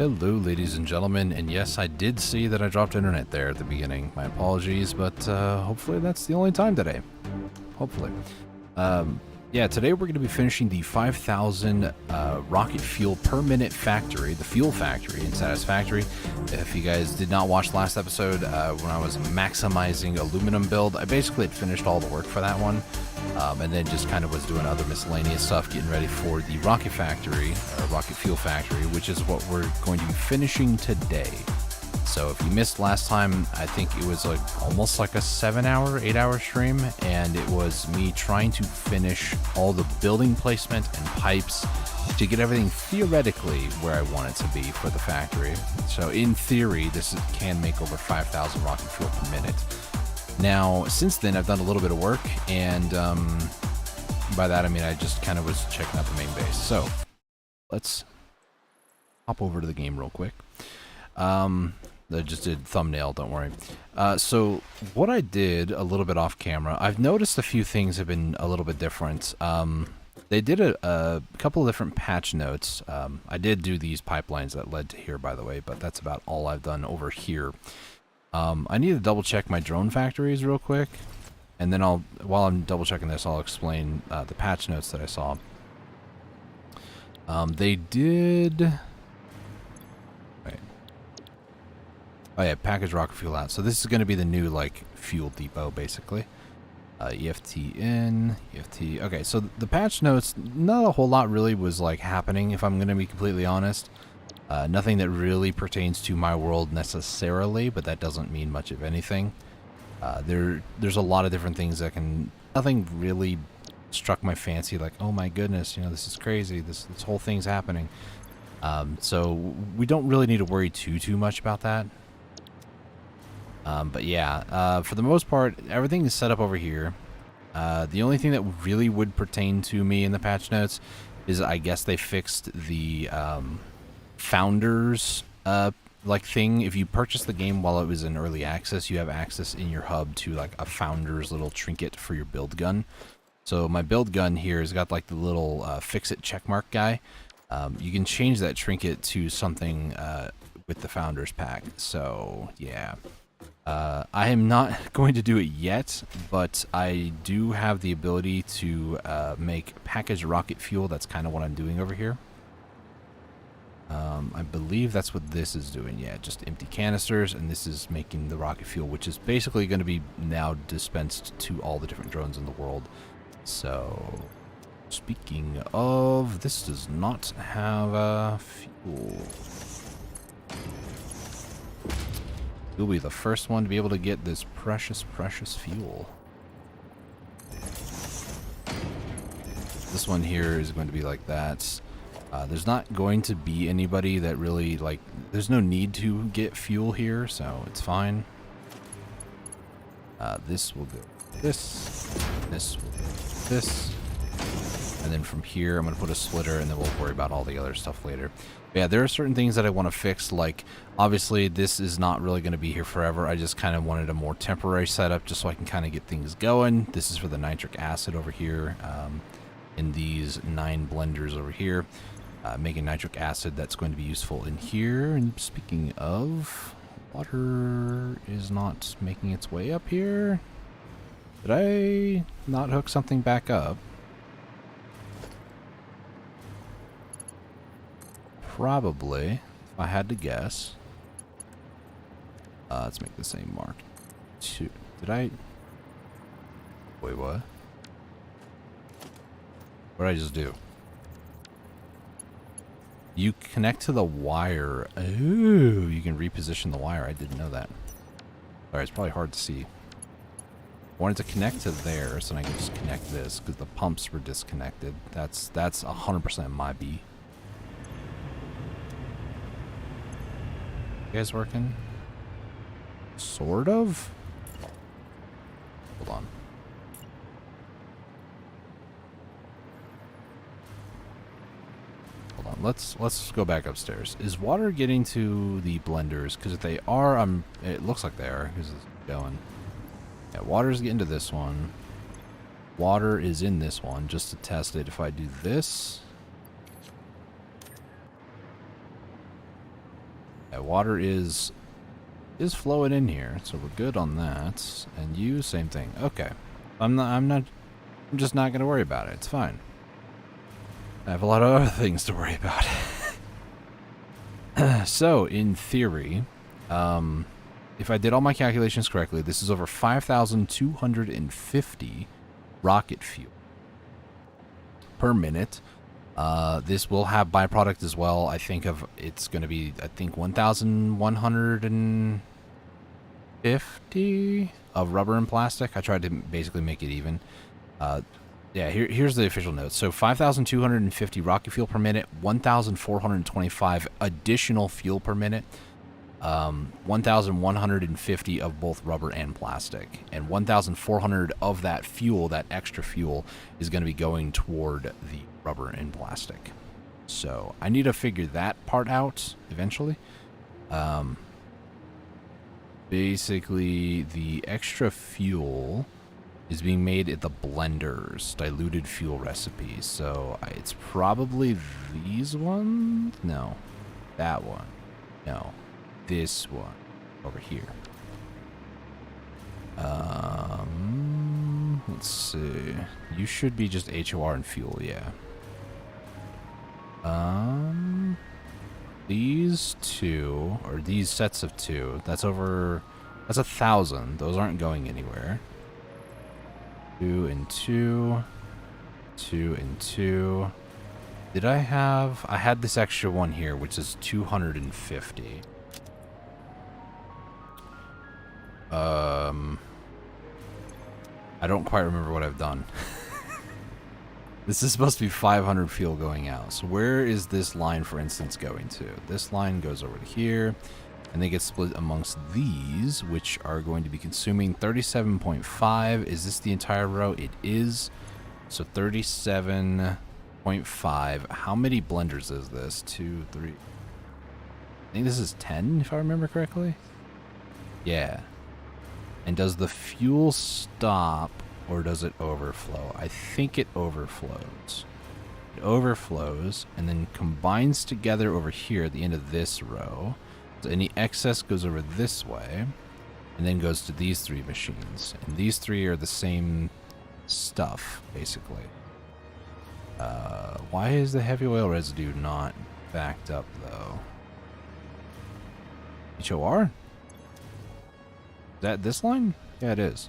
Hello, ladies and gentlemen, and yes, I did see that I dropped internet there at the beginning. My apologies, but hopefully that's the only time today. Hopefully. Yeah, today we're going to be finishing the 5,000 rocket fuel per minute factory, the fuel factory in Satisfactory. If you guys did not watch last episode, when I was maximizing aluminum build, I basically had finished all the work for that one. And then just kind of was doing other miscellaneous stuff, getting ready for the rocket factory, or rocket fuel factory, which is what we're going to be finishing today. So if you missed last time, I think it was like almost like a 7-hour, 8-hour stream, and it was me trying to finish all the building placement and pipes to get everything theoretically where I want it to be for the factory. So in theory, this can make over 5,000 rocket fuel per minute. Now, since then, I've done a little bit of work, and by that I mean I just kind of was checking out the main base. So, let's hop over to the game real quick. I just did thumbnail, don't worry. So, what I did a little bit off camera, I've noticed a few things have been a little bit different. They did a couple of different patch notes. I did do these pipelines that led to here, by the way, but that's about all I've done over here. I need to double check my drone factories real quick, and then while I'm double checking this, I'll explain the patch notes that I saw. They did. Wait. Oh yeah, package rocket fuel out. So this is going to be the new like fuel depot, basically. EFT in, EFT. Okay, so the patch notes, not a whole lot really was like happening, if I'm going to be completely honest. Nothing that really pertains to my world necessarily, but that doesn't mean much of anything. There's a lot of different things that nothing really struck my fancy, like, oh my goodness, you know, this is crazy, this whole thing's happening. So we don't really need to worry too much about that. But yeah, for the most part, everything is set up over here. The only thing that really would pertain to me in the patch notes is I guess they fixed the founders like thing. If you purchase the game while it was in early access, you have access in your hub to like a founders little trinket for your build gun. So my build gun here has got like the little fix-it checkmark guy. You can change that trinket to something with the founders pack. So yeah, I am not going to do it yet, but I do have the ability to make packaged rocket fuel. That's kind of what I'm doing over here. I believe that's what this is doing. Yeah, just empty canisters, and this is making the rocket fuel, which is basically going to be now dispensed to all the different drones in the world. So, speaking of, this does not have fuel. You'll be the first one to be able to get this precious fuel. This one here is going to be like that. There's not going to be anybody that really, like, there's no need to get fuel here, so it's fine. This will go this will go this, and then from here I'm going to put a splitter, and then we'll worry about all the other stuff later. But yeah, there are certain things that I want to fix, like, obviously this is not really going to be here forever. I just kind of wanted a more temporary setup just so I can kind of get things going. This is for the nitric acid over here, in these 9 blenders over here. Making nitric acid that's going to be useful in here. And speaking of, water is not making its way up here. Did I not hook something back up? Probably, if I had to guess. Let's make the same mark. 2. Did I? Wait, what? What did I just do? You connect to the wire. Ooh, you can reposition the wire. I didn't know that. Alright, it's probably hard to see. I wanted to connect to there, so I can just connect this, because the pumps were disconnected. That's 100% my B. You guys working? Sort of? Hold on. Let's go back upstairs. Is water getting to the blenders? Because if they are, it looks like they are, because it's going. Yeah, water's getting to this one. Water is in this one, just to test it. If I do this, Yeah, water is flowing in here, so we're good on that. And you, same thing. Okay. I'm just not gonna worry about it. It's fine. I have a lot of other things to worry about. So, in theory, if I did all my calculations correctly, this is over 5,250 rocket fuel per minute. This will have byproduct as well. I think it's going to be, 1,150 of rubber and plastic. I tried to basically make it even. Yeah, here's the official notes. So 5,250 rocket fuel per minute, 1,425 additional fuel per minute, 1,150 of both rubber and plastic, and 1,400 of that fuel, that extra fuel, is going to be going toward the rubber and plastic. So I need to figure that part out eventually. Basically, the extra fuel is being made at the blenders, diluted fuel recipes. So it's probably these ones? No. That one. No. This one. Over here. Let's see. You should be just HOR and fuel, yeah. These two, or these sets of two, that's 1,000. Those aren't going anywhere. 2 and 2, 2 and 2. Did I had this extra one here, which is 250. I don't quite remember what I've done. This is supposed to be 500 fuel going out. So where is this line, for instance, going to? This line goes over to here. And they get split amongst these, which are going to be consuming 37.5. Is this the entire row? It is. So 37.5. How many blenders is this? 2, 3. I think this is 10, if I remember correctly. Yeah. And does the fuel stop, or does it overflow? I think it overflows. It overflows and then combines together over here at the end of this row. So any excess goes over this way and then goes to these three machines. And these three are the same stuff, basically. Why is the heavy oil residue not backed up, though? HOR? Is that this line? Yeah, it is.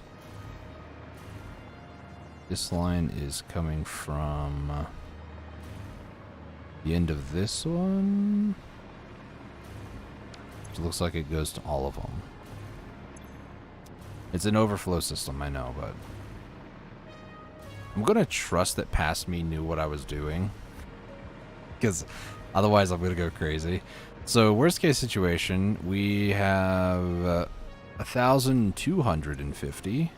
This line is coming from the end of this one. It looks like it goes to all of them. It's an overflow system, I know, but I'm going to trust that past me knew what I was doing, because otherwise I'm going to go crazy. So worst case situation, we have 1,250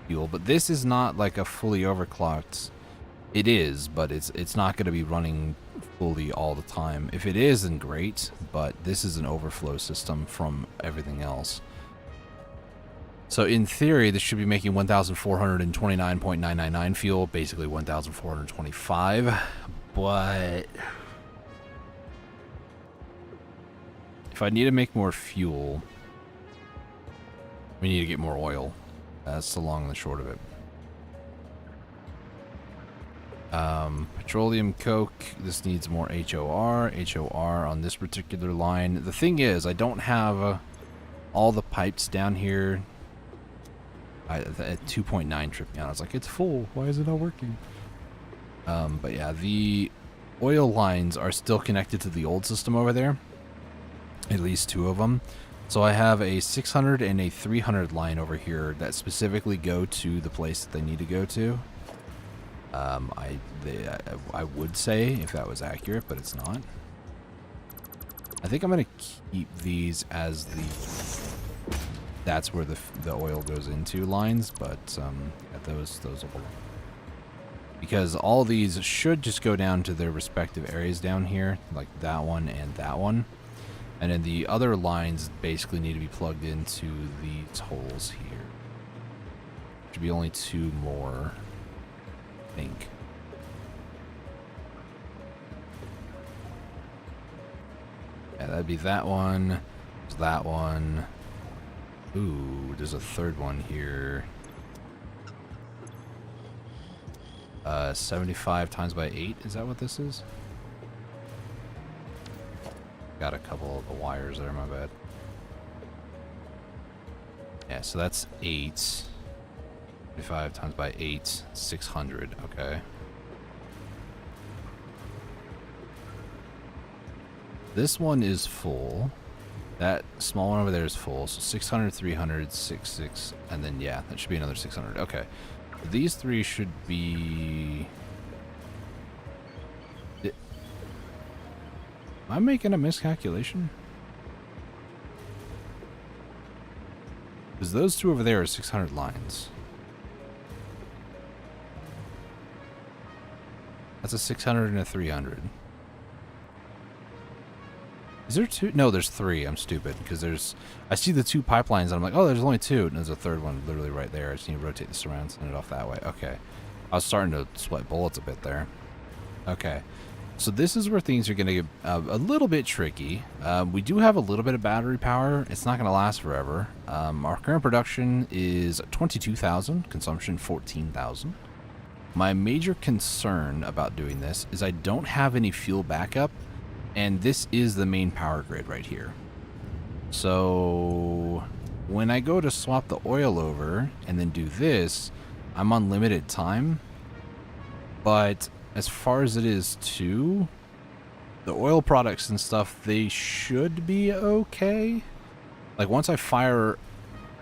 fuel, but this is not like a fully overclocked. It is, but it's not going to be running fully all the time. If it is, then great, but this is an overflow system from everything else. So in theory, this should be making 1,429.999 fuel, basically 1,425, but if I need to make more fuel, we need to get more oil. That's the long and the short of it. Petroleum coke, this needs more HOR on this particular line. The thing is, I don't have all the pipes down here. At 2.9 tripped me out. I was like, it's full. Why is it not working? But yeah, the oil lines are still connected to the old system over there. At least two of them. So I have a 600 and a 300 line over here that specifically go to the place that they need to go to. I would say if that was accurate, but it's not. I think I'm going to keep these as that's where the oil goes into lines, but those will belong. Because all these should just go down to their respective areas down here, like that one and that one. And then the other lines basically need to be plugged into these holes here. Should be only two more, I think. Yeah, that'd be that one. There's that one. Ooh, there's a third one here. 75 times by 8, is that what this is? Got a couple of the wires there, my bad. Yeah, so that's 8. 75 times by 8, 600, okay. This one is full. That small one over there is full, so 600, 300, 6, and then, yeah, that should be another 600. Okay. These three should be... Am I making a miscalculation? Because those two over there are 600 lines. That's a 600 and a 300. Is there two? No, there's three. I'm stupid because there's... I see the two pipelines and I'm like, oh, there's only two. And there's a third one literally right there. I just need to rotate this around, send it off that way. Okay. I was starting to sweat bullets a bit there. Okay. So this is where things are going to get a little bit tricky. We do have a little bit of battery power. It's not going to last forever. Our current production is 22,000. Consumption 14,000. My major concern about doing this is I don't have any fuel backup. And this is the main power grid right here. So when I go to swap the oil over and then do this, I'm on limited time. But as far as it is too, the oil products and stuff, they should be okay. Like once I fire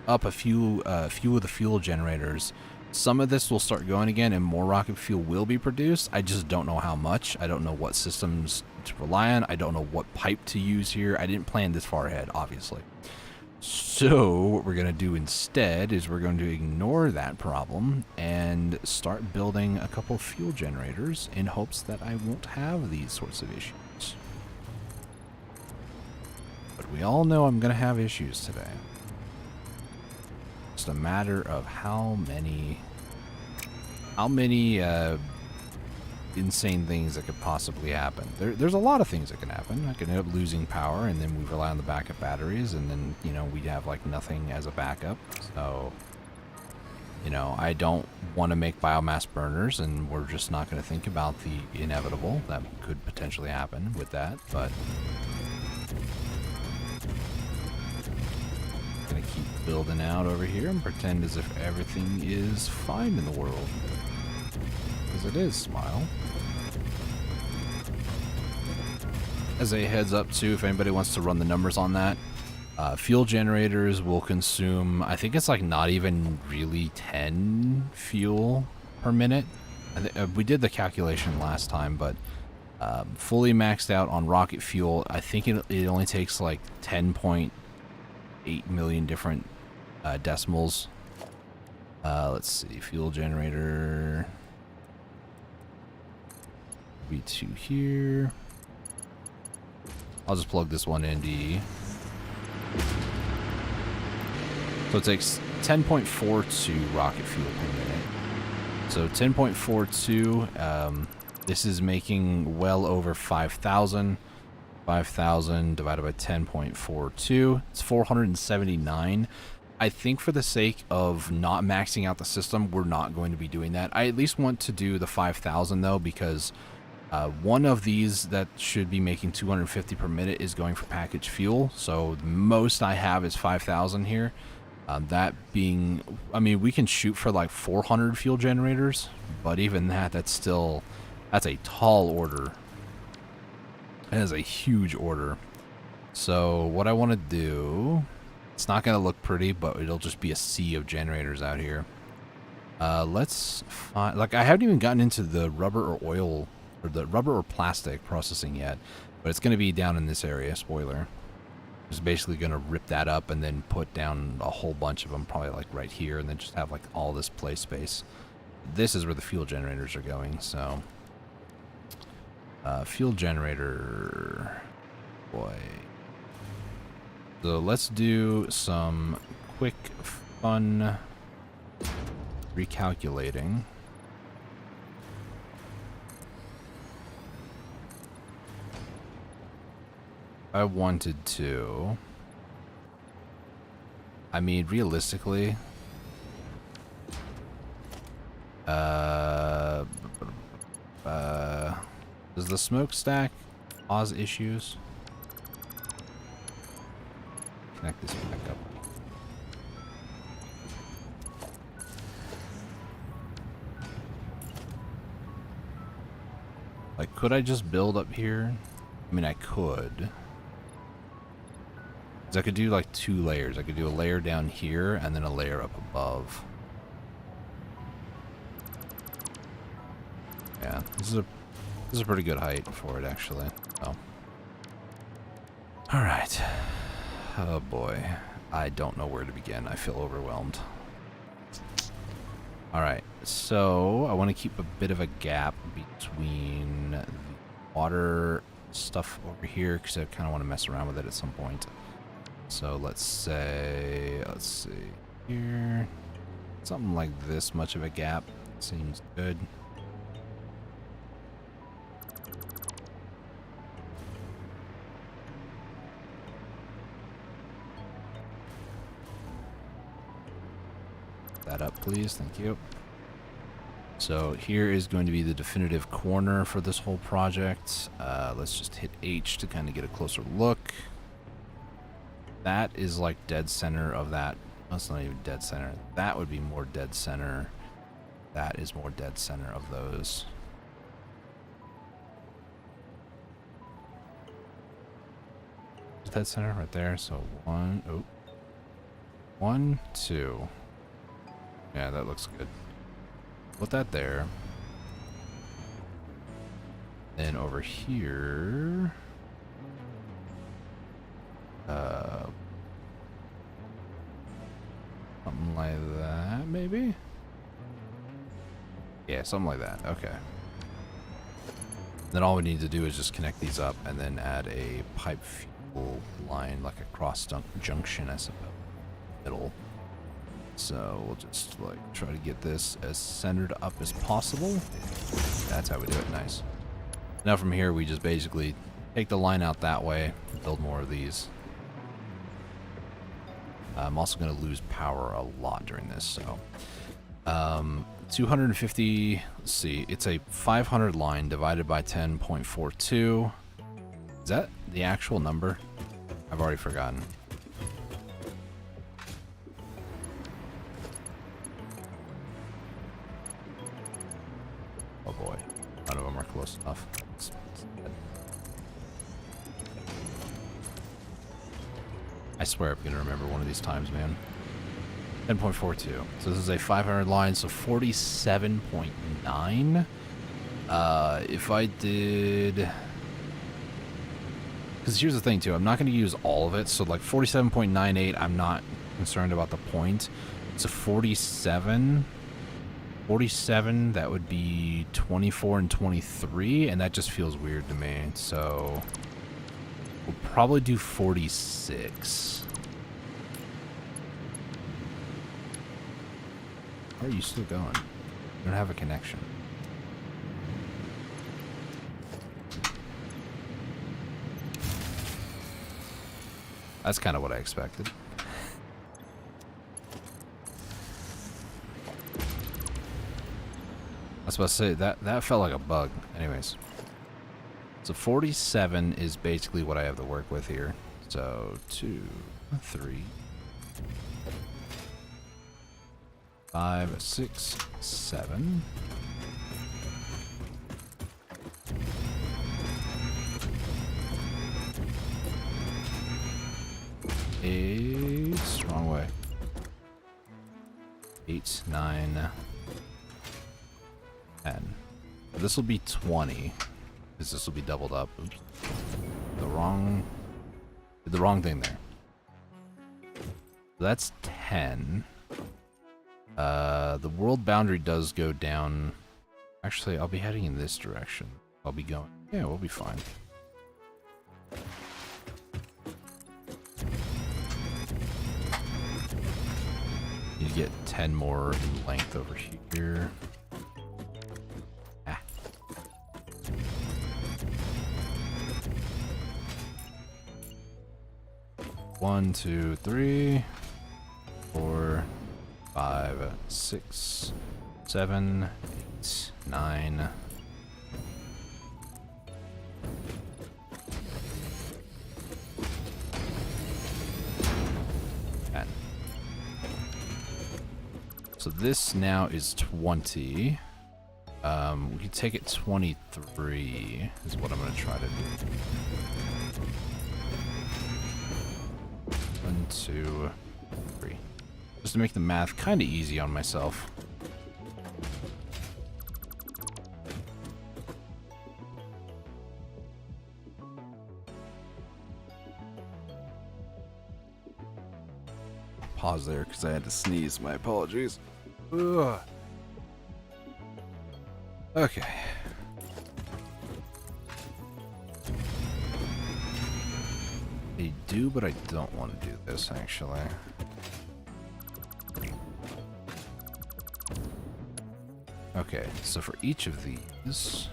up a few of the fuel generators, some of this will start going again and more rocket fuel will be produced. I just don't know how much. I don't know what systems to rely on. I don't know what pipe to use here. I didn't plan this far ahead, obviously. So what we're going to do instead is we're going to ignore that problem and start building a couple fuel generators in hopes that I won't have these sorts of issues. But we all know I'm going to have issues today. Just a matter of how many insane things that could possibly happen. There's a lot of things that can happen. I could end up losing power, and then we rely on the backup batteries, and then, you know, we'd have like nothing as a backup. So, you know, I don't want to make biomass burners, and we're just not going to think about the inevitable that could potentially happen with that, but gonna keep building out over here and pretend as if everything is fine in the world. Because it is, smile. As a heads up too, if anybody wants to run the numbers on that, fuel generators will consume, I think it's like not even really 10 fuel per minute. We did the calculation last time, but fully maxed out on rocket fuel, I think it only takes like 10.8 million different decimals. Let's see, fuel generator V2 here. I'll just plug this one in D. So it takes 10.42 rocket fuel per minute. So 10.42, this is making well over 5,000. 5,000 divided by 10.42, it's 479. I think for the sake of not maxing out the system, we're not going to be doing that. I at least want to do the 5,000 though, because one of these that should be making 250 per minute is going for packaged fuel. So the most I have is 5,000 here. That being, I mean, we can shoot for like 400 fuel generators, but even that's a tall order. That is a huge order. So what I want to do, it's not going to look pretty, but it'll just be a sea of generators out here. Let's find, like, I haven't even gotten into the rubber or oil, or the rubber or plastic processing yet, but it's going to be down in this area, spoiler. Just basically going to rip that up and then put down a whole bunch of them, probably like right here, and then just have like all this play space. This is where the fuel generators are going, so... fuel generator, boy. So let's do some quick, fun recalculating. I wanted to. I mean, realistically, does the smokestack cause issues? Connect this back up. Like, could I just build up here? I mean, I could. 'Cause I could do like 2 layers. I could do a layer down here and then a layer up above. Yeah, this is a pretty good height for it, actually. Oh. All right. Oh boy, I don't know where to begin. I feel overwhelmed. All right, so I want to keep a bit of a gap between the water stuff over here because I kind of want to mess around with it at some point. So let's see here, something like this much of a gap seems good. That up, please. Thank you. So here is going to be the definitive corner for this whole project. Let's just hit H to kind of get a closer look. That is like dead center of that. That's not even dead center. That would be more dead center. That is more dead center of those. Dead center right there. So 1, 1, 2. Yeah, that looks good. Put that there. Then over here, something like that, maybe? Yeah, something like that. Okay. Then all we need to do is just connect these up and then add a pipe fuel line, like a cross junction, I suppose, middle. So we'll just like try to get this as centered up as possible. That's how we do it. Nice. Now from here we just basically take the line out that way, build more of these. I'm also going to lose power a lot during this, so 250, let's see, it's a 500 line divided by 10.42. Is that the actual number? I've already forgotten. Oh boy, none of them are close enough. I swear I'm gonna remember one of these times, man. 10.42. So this is a 500 line, so 47.9. If I did, because here's the thing too, I'm not going to use all of it. So like 47.98, I'm not concerned about the point. It's a 47. 47, that would be 24 and 23, and that just feels weird to me. So we'll probably do 46. How are you still going? You don't have a connection. That's kind of what I expected. I was about to say, that felt like a bug. Anyways. So 47 is basically what I have to work with here. So 2, 3, 5, 6, 7. 8, wrong way. 8, 9, 10. This will be 20, because this will be doubled up. Oops. Did the wrong thing there. So that's 10. The world boundary does go down. Actually, I'll be heading in this direction. I'll be going. Yeah, we'll be fine. Need to get 10 more in length over here. Ah. 1, 2, 3, 4, 5, 6, 7, 8, 9. So this now is 20. We can take it 23 is what I'm going to try to do. 1, 2, 3. Just to make the math kind of easy on myself. Pause there because I had to sneeze. My apologies. Ugh. Okay. I do, but I don't want to do this, actually. Okay, so for each of these,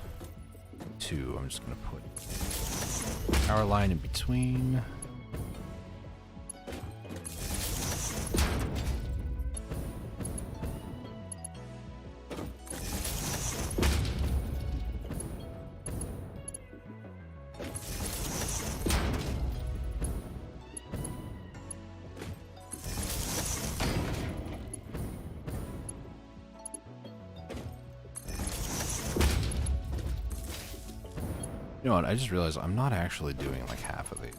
2, I'm just going to put power line in between. You know what, I just realized I'm not actually doing like half of these.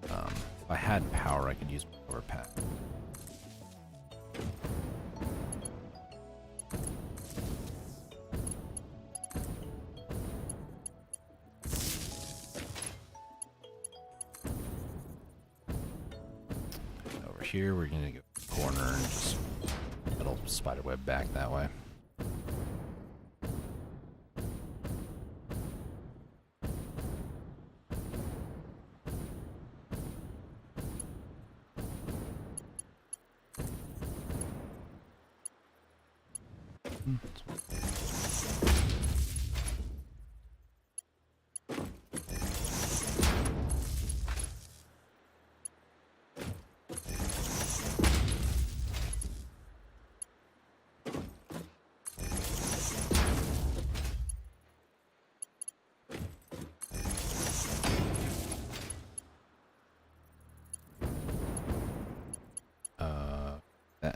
If I had power, I could use power pad. Over here, we're gonna go corner and just little spider web back that way.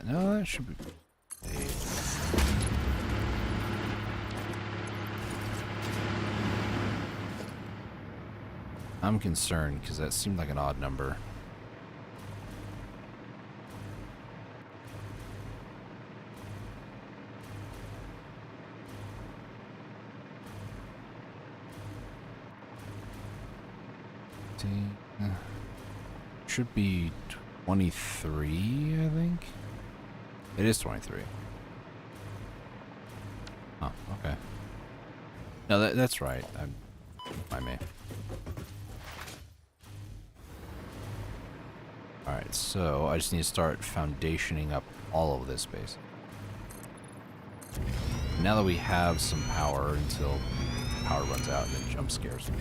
No, that should be... I'm concerned because that seemed like an odd number. Should be 23, I think. It is 23. Oh, okay. No, that's right. I may. Alright, so I just need to start foundationing up all of this base. Now that we have some power until power runs out and then jump scares me.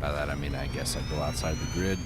By that I mean I guess I go outside the grid.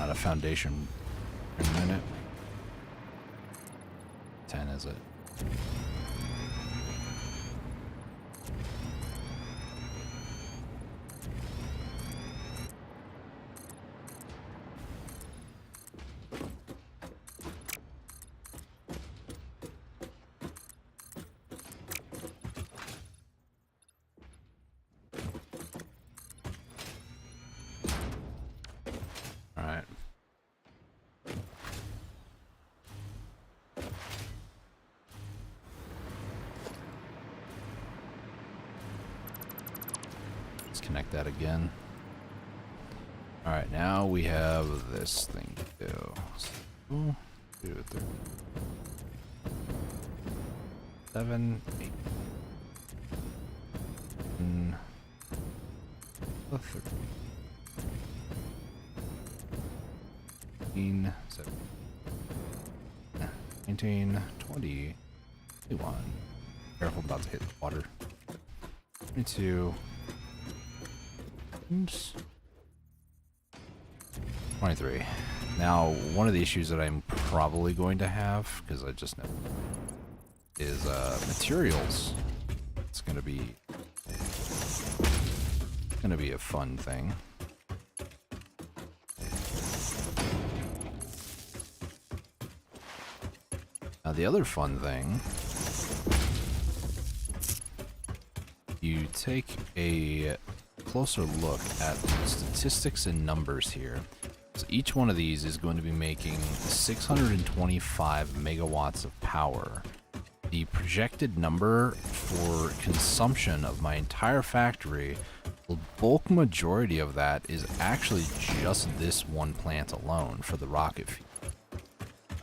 out of foundation in a minute. 10 is it? Alright. Let's connect that again. Alright, now we have this thing to do. So, 2, 3, 7, 8. 13, 17, 19, 20, 21. Careful, I'm about to hit the water. 22. Oops. 23. Now, one of the issues that I'm probably going to have, because I just know, is materials. It's gonna be a fun thing. Now, the other fun thing, you take a closer look at the statistics and numbers here. So each one of these is going to be making 625 megawatts of power. The projected number for consumption of my entire factory, the bulk majority of that is actually just this one plant alone for the rocket fuel.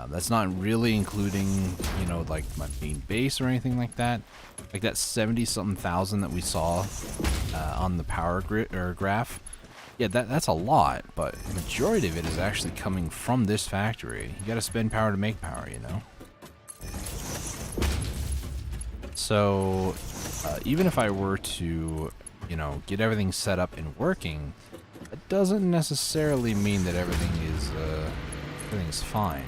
That's not really including, you know, like my main base or anything like that. Like that 70-something thousand that we saw on the power grid or graph. Yeah, that's a lot, but the majority of it is actually coming from this factory. You gotta spend power to make power, you know? So, even if I were to, you know, get everything set up and working, that doesn't necessarily mean that everything's fine.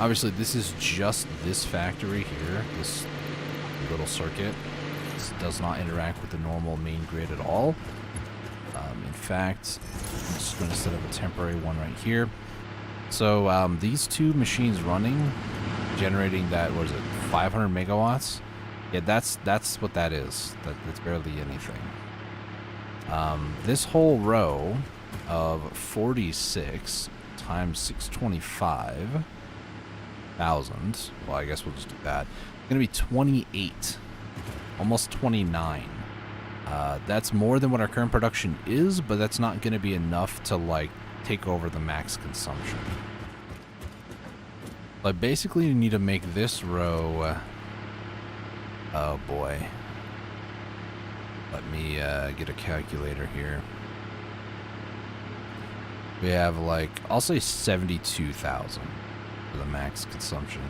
Obviously, this is just this factory here, this little circuit. This does not interact with the normal main grid at all. In fact, I'm just going to set up a temporary one right here. So these two machines running, generating that, what is it, 500 megawatts? Yeah, that's what that is. That's barely anything. This whole row of 46 times 625,000. Well, I guess we'll just do that. It's gonna be 28, almost 29. That's more than what our current production is, but that's not gonna be enough to like take over the max consumption. I basically need to make this row. Oh boy. Let me get a calculator here. We have like, I'll say 72,000 for the max consumption.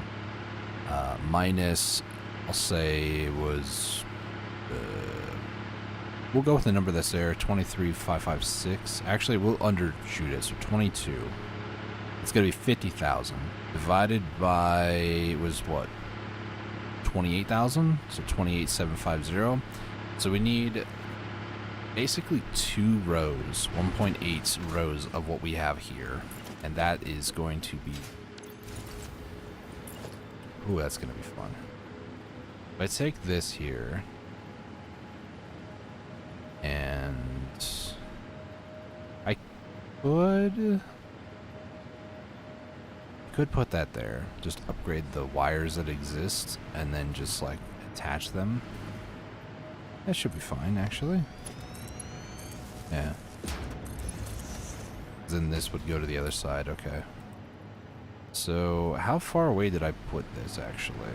Minus, I'll say it was, we'll go with the number that's there, 23,556. Actually, we'll undershoot it, so 22. It's gonna be 50,000 divided by, it was what, 28,000, so 28,750. So we need basically 2 rows, 1.8 rows of what we have here, and that is going to be, ooh, that's gonna be fun. If I take this here and I could put that there, just upgrade the wires that exist and then just like attach them. That should be fine, actually. Yeah. Then this would go to the other side, okay. So how far away did I put this actually?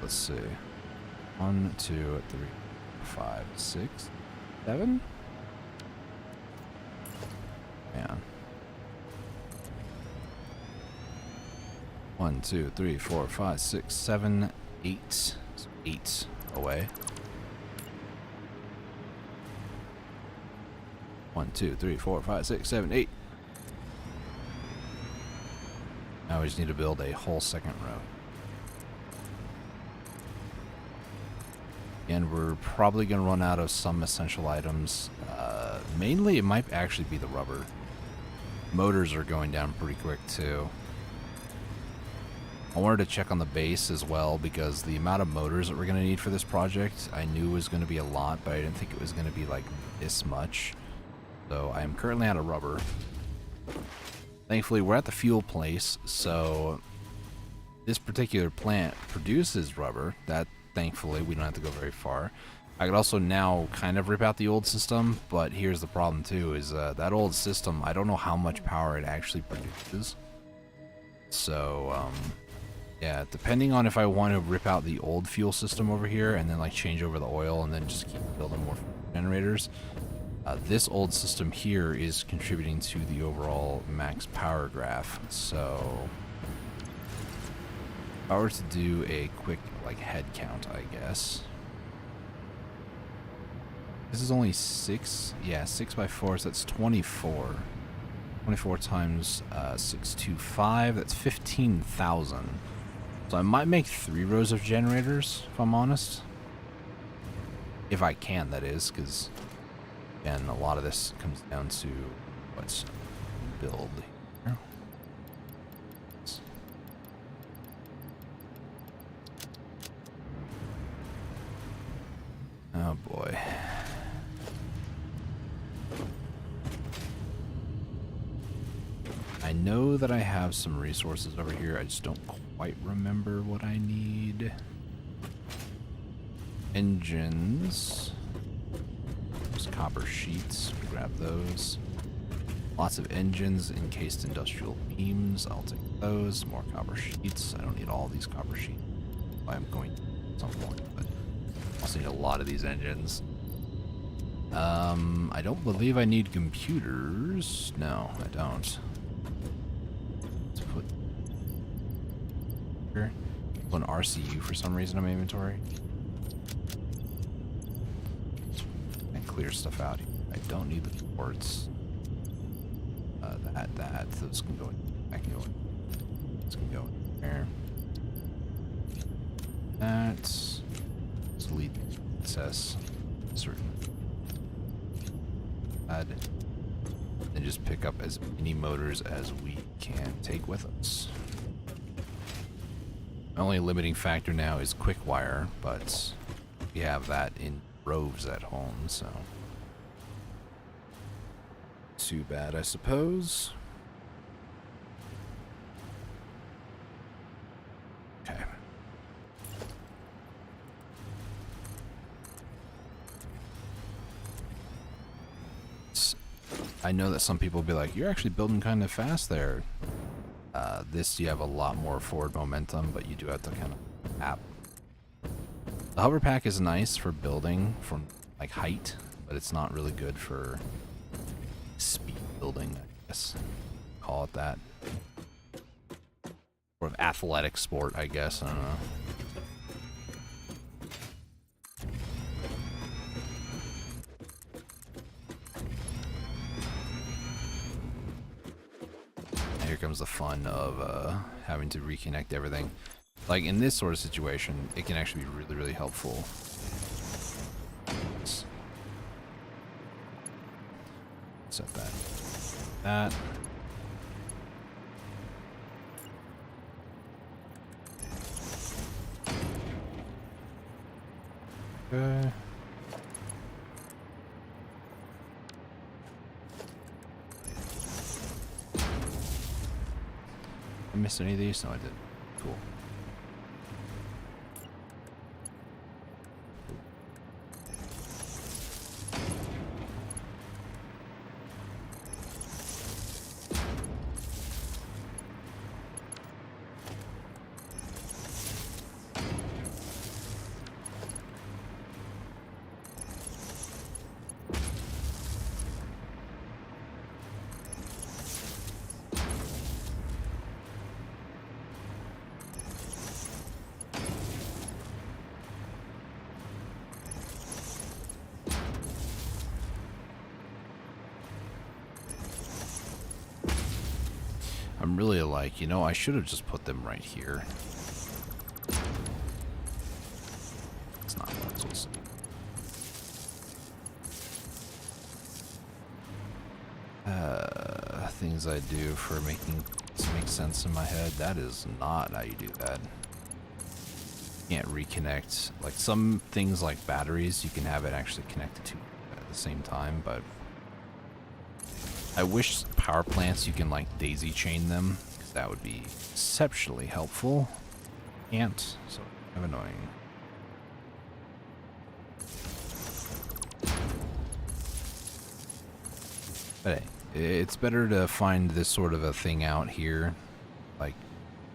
Let's see. 1, 2, 3, 5, 6, 7? Man. 1, 2, 3, 4, 5, 6, 7, 8. So 8. away. 1, 2, 3, 4, 5, 6, 7, 8. Now we just need to build a whole second row. And we're probably going to run out of some essential items. Mainly, it might actually be the rubber. Motors are going down pretty quick, too. I wanted to check on the base as well, because the amount of motors that we're going to need for this project, I knew was going to be a lot, but I didn't think it was going to be, like, this much. So, I am currently out of rubber. Thankfully, we're at the fuel place, so this particular plant produces rubber. That, thankfully, we don't have to go very far. I could also now kind of rip out the old system, but here's the problem too, is that old system, I don't know how much power it actually produces. So, yeah, depending on if I want to rip out the old fuel system over here and then like change over the oil and then just keep building more generators, this old system here is contributing to the overall max power graph. So, if I were to do a quick like head count, I guess. This is only 6, yeah, 6 by 4, so that's 24. 24 times 625, that's 15,000. So I might make 3 rows of generators, if I'm honest. If I can, that is, because, again, a lot of this comes down to what's build here. Oh boy. I know that I have some resources over here. I just don't quite remember what I need. Engines. There's copper sheets. Grab those. Lots of engines, encased industrial beams. I'll take those. More copper sheets. I don't need all these copper sheets. I'm going to at some point, but I also need a lot of these engines. I don't believe I need computers. No, I don't. An RCU for some reason in my inventory. And clear stuff out here. I don't need the ports. Those can go in. I can go in. This can go in there. That's delete SS. Certain. Add. And just pick up as many motors as we can take with us. My only limiting factor now is quick wire, but we have that in droves at home, so too bad, I suppose. Okay. I know that some people will be like, you're actually building kind of fast there. This, you have a lot more forward momentum, but you do have to kind of tap. The hover pack is nice for building from like height, but it's not really good for speed building, I guess. Call it that. Sort of athletic sport, I guess. I don't know. Here comes the fun of having to reconnect everything. Like in this sort of situation, it can actually be really, really helpful. Set that. That. Okay. I missed any of these? No, I didn't. Cool. I'm really like, you know, I should have just put them right here. It's not what we'll see. Things I do for making this make sense in my head. That is not how you do that. Can't reconnect. Like some things like batteries, you can have it actually connected to at the same time, but I wish power plants you can like daisy chain them, because that would be exceptionally helpful. Can't, so kind of annoying. But hey, it's better to find this sort of a thing out here, like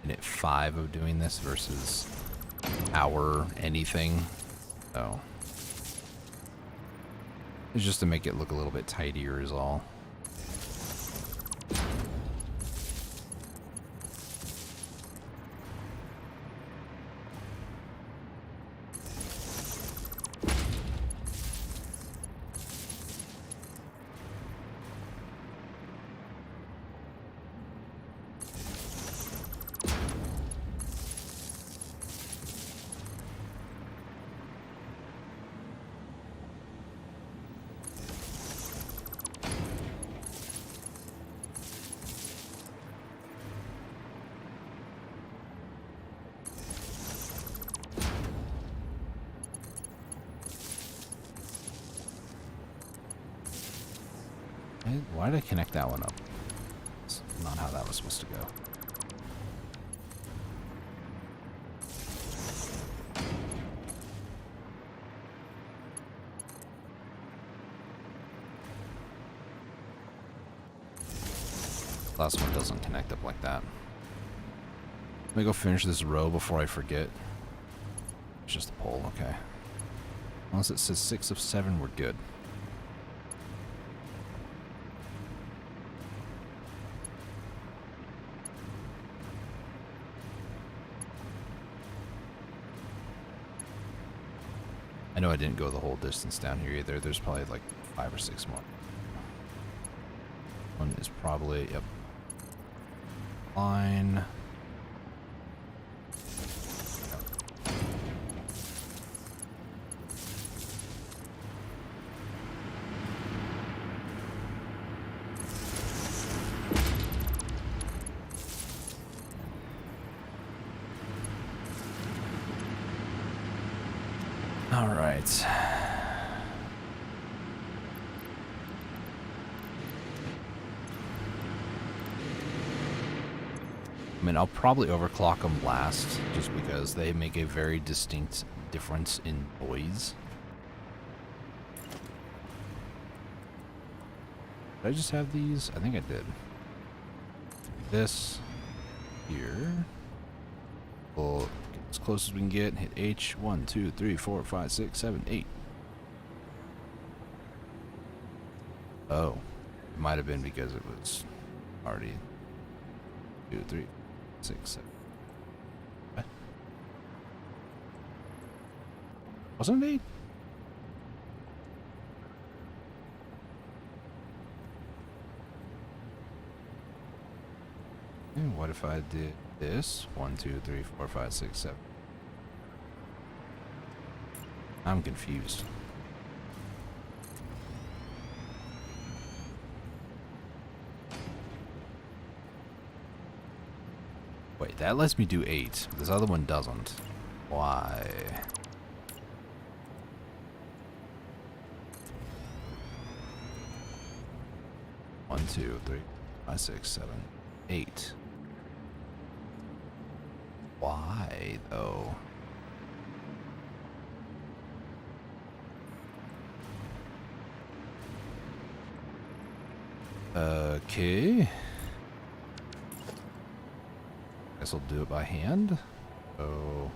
minute 5 of doing this versus hour anything. So it's just to make it look a little bit tidier is all. Why did I connect that one up? It's not how that was supposed to go. Last one doesn't connect up like that. Let me go finish this row before I forget. It's just a pole, okay. Unless it says 6 of 7, we're good. I know I didn't go the whole distance down here either. There's probably like 5 or 6 more. One is probably, yep. Line. All right. I mean, I'll probably overclock them last, just because they make a very distinct difference in noise. Did I just have these? I think I did. This here. We'll get as close as we can get. Hit H. 1, 2, 3, 4, 5, 6, 7, 8. Oh. It might have been because it was already 2, 3, 6, 7. What? Wasn't it 8? And what if I did this? 1, 2, 3, 4, 5, 6, 7. I'm confused. Wait, that lets me do 8. This other one doesn't. Why? One, 2, 3, 5, 6, 7, 8. Why, though? Okay. Guess I'll do it by hand. Oh.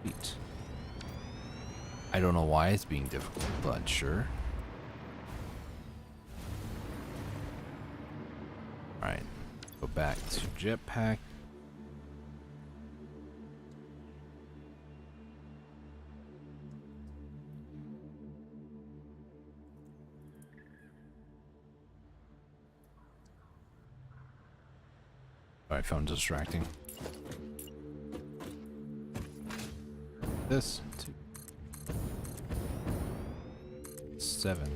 Eight. I don't know why it's being difficult, but sure. Alright. Go back to jetpack. Alright, phone distracting. This. 2. 7.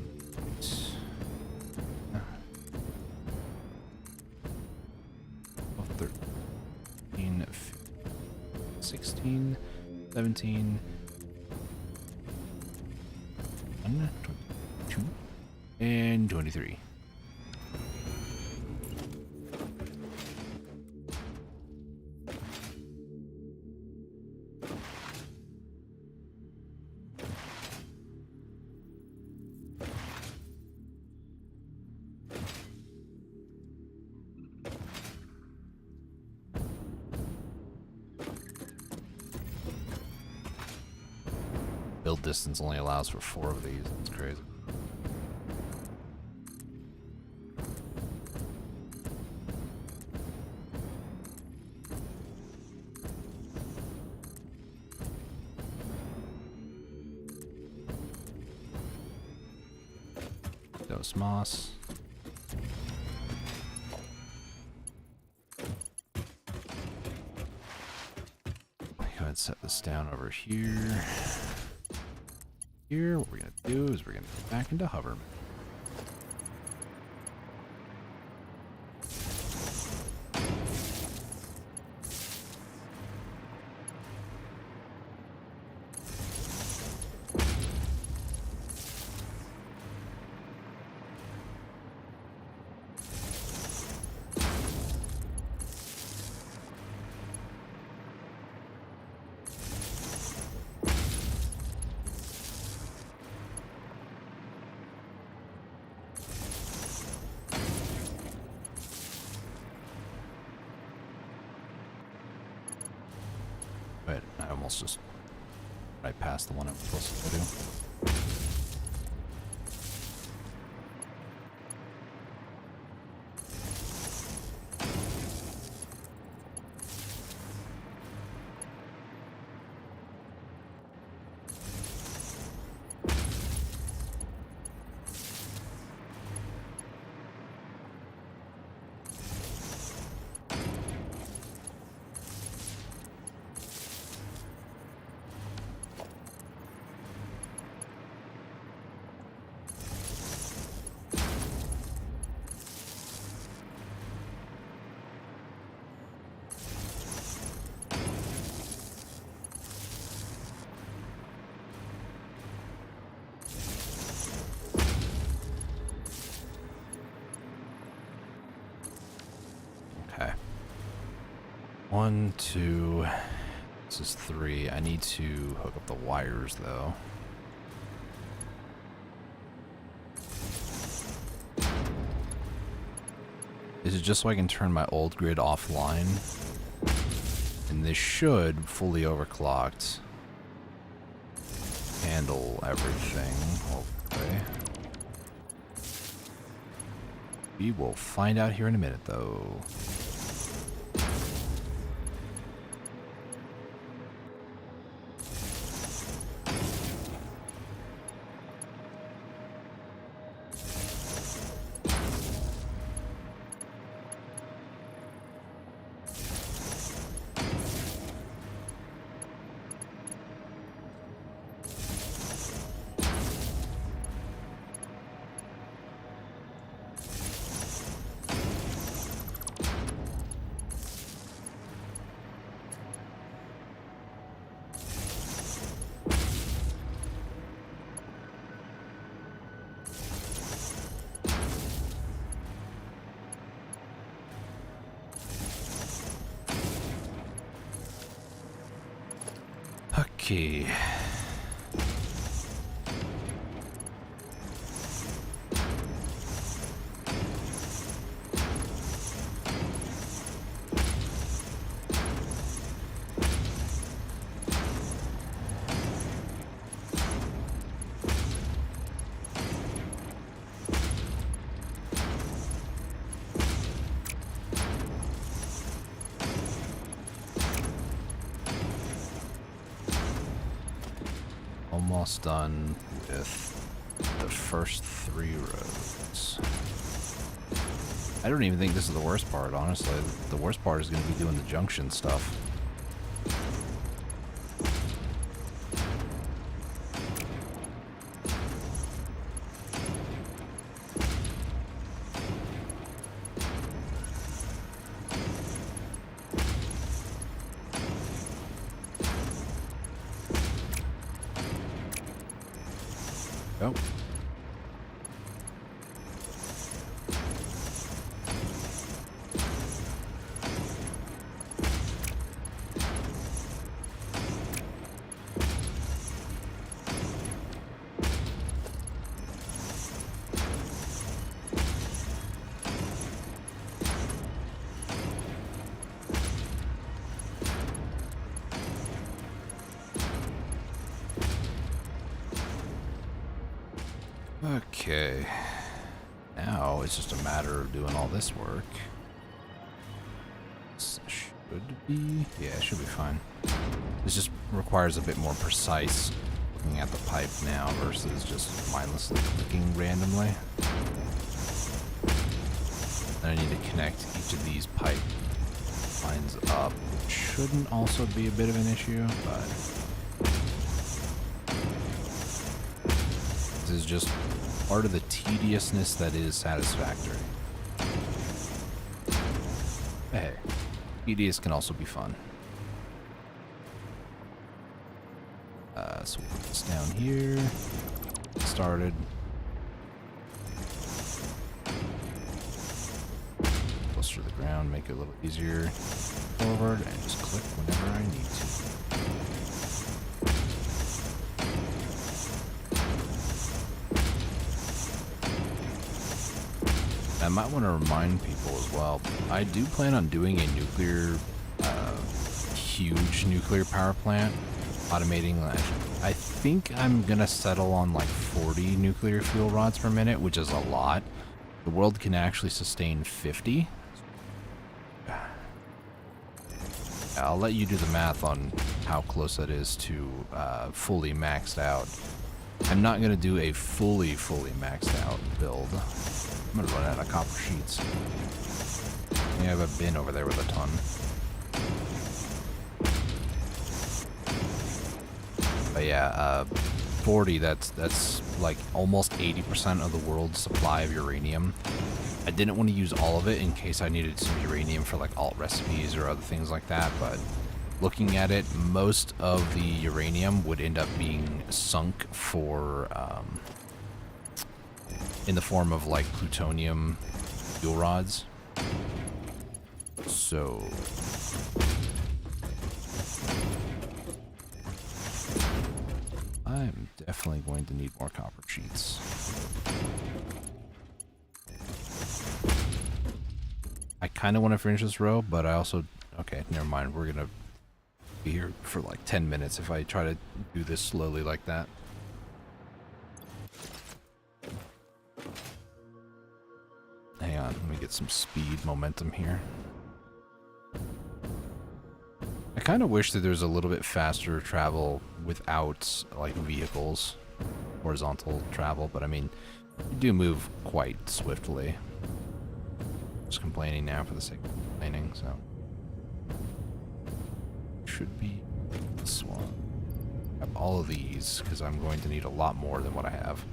12, 13, 16, 17, 1, 22, and 23. Build distance only allows for 4 of these. That's crazy. Dose moss. Go ahead and set this down over here. Here, what we're gonna do is we're gonna go back into hover. But I almost just right past the one I was supposed to do. Okay. 1, 2. This is 3. I need to hook up the wires though. This is just so I can turn my old grid offline. And this should, fully overclocked, handle everything, hopefully. We will find out here in a minute though. Okay. Almost done with the first 3 rows. I don't even think this is the worst part, honestly. The worst part is going to be doing the junction stuff. Oh. Okay. Now it's just a matter of doing all this work. This should be... yeah, it should be fine. This just requires a bit more precise looking at the pipe now versus just mindlessly clicking randomly. And I need to connect each of these pipe lines up, which shouldn't also be a bit of an issue, but this is just part of the tediousness that is Satisfactory. Hey, tedious can also be fun. So we'll put this down here. Started. Closer to the ground, make it a little easier. Forward, and just click whenever I need to. I might want to remind people as well, I do plan on doing a nuclear, huge nuclear power plant, automating. I think I'm going to settle on like 40 nuclear fuel rods per minute, which is a lot. The world can actually sustain 50. I'll let you do the math on how close that is to fully maxed out. I'm not going to do a fully maxed out build. I'm going to run out of copper sheets. I have a bin over there with a ton. But yeah, 40, that's like almost 80% of the world's supply of uranium. I didn't want to use all of it in case I needed some uranium for like alt recipes or other things like that, but looking at it, most of the uranium would end up being sunk for in the form of like plutonium fuel rods. So I'm definitely going to need more copper sheets. I kind of want to finish this row, but I also... okay, never mind. We're going to be here for like 10 minutes if I try to do this slowly like that. Hang on, let me get some speed momentum here. I kind of wish that there's a little bit faster travel without like vehicles, horizontal travel, but I mean, you do move quite swiftly. Just complaining now for the sake of complaining, so should be this one. I have all of these because I'm going to need a lot more than what I have.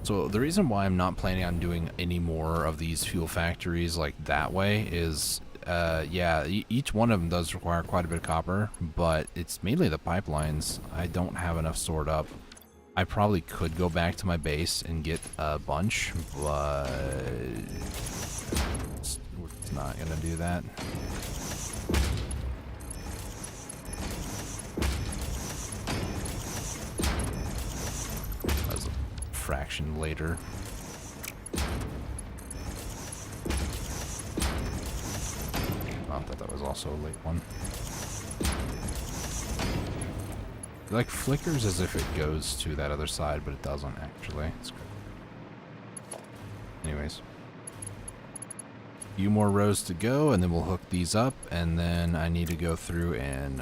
So the reason why I'm not planning on doing any more of these fuel factories like that way is yeah, each one of them does require quite a bit of copper, but it's mainly the pipelines. I don't have enough stored up. I probably could go back to my base and get a bunch, but we're not gonna do that. That was a fraction later. I thought that was also a late one. It like flickers as if it goes to that other side, but it doesn't actually. It's good. Anyways. A few more rows to go, and then we'll hook these up, and then I need to go through and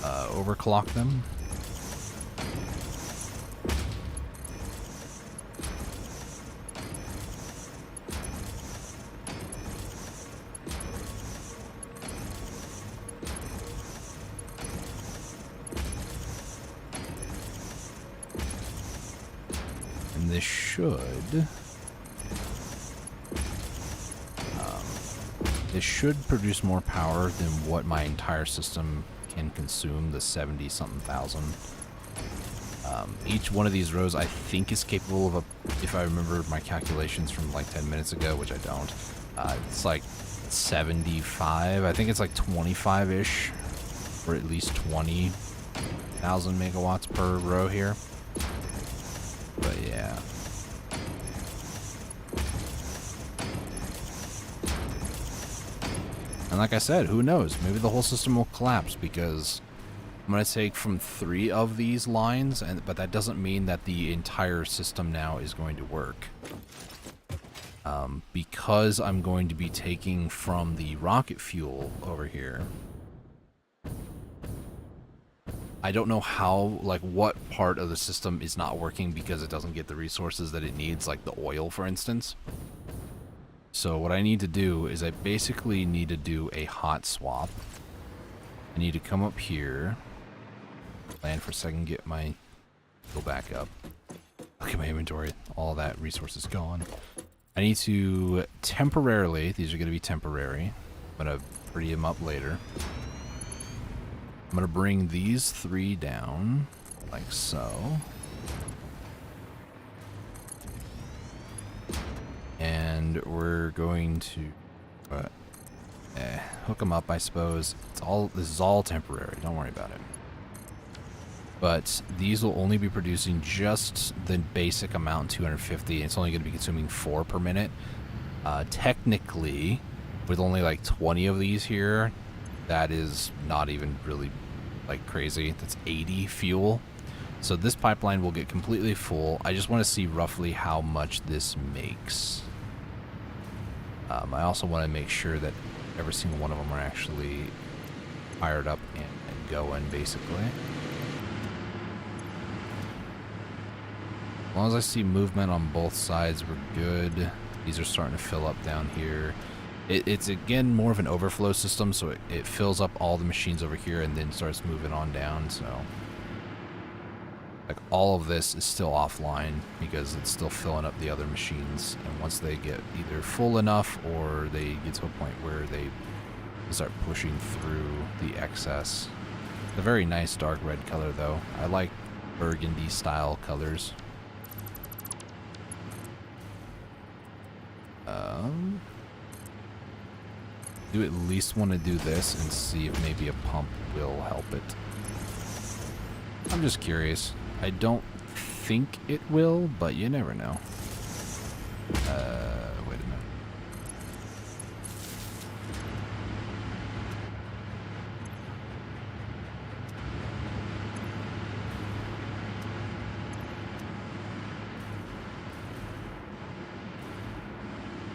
overclock them. this should... This should produce more power than what my entire system can consume, the 70-something thousand. Each one of these rows I think is capable of, if I remember my calculations from like 10 minutes ago, which I don't, it's like 75, I think it's like 25-ish, or at least 20,000 megawatts per row here. But yeah. And like I said, who knows? Maybe the whole system will collapse because I'm going to take from 3 of these lines, but that doesn't mean that the entire system now is going to work. Because I'm going to be taking from the rocket fuel over here. I don't know how, like, what part of the system is not working because it doesn't get the resources that it needs, like the oil, for instance. So what I need to do is I basically need to do a hot swap. I need to come up here, land for a second, go back up. Look at my inventory, all that resource is gone. I need to temporarily, these are going to be temporary, I'm going to free them up later. I'm going to bring these 3 down, like so. And we're going to hook them up, I suppose. This is all temporary. Don't worry about it. But these will only be producing just the basic amount, 250. It's only going to be consuming 4 per minute. Technically, with only like 20 of these here, that is not even really like crazy. That's 80 fuel. So this pipeline will get completely full. I just want to see roughly how much this makes. I also want to make sure that every single one of them are actually fired up and going, basically. As long as I see movement on both sides, we're good. These are starting to fill up down here. It's, again, more of an overflow system, so it fills up all the machines over here and then starts moving on down, so... Like, all of this is still offline because it's still filling up the other machines. And once they get either full enough or they get to a point where they start pushing through the excess. It's a very nice dark red color, though. I like burgundy-style colors. Do at least want to do this and see if maybe a pump will help it. I'm just curious. I don't think it will, but you never know. Wait a minute.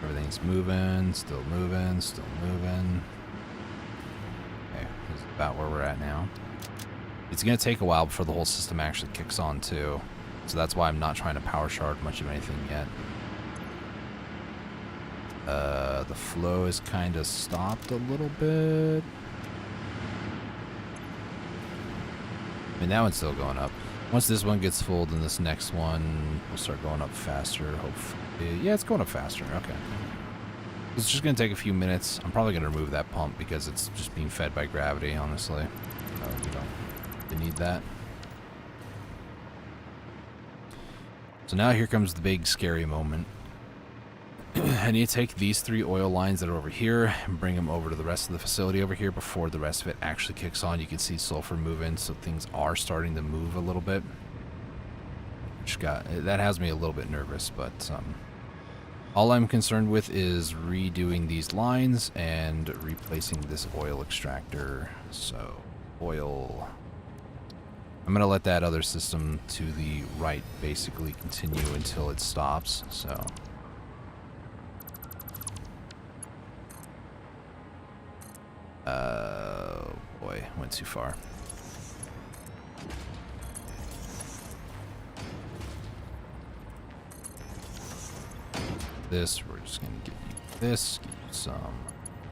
Everything's moving, still moving, still moving. Okay, this is about where we're at now. It's going to take a while before the whole system actually kicks on, too. So that's why I'm not trying to power shard much of anything yet. The flow is kind of stopped a little bit. I mean, that one's still going up. Once this one gets full, then this next one will start going up faster, hopefully. Yeah, it's going up faster. Okay. It's just going to take a few minutes. I'm probably going to remove that pump because it's just being fed by gravity, honestly. You know. They need that. So now here comes the big scary moment. I need to take these 3 oil lines that are over here and bring them over to the rest of the facility over here before the rest of it actually kicks on. You can see sulfur moving, so things are starting to move a little bit. That has me a little bit nervous, but all I'm concerned with is redoing these lines and replacing this oil extractor. So oil. I'm going to let that other system to the right basically continue until it stops, so. Boy, went too far. This, we're just going to get you this, get you some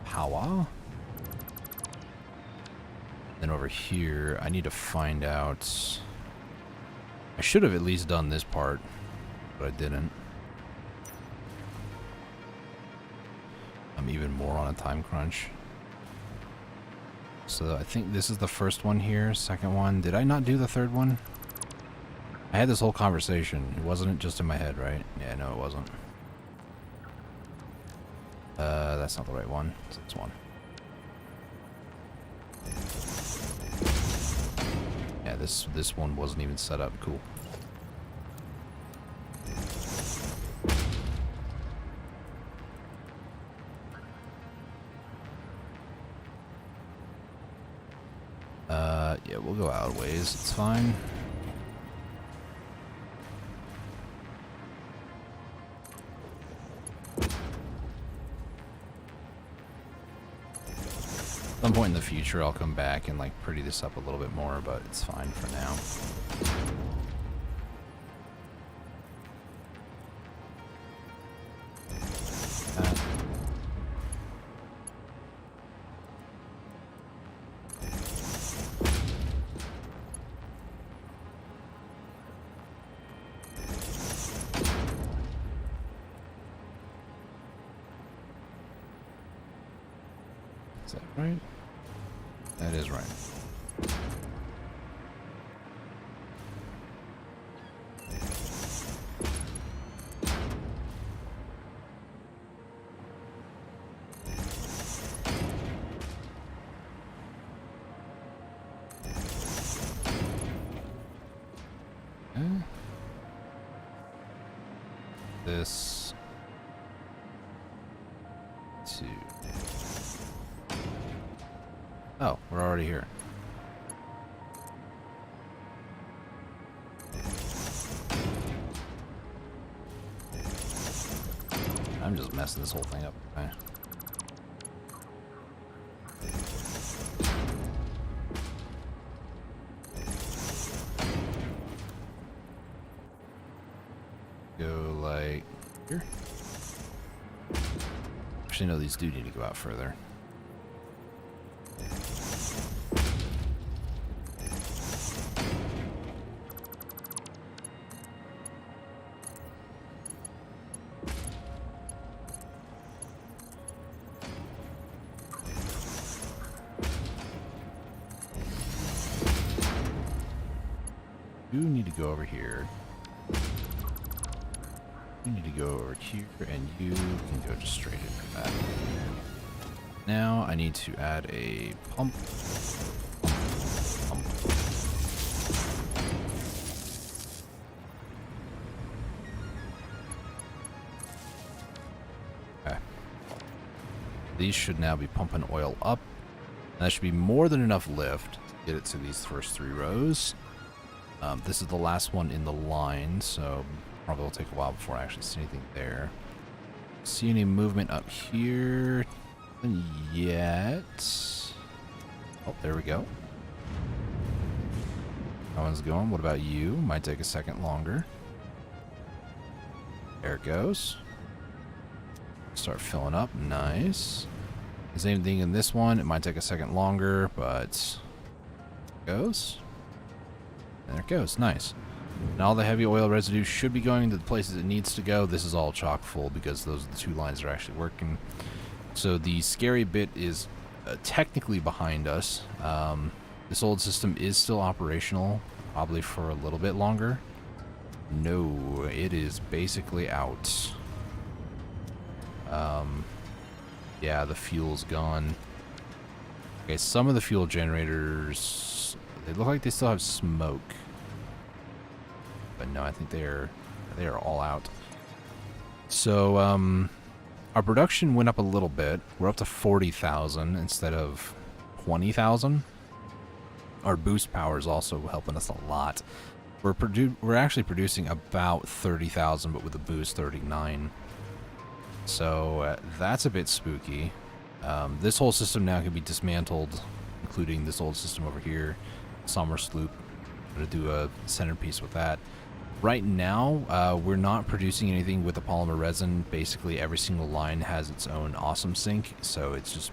power. Then over here, I need to find out... I should have at least done this part. but I didn't. I'm even more on a time crunch. So I think this is the first one here, second one. Did I not do the third one? I had this whole conversation. It wasn't just in my head, right? Yeah, no, it wasn't. That's not the right one. It's this one. Yeah, this one wasn't even set up. Cool. Yeah, we'll go out a ways. It's fine. At some point in the future, I'll come back and like pretty this up a little bit more, but it's fine for now. Is that right? That is right. This to... Oh, we're already here. I'm just messing this whole thing up. Okay. Go like here. Actually, no, these do need to go out further. You need to go over here. You need to go over here, and you can go just straight into that. Now I need to add a pump. Pump. Okay. These should now be pumping oil up. That should be more than enough lift to get it to these first 3 rows. This is the last one in the line, so probably will take a while before I actually see anything there. See any movement up here yet? Oh, there we go. That one's going. What about you? Might take a second longer. There it goes. Start filling up. Nice. Same thing in this one. It might take a second longer, but it goes. There it goes. Nice. And all the heavy oil residue should be going to the places it needs to go. This is all chock full because those are the 2 lines that are actually working. So the scary bit is technically behind us. This old system is still operational, probably for a little bit longer. No, it is basically out. Yeah, the fuel's gone. Okay, some of the fuel generators, they look like they still have smoke. But no, I think they are all out. So, our production went up a little bit. We're up to 40,000 instead of 20,000. Our boost power is also helping us a lot. We're actually producing about 30,000, but with a boost 39. So that's a bit spooky. This whole system now can be dismantled, including this old system over here, Summer Sloop. I'm gonna do a centerpiece with that. Right now, we're not producing anything with the polymer resin. Basically, every single line has its own awesome sink, so it's just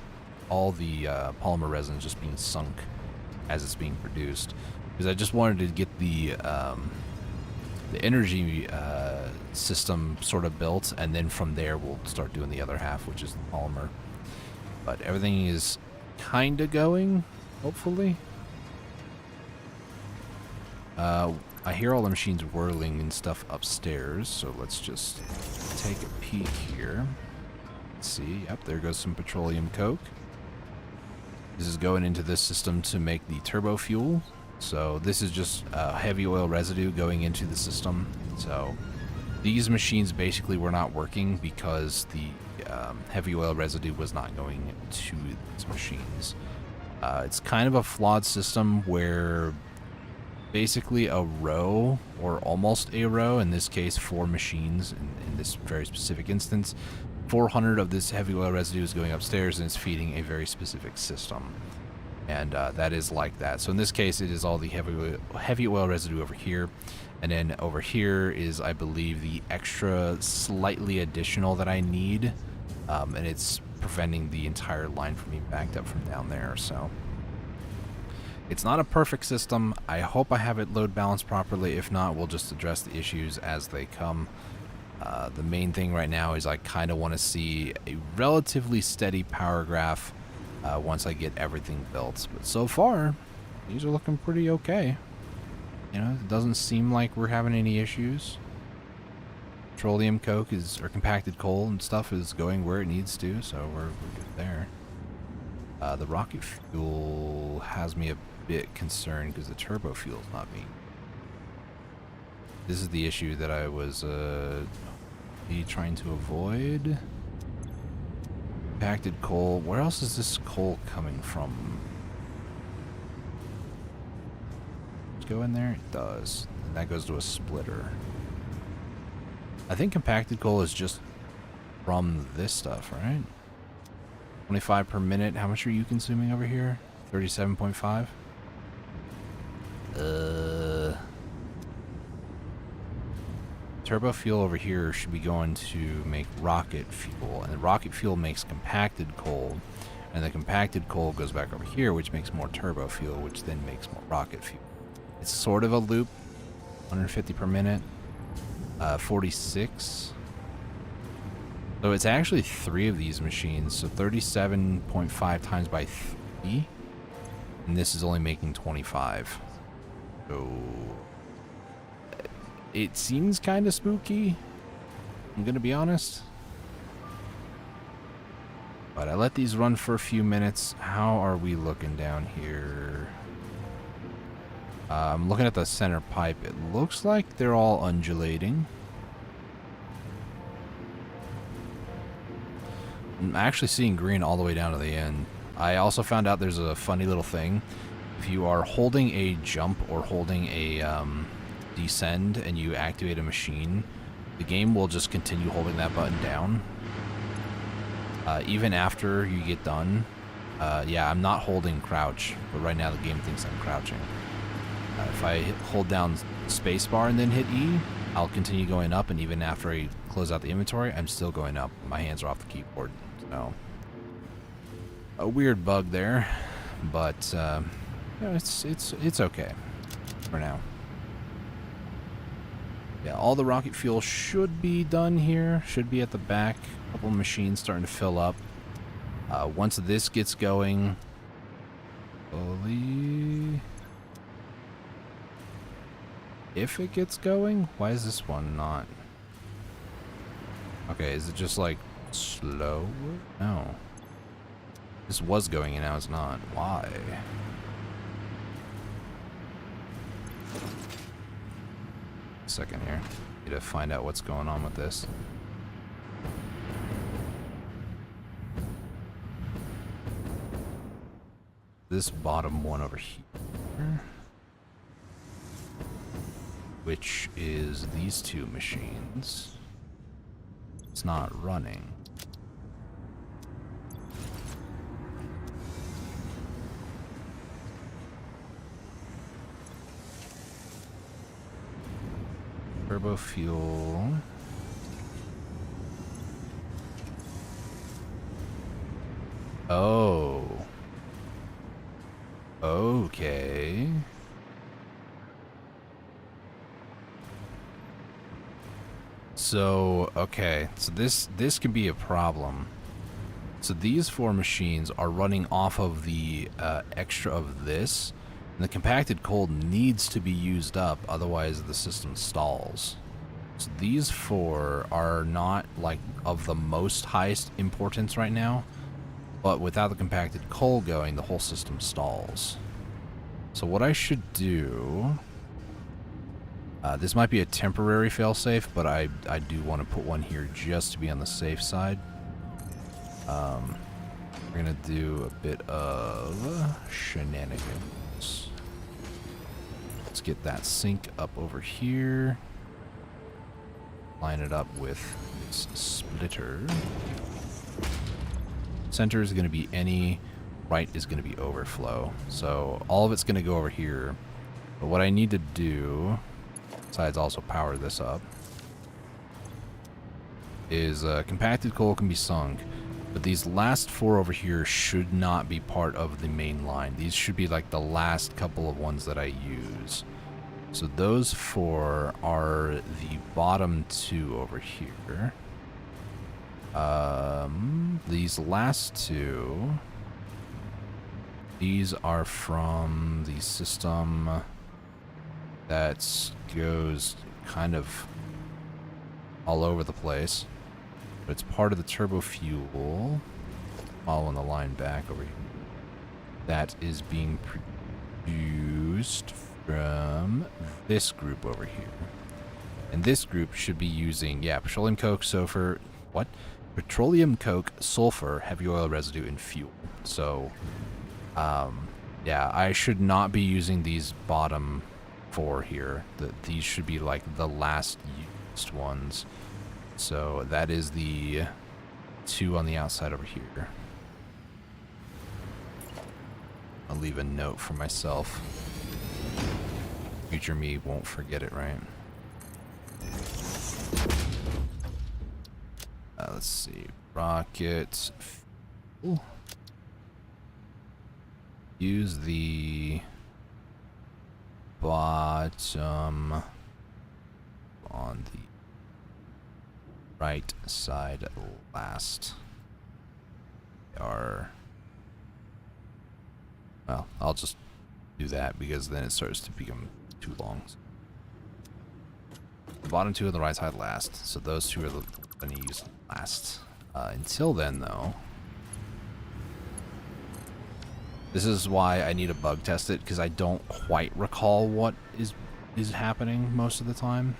all the polymer resin is just being sunk as it's being produced. Because I just wanted to get the the energy system sort of built, and then from there we'll start doing the other half, which is the polymer. But everything is kind of going, hopefully. I hear all the machines whirling and stuff upstairs, so let's just take a peek here. Let's see. Yep, there goes some petroleum coke. This is going into this system to make the turbo fuel. So this is just heavy oil residue going into the system. So these machines basically were not working because the heavy oil residue was not going to these machines. It's kind of a flawed system where basically a row, or almost a row, in this case 4 machines in this very specific instance, 400 of this heavy oil residue is going upstairs and it's feeding a very specific system. And that is like that. So in this case, it is all the heavy oil residue over here. And then over here is, I believe, the extra slightly additional that I need. And it's preventing the entire line from being backed up from down there. So it's not a perfect system. I hope I have it load balanced properly. If not, we'll just address the issues as they come. The main thing right now is I kind of want to see a relatively steady power graph once I get everything built. But so far, these are looking pretty okay. You know, it doesn't seem like we're having any issues. Petroleum coke or compacted coal and stuff is going where it needs to, so we're good there. The rocket fuel has me a bit concerned because the turbo fuel is not being. This is the issue that I was trying to avoid. Compacted coal. Where else is this coal coming from? Does it go in there? It does. And that goes to a splitter. I think compacted coal is just from this stuff, right? 25 per minute. How much are you consuming over here? 37.5? Turbo fuel over here should be going to make rocket fuel, and the rocket fuel makes compacted coal, and the compacted coal goes back over here, which makes more turbo fuel, which then makes more rocket fuel. It's sort of a loop. 150 per minute. 46. So it's actually 3 of these machines, so 37.5 times by 3, and this is only making 25. So it seems kind of spooky, I'm gonna be honest. But I let these run for a few minutes. How are we looking down here? I'm looking at the center pipe. It looks like they're all undulating. I'm actually seeing green all the way down to the end. I also found out there's a funny little thing. If you are holding a jump or holding a descend and you activate a machine, the game will just continue holding that button down. Even after you get done. Yeah, I'm not holding crouch, but right now the game thinks I'm crouching. If I hold down spacebar and then hit E, I'll continue going up, and even after I close out the inventory, I'm still going up. My hands are off the keyboard. So a weird bug there, but you know, it's okay for now. Yeah, all the rocket fuel should be done here. Should be at the back. A couple of machines starting to fill up. Once this gets going, slowly. If it gets going, why is this one not? Okay, is it just like slow? No. This was going and now it's not. Why? Second here. Need to find out what's going on with this. This bottom one over here, which is these 2 machines. It's not running. Turbo fuel. Oh. Okay. So, okay. So this can be a problem. So these 4 machines are running off of the extra of this. And the compacted coal needs to be used up, otherwise the system stalls. So these 4 are not, like, of the most highest importance right now. But without the compacted coal going, the whole system stalls. So what I should do... this might be a temporary failsafe, but I do want to put one here just to be on the safe side. We're going to do a bit of shenanigans. Let's get that sink up over here. Line it up with its splitter. Center is going to be any, right is going to be overflow. So all of it's going to go over here. But what I need to do, besides also power this up, is compacted coal can be sunk. But these last 4 over here should not be part of the main line. These should be like the last couple of ones that I use. So those 4 are the bottom 2 over here. These last 2, these are from the system that goes kind of all over the place. But it's part of the turbo fuel, following the line back over here, that is being produced from this group over here. And this group should be using, yeah, petroleum coke, sulfur, what? Petroleum coke, sulfur, heavy oil residue, and fuel. So, yeah, I should not be using these bottom 4 here. These should be like the last used ones. So that is the 2 on the outside over here. I'll leave a note for myself. Future me won't forget it, right? Let's see. Rocket. Fuel. Use the bottom on the right side last. Well, I'll just do that because then it starts to become too long. The bottom 2 on the right side last. So those 2 are the going to use last. Until then, though, this is why I need to bug test it, because I don't quite recall what is happening most of the time.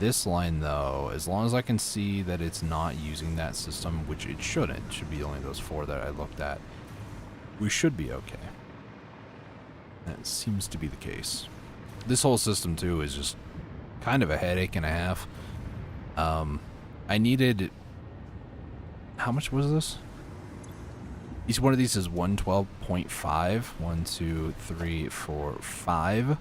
This line, though, as long as I can see that it's not using that system, which it shouldn't, it should be only those 4 that I looked at, we should be okay. That seems to be the case. This whole system, too, is just kind of a headache and a half. I needed... How much was this? Each one of these is 112.5. 1, 2, 3, 4, 5.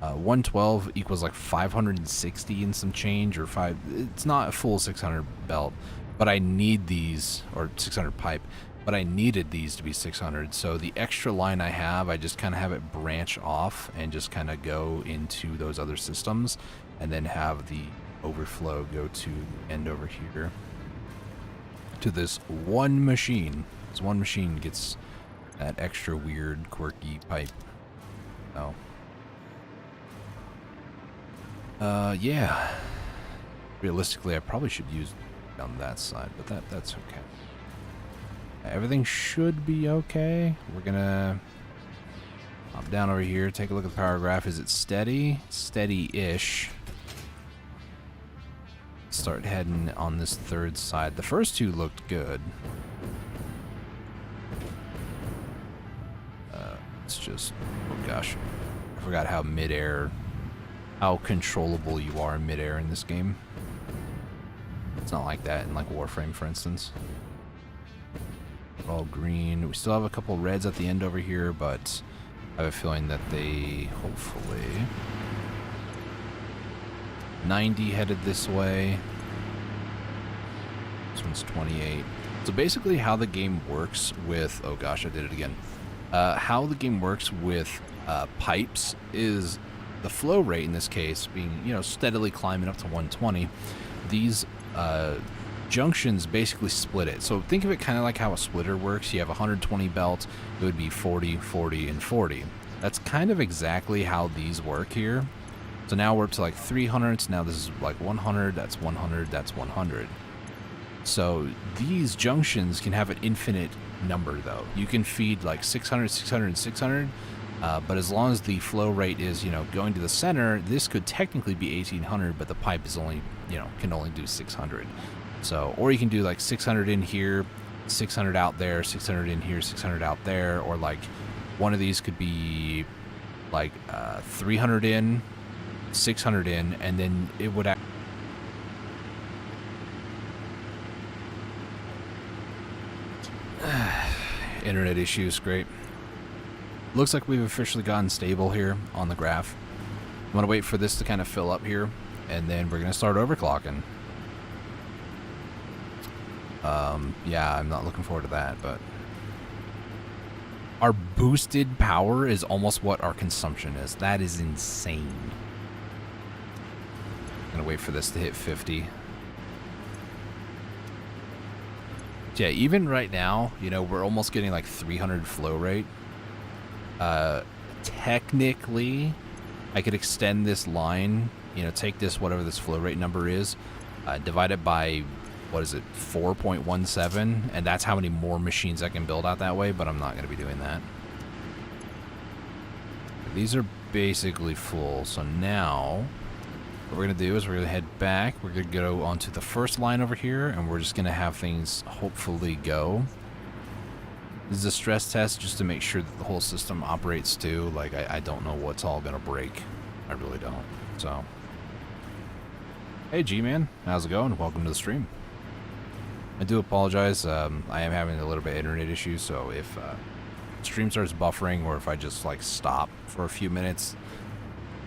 112 equals like 560 and some change, or 5. It's not a full 600 belt, but I need these, or 600 pipe, but I needed these to be 600. So the extra line I have, I just kind of have it branch off and just kind of go into those other systems, and then have the overflow go to the end over here to this one machine. This one machine gets that extra weird, quirky pipe. So, yeah. Realistically, I probably should use it on that side, but that's okay. Everything should be okay. We're gonna hop down over here, take a look at the power graph. Is it steady? Steady-ish. Start heading on this third side. The first 2 looked good. It's just, oh gosh, I forgot how how controllable you are in midair in this game. It's not like that in like Warframe, for instance. All green. We still have a couple reds at the end over here, but I have a feeling that they hopefully 90 headed this way. This one's 28. So basically how the game works with, oh gosh, I did it again. How the game works with pipes is the flow rate in this case being, you know, steadily climbing up to 120, these junctions basically split it. So think of it kind of like how a splitter works. You have 120 belts, it would be 40, 40, and 40. That's kind of exactly how these work here. So now we're up to like 300. So now this is like 100, that's 100, that's 100. So these junctions can have an infinite number though. You can feed like 600, 600, and 600. But as long as the flow rate is, you know, going to the center, this could technically be 1800, but the pipe is only, you know, can only do 600. So, or you can do like 600 in here, 600 out there, 600 in here, 600 out there, or like one of these could be like 300 in, 600 in, and then it would internet issues, great. Looks like we've officially gotten stable here on the graph. I'm gonna wait for this to kind of fill up here, and then we're gonna start overclocking. Yeah, I'm not looking forward to that, but our boosted power is almost what our consumption is. That is insane. I'm gonna wait for this to hit 50. Yeah, even right now, you know, we're almost getting like 300 flow rate. Technically, I could extend this line, you know, take this, whatever this flow rate number is, divide it by, what is it, 4.17, and that's how many more machines I can build out that way, but I'm not going to be doing that. These are basically full, so now what we're going to do is we're going to head back. We're going to go onto the first line over here, and we're just going to have things hopefully go. This is a stress test just to make sure that the whole system operates too. Like, I don't know what's all going to break. I really don't. So, hey G-Man, how's it going? Welcome to the stream. I do apologize. I am having a little bit of internet issues, so if stream starts buffering or if I just like stop for a few minutes,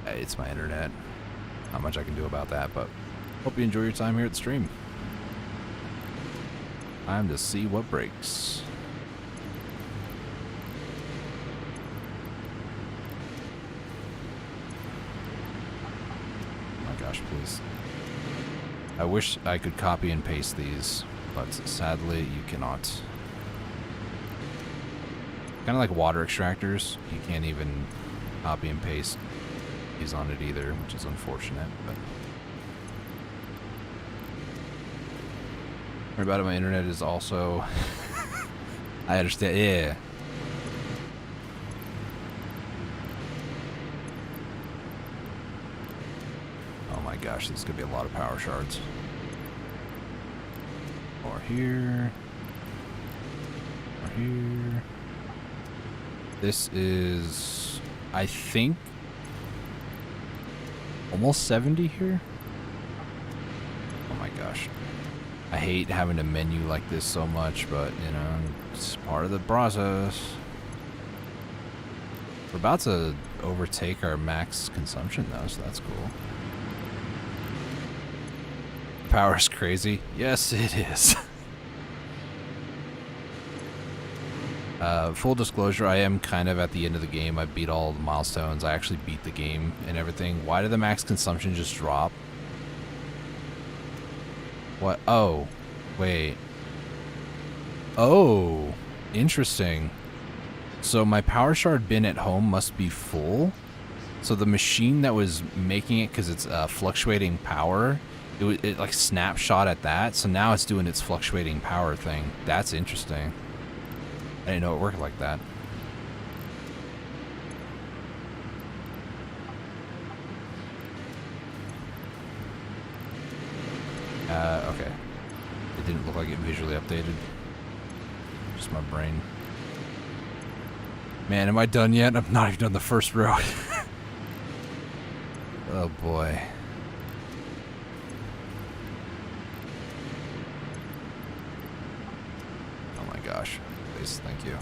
it's my internet. Not much I can do about that, but hope you enjoy your time here at the stream. Time to see what breaks. Oh my gosh, please. I wish I could copy and paste these, but sadly you cannot. Kind of like water extractors, you can't even copy and paste these on it either, which is unfortunate. But worry about it, my internet is also I understand, yeah. Oh my gosh, this is gonna be a lot of power shards. Or here. Or here. This is, I think, almost 70 here. Oh my gosh. I hate having a menu like this so much, but you know, it's part of the process. We're about to overtake our max consumption though, so that's cool. Power's crazy. Yes, it is. Full disclosure, I am kind of at the end of the game. I beat all the milestones. I actually beat the game and everything. Why did the max consumption just drop? What? Oh, wait. Oh, interesting. So my power shard bin at home must be full. So the machine that was making it, because it's fluctuating power, it like snapshot at that. So now it's doing its fluctuating power thing. That's interesting. I didn't know it worked like that. Okay. It didn't look like it visually updated. Just my brain. Man, am I done yet? I'm not even done the first row. Oh boy. Oh my gosh. Please, thank you.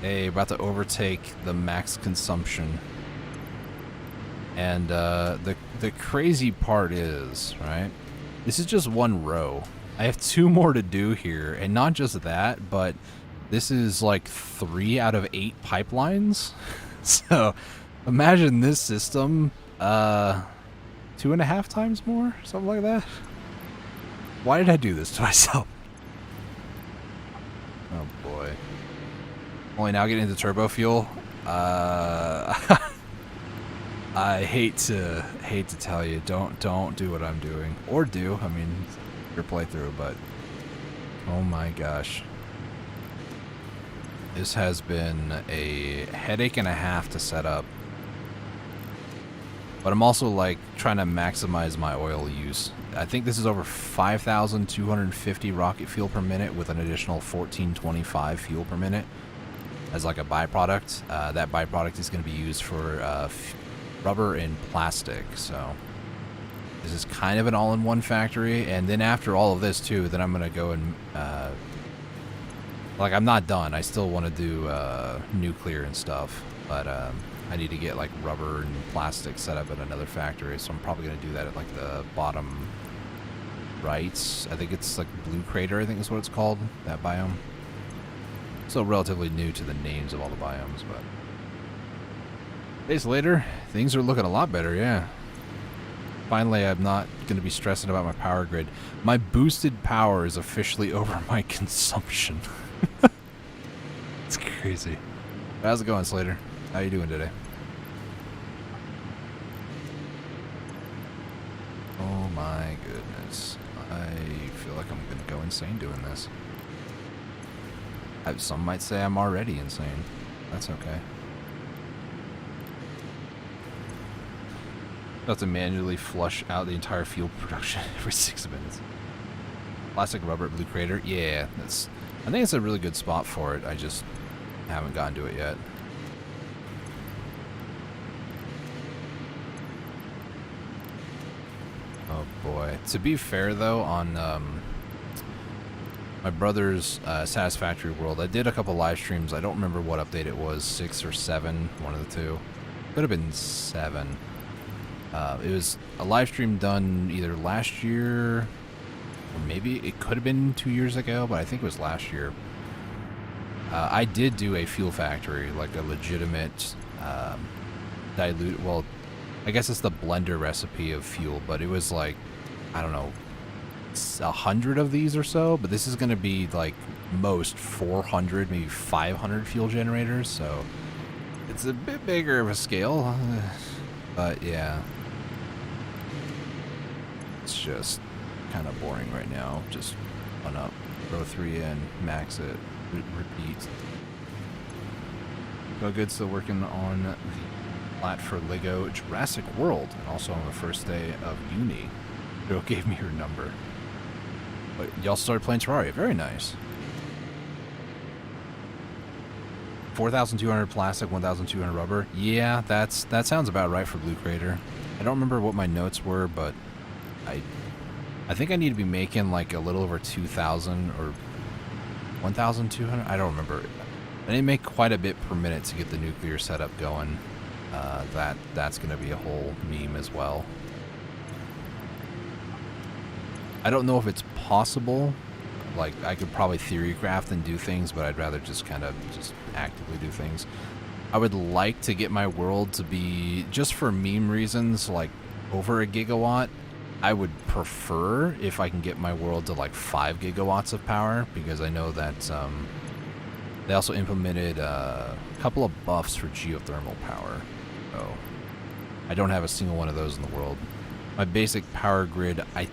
Hey, about to overtake the max consumption. And the crazy part is, right? This is just one row. I have 2 more to do here, and not just that, but This is like 3 out of 8 pipelines. So imagine this system, 2.5 times more, something like that. Why did I do this to myself? Oh boy. Only now getting into turbo fuel. I hate to tell you, don't do what I'm doing, or do. I mean, your playthrough, but oh my gosh, this has been a headache and a half to set up. But I'm also like trying to maximize my oil use. I think this is over 5,250 rocket fuel per minute with an additional 1,425 fuel per minute as like a byproduct. That byproduct is going to be used for rubber and plastic. So this is kind of an all-in-one factory. And then after all of this too, then I'm going to go and like, I'm not done. I still want to do nuclear and stuff, but I need to get like rubber and plastic set up at another factory, so I'm probably going to do that at like the bottom right. I think it's like Blue Crater, I think is what it's called, that biome. Still relatively new to the names of all the biomes, but days later, things are looking a lot better, yeah. Finally, I'm not going to be stressing about my power grid. My boosted power is officially over my consumption. It's crazy. How's it going, Slater? How you doing today? Oh my goodness. I feel like I'm going to go insane doing this. Some might say I'm already insane. That's okay. I have to manually flush out the entire fuel production every 6 minutes. Plastic rubber at Blue Crater? Yeah, I think it's a really good spot for it. I just haven't gotten to it yet. Oh boy. To be fair though, on my brother's Satisfactory World, I did a couple live streams. I don't remember what update it was, 6 or 7, one of the two. Could have been 7. It was a live stream done either last year, or maybe it could have been 2 years ago, but I think it was last year. I did do a fuel factory, like a legitimate dilute. Well, I guess it's the blender recipe of fuel, but it was like, I don't know, 100 of these or so. But this is going to be like most 400, maybe 500 fuel generators. So it's a bit bigger of a scale, but yeah, it's just kind of boring right now. Just run up, throw 3 in, max it. Repeat. Go good, still working on the plat for Lego Jurassic World, and also on the first day of uni. Joe gave me her number. But y'all started playing Terraria. Very nice. 4,200 plastic, 1,200 rubber. Yeah, that sounds about right for Blue Crater. I don't remember what my notes were, but I think I need to be making like a little over 2,000 or 1,200? I don't remember. I need to make quite a bit per minute to get the nuclear setup going. That's going to be a whole meme as well. I don't know if it's possible. Like, I could probably theory craft and do things, but I'd rather just kind of just actively do things. I would like to get my world to be, just for meme reasons, like over a gigawatt. I would prefer if I can get my world to like 5 gigawatts of power, because I know that they also implemented a couple of buffs for geothermal power. So I don't have a single one of those in the world. My basic power grid, I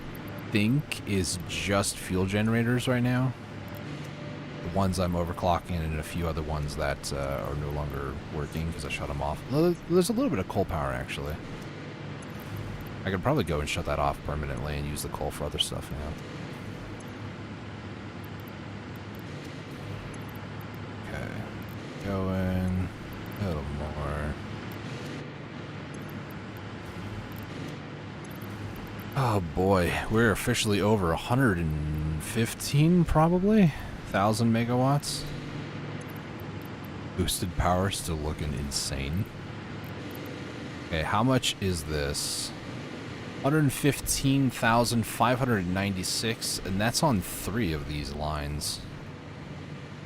think, is just fuel generators right now. The ones I'm overclocking, and a few other ones that are no longer working because I shut them off. There's a little bit of coal power actually. I could probably go and shut that off permanently and use the coal for other stuff now. Okay. Going a little more. Oh boy, we're officially over 115 probably? 1,000 megawatts. Boosted power still looking insane. Okay, how much is this? 115,596, and that's on 3 of these lines.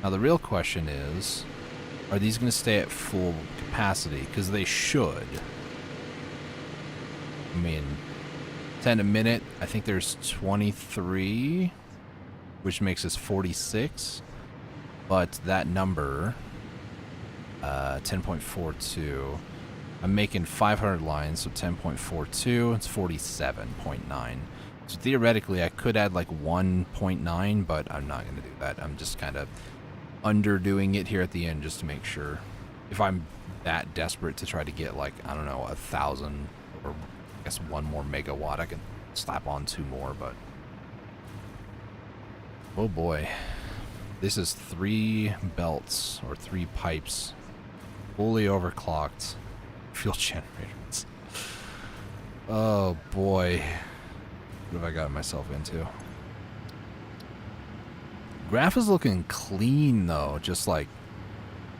Now the real question is, are these going to stay at full capacity? Because they should. I mean, 10 a minute, I think there's 23, which makes us 46. But that number, 10.42, I'm making 500 lines, so 10.42, it's 47.9. So theoretically, I could add like 1.9, but I'm not going to do that. I'm just kind of underdoing it here at the end just to make sure. If I'm that desperate to try to get like, I don't know, 1,000 or I guess 1 more megawatt, I can slap on 2 more, but oh boy. This is 3 belts or 3 pipes fully overclocked fuel generators. Oh boy. What have I gotten myself into? Graph is looking clean though, just like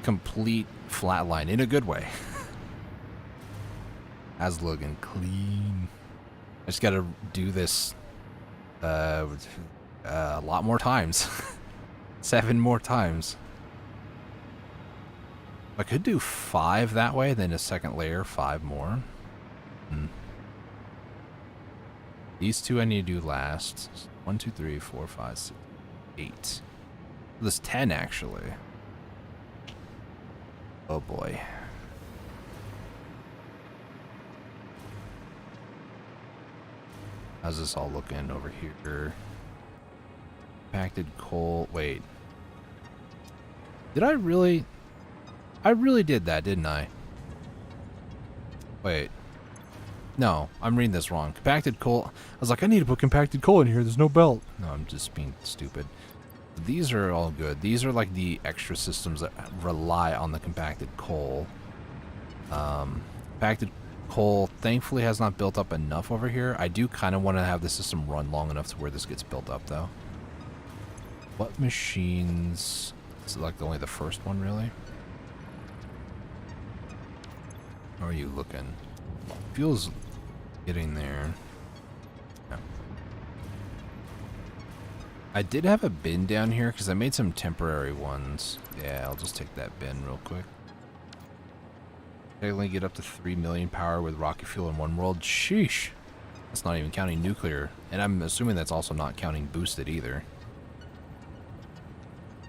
complete flatline in a good way. As looking clean. I just gotta do this a lot more times. 7 more times. I could do 5 that way, then a second layer, 5 more. These 2 I need to do last. 1, 2, 3, 4, 5, 6, 8. There's 10 actually. Oh boy. How's this all looking over here? Compacted coal. Wait. Did I really? I really did that, didn't I? Wait. No, I'm reading this wrong. Compacted coal. I was like, I need to put compacted coal in here. There's no belt. No, I'm just being stupid. These are all good. These are like the extra systems that rely on the compacted coal. Compacted coal thankfully has not built up enough over here. I do kind of want to have the system run long enough to where this gets built up though. What machines? Is it like only the first one really? How are you looking? Feels getting there. Yeah. I did have a bin down here because I made some temporary ones. Yeah, I'll just take that bin real quick. I only get up to 3 million power with rocket fuel in one world. Sheesh. That's not even counting nuclear. And I'm assuming that's also not counting boosted either.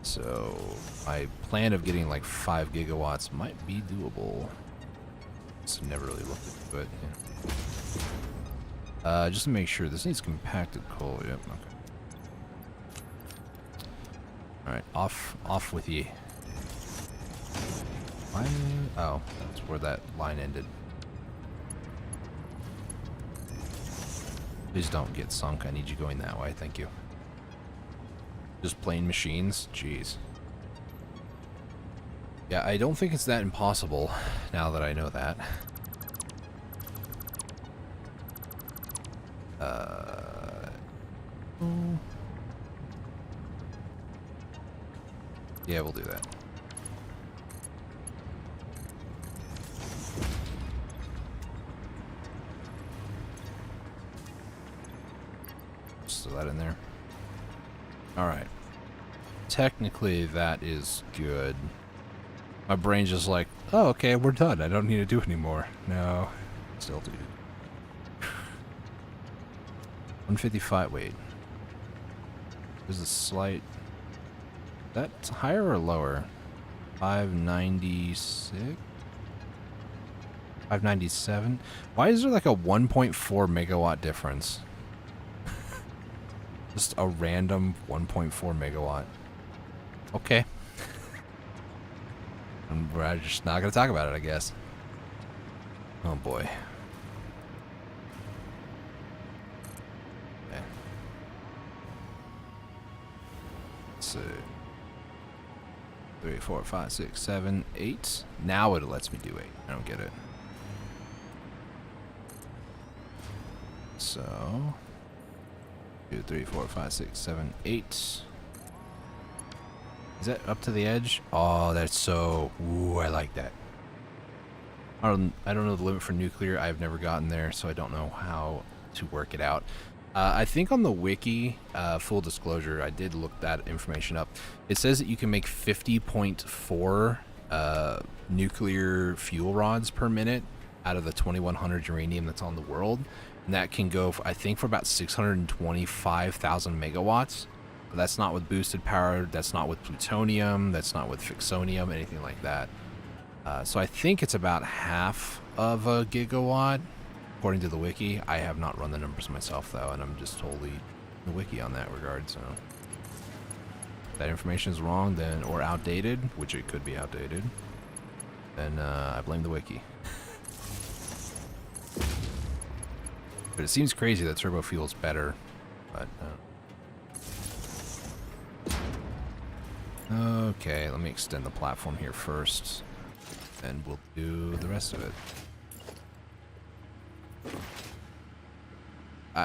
So my plan of getting like 5 gigawatts might be doable. So never really looked into it. Yeah. Just to make sure, this needs compacted coal. Yep. Okay. All right, off with ye. Why? Oh, that's where that line ended. Please don't get sunk. I need you going that way. Thank you. Just plain machines? Jeez. Yeah, I don't think it's that impossible now that I know that. Yeah, we'll do that. Just throw that in there. Alright. Technically, that is good. My brain's just like, oh, okay, we're done. I don't need to do it anymore. No. Still do. 155, wait. There's a slight... That's higher or lower? 596? 597? Why is there like a 1.4 megawatt difference? Just a random 1.4 megawatt. Okay. We're just not going to talk about it, I guess. Oh boy. Okay. Let's see. 3, 4, 5, 6, 7, 8. Now it lets me do 8. I don't get it. So 2, 3, 4, 5, 6, 7, 8. Is that up to the edge? Oh, that's so... Ooh, I like that. I don't know the limit for nuclear. I've never gotten there, so I don't know how to work it out. I think on the wiki, full disclosure, I did look that information up. It says that you can make 50.4 nuclear fuel rods per minute out of the 2100 uranium that's on the world. And that can go, I think, for about 625,000 megawatts. But that's not with boosted power, that's not with plutonium, that's not with fixonium, anything like that. So I think it's about half of a gigawatt, according to the wiki. I have not run the numbers myself, though, and I'm just totally the wiki on that regard, so... If that information is wrong, then, or outdated, which it could be outdated, then I blame the wiki. But it seems crazy that turbo fuel is better, but... Okay, let me extend the platform here first, and we'll do the rest of it.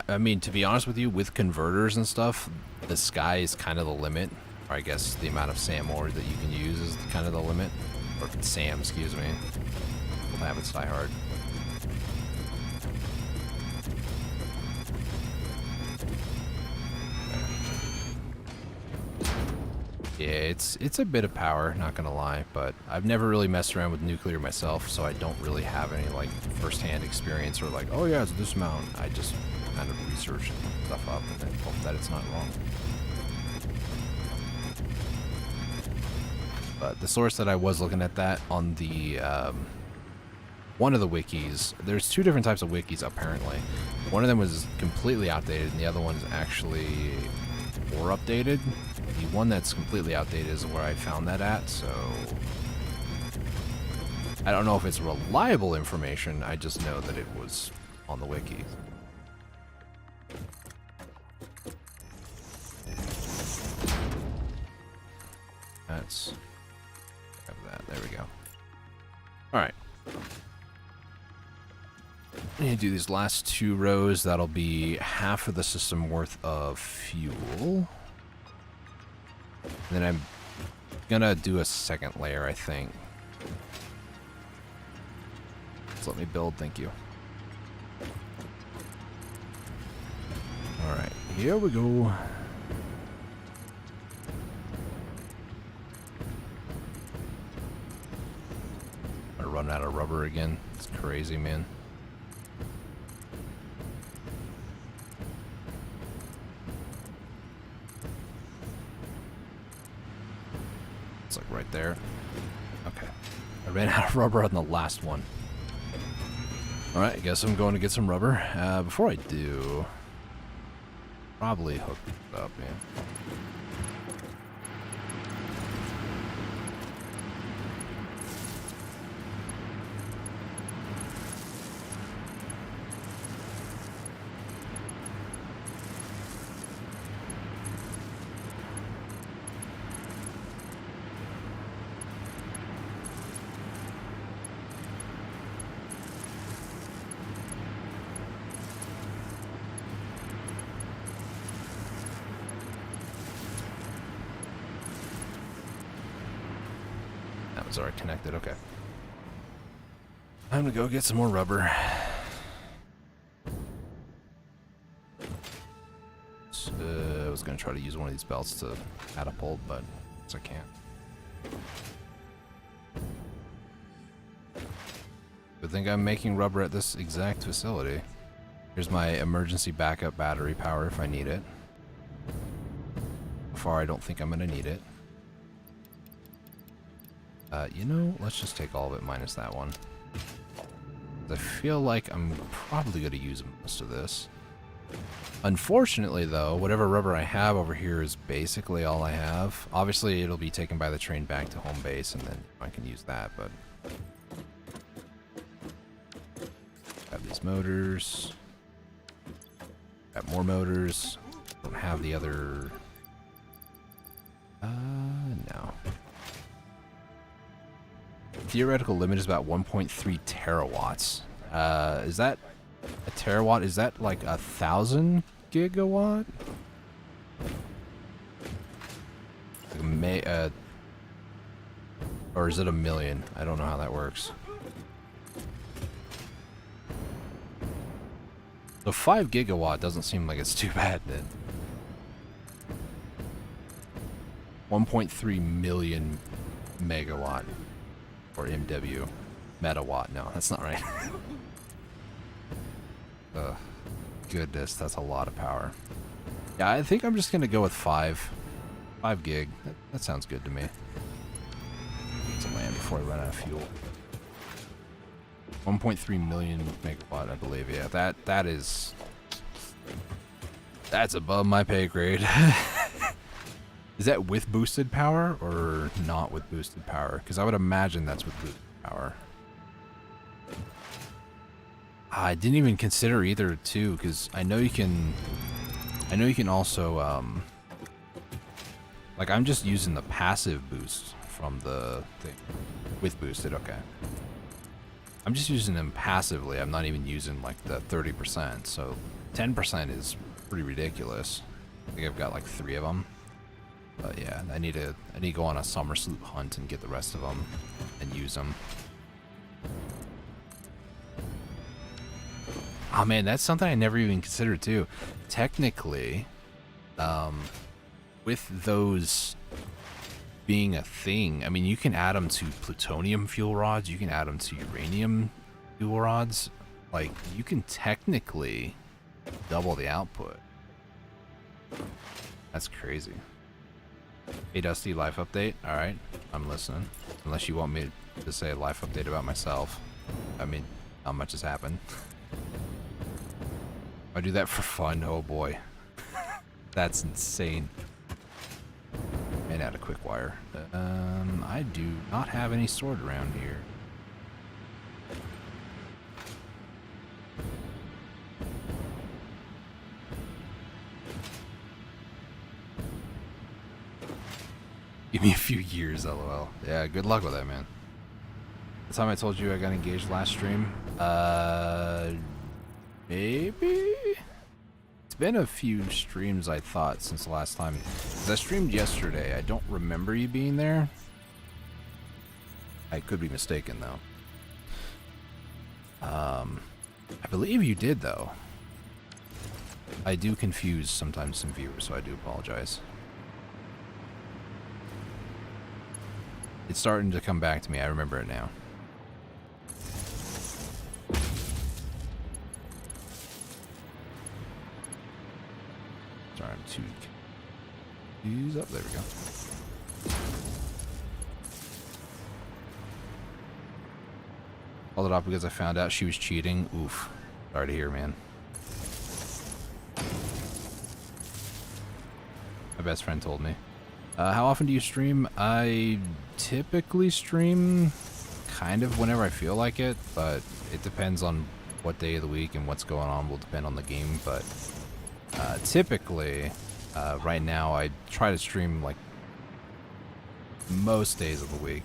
I mean, to be honest with you, with converters and stuff, the sky is kind of the limit. Or I guess the amount of SAM ore that you can use is kind of the limit. Or SAM, excuse me. We'll have it die hard. Yeah, it's a bit of power, not gonna lie, but I've never really messed around with nuclear myself, so I don't really have any like first-hand experience or like, oh yeah, it's this amount. I just kind of research stuff up and then hope that it's not wrong. But the source that I was looking at that on the one of the wikis, there's two different types of wikis apparently. One of them was completely outdated and the other one's actually more updated. The one that's completely outdated is where I found that at, so I don't know if it's reliable information, I just know that it was on the wiki. That's... grab that, there we go. Alright. I need to do these last two rows, that'll be half of the system worth of fuel. And then I'm gonna do a second layer, I think. Just let me build, thank you. Alright, here we go. I run out of rubber again. It's crazy, man. It's like right there. Okay. I ran out of rubber on the last one. Alright, I guess I'm going to get some rubber. Before I do, probably hook it up, man. Already connected, okay. Time to go get some more rubber. So, I was gonna try to use one of these belts to catapult, but I can't. Good thing I'm making rubber at this exact facility. Here's my emergency backup battery power if I need it. So far, I don't think I'm gonna need it. You know, let's just take all of it minus that one. I feel like I'm probably going to use most of this. Unfortunately, though, whatever rubber I have over here is basically all I have. Obviously, it'll be taken by the train back to home base, and then I can use that, but... Got these motors. Got more motors. Don't have the other... no. Theoretical limit is about 1.3 terawatts. Is that a terawatt? Is that like 1,000 gigawatt? Or is it a million? I don't know how that works. So 5 gigawatt doesn't seem like it's too bad then. 1.3 million megawatt or MW. Metawatt. No, that's not right. Ugh. Goodness, that's a lot of power. Yeah, I think I'm just gonna go with 5 gig. That sounds good to me. To land before I run out of fuel. 1.3 million megawatt, I believe. Yeah, that's above my pay grade. Is that with boosted power or not with boosted power? Because I would imagine that's with boosted power. I didn't even consider either too, because I know you can also like I'm just using the passive boost from the thing with boosted. Okay, I'm just using them passively. I'm not even using like the 30%. So 10% is pretty ridiculous. I think I've got like 3 of them. But yeah, I need to go on a summer sloop hunt and get the rest of them and use them. Oh man, that's something I never even considered too. Technically, with those being a thing, I mean, you can add them to plutonium fuel rods, you can add them to uranium fuel rods. Like, you can technically double the output. That's crazy. Hey Dusty, life update? Alright, I'm listening. Unless you want me to say a life update about myself. I mean, not much has happened. I do that for fun, oh boy. That's insane. And out a quick wire. I do not have any sword around here. Give me a few years, lol. Yeah, good luck with that, man. The time I told you I got engaged last stream? Maybe? It's been a few streams, I thought, since the last time. 'Cause I streamed yesterday. I don't remember you being there. I could be mistaken, though. I believe you did, though. I do confuse sometimes some viewers, so I do apologize. It's starting to come back to me. I remember it now. Sorry, I'm too... Use up. There we go. Called it off because I found out she was cheating. Oof. Sorry to hear, man. My best friend told me. How often do you stream? I typically stream kind of whenever I feel like it, but it depends on what day of the week and what's going on will depend on the game, but typically, right now I try to stream like most days of the week.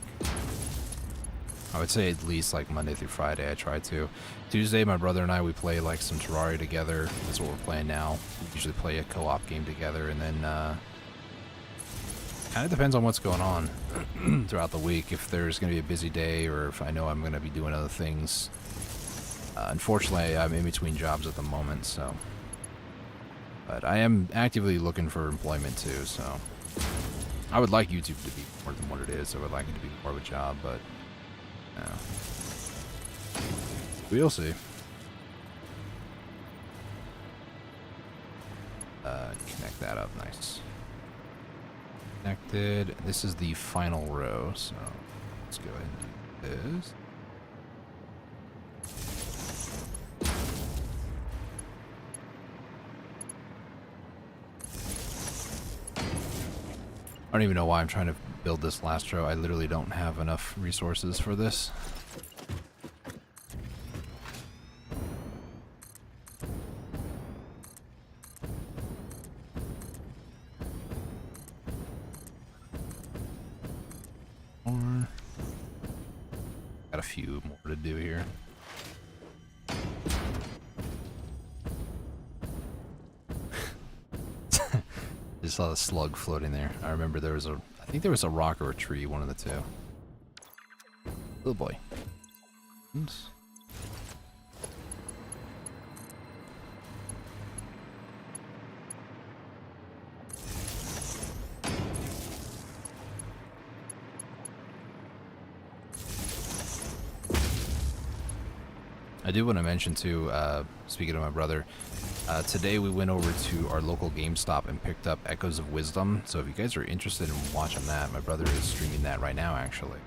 I would say at least like Monday through Friday I try to. Tuesday, my brother and I, we play like some Terraria together. That's what we're playing now. We usually play a co-op game together, and then kind of depends on what's going on throughout the week. If there's going to be a busy day or if I know I'm going to be doing other things. Unfortunately, I'm in between jobs at the moment, so. But I am actively looking for employment too, so. I would like YouTube to be more than what it is. I would like it to be more of a job, but. No. We'll see. Connect that up, nice. Connected. This is the final row, so let's go ahead and do this. I don't even know why I'm trying to build this last row. I literally don't have enough resources for this. Got a few more to do here. Just saw the slug floating there. I remember there was a, I think there was a rock or a tree, one of the two. Little boy. Oops. I do want to mention too, speaking of my brother, today we went over to our local GameStop and picked up Echoes of Wisdom. So if you guys are interested in watching that, my brother is streaming that right now, actually.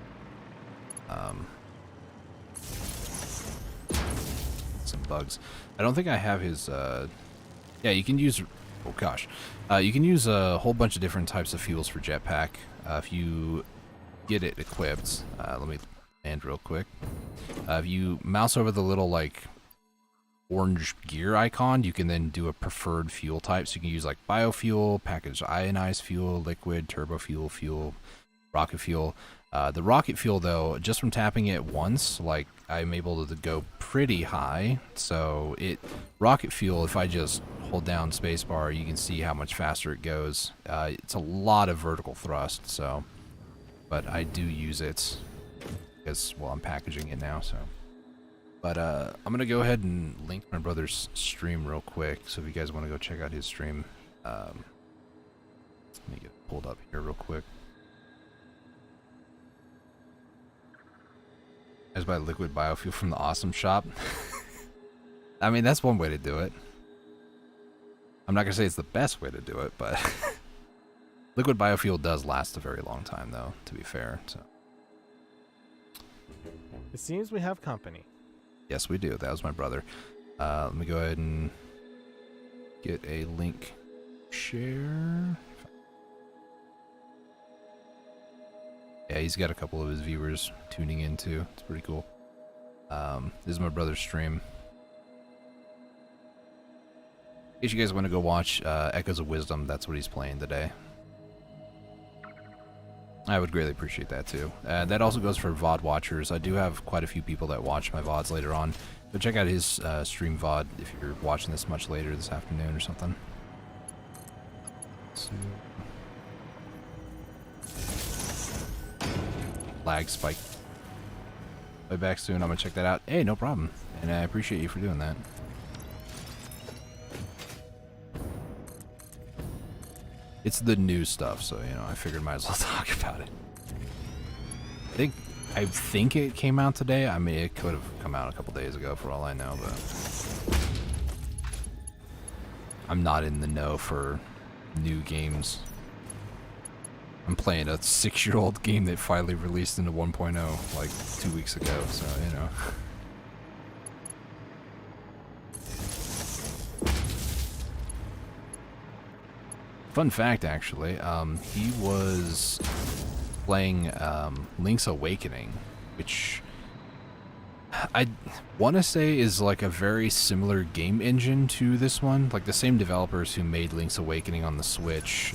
Some bugs. I don't think I have his, yeah, you can use, oh gosh. You can use a whole bunch of different types of fuels for jetpack. If you get it equipped, let me land real quick. If you mouse over the little, like, orange gear icon, you can then do a preferred fuel type. So you can use, like, biofuel, packaged ionized fuel, liquid, turbo fuel, rocket fuel. The rocket fuel, though, just from tapping it once, like, I'm able to go pretty high. So rocket fuel, if I just hold down spacebar, you can see how much faster it goes. It's a lot of vertical thrust, so, but I do use it because, well, I'm packaging it now, so. But I'm gonna go ahead and link my brother's stream real quick. So if you guys want to go check out his stream, let me get pulled up here real quick. I just buy liquid biofuel from the Awesome Shop. I mean, that's one way to do it. I'm not gonna say it's the best way to do it, but liquid biofuel does last a very long time, though, to be fair. So. It seems we have company. Yes, we do. That was my brother. Let me go ahead and get a link share. Yeah, he's got a couple of his viewers tuning in too. It's pretty cool. This is my brother's stream. In case you guys want to go watch Echoes of Wisdom, that's what he's playing today. I would greatly appreciate that too. That also goes for VOD watchers. I do have quite a few people that watch my VODs later on. Go check out his stream VOD if you're watching this much later this afternoon or something. So. Lag spike. I'll be back soon. I'm gonna check that out. Hey, no problem. And I appreciate you for doing that. It's the new stuff, so, you know, I figured might as well talk about it. I think it came out today. I mean, it could have come out a couple days ago for all I know, but I'm not in the know for new games. I'm playing a 6-year-old game that finally released into 1.0 like 2 weeks ago, so, you know. Fun fact, actually, he was playing Link's Awakening, which I want to say is like a very similar game engine to this one. Like the same developers who made Link's Awakening on the Switch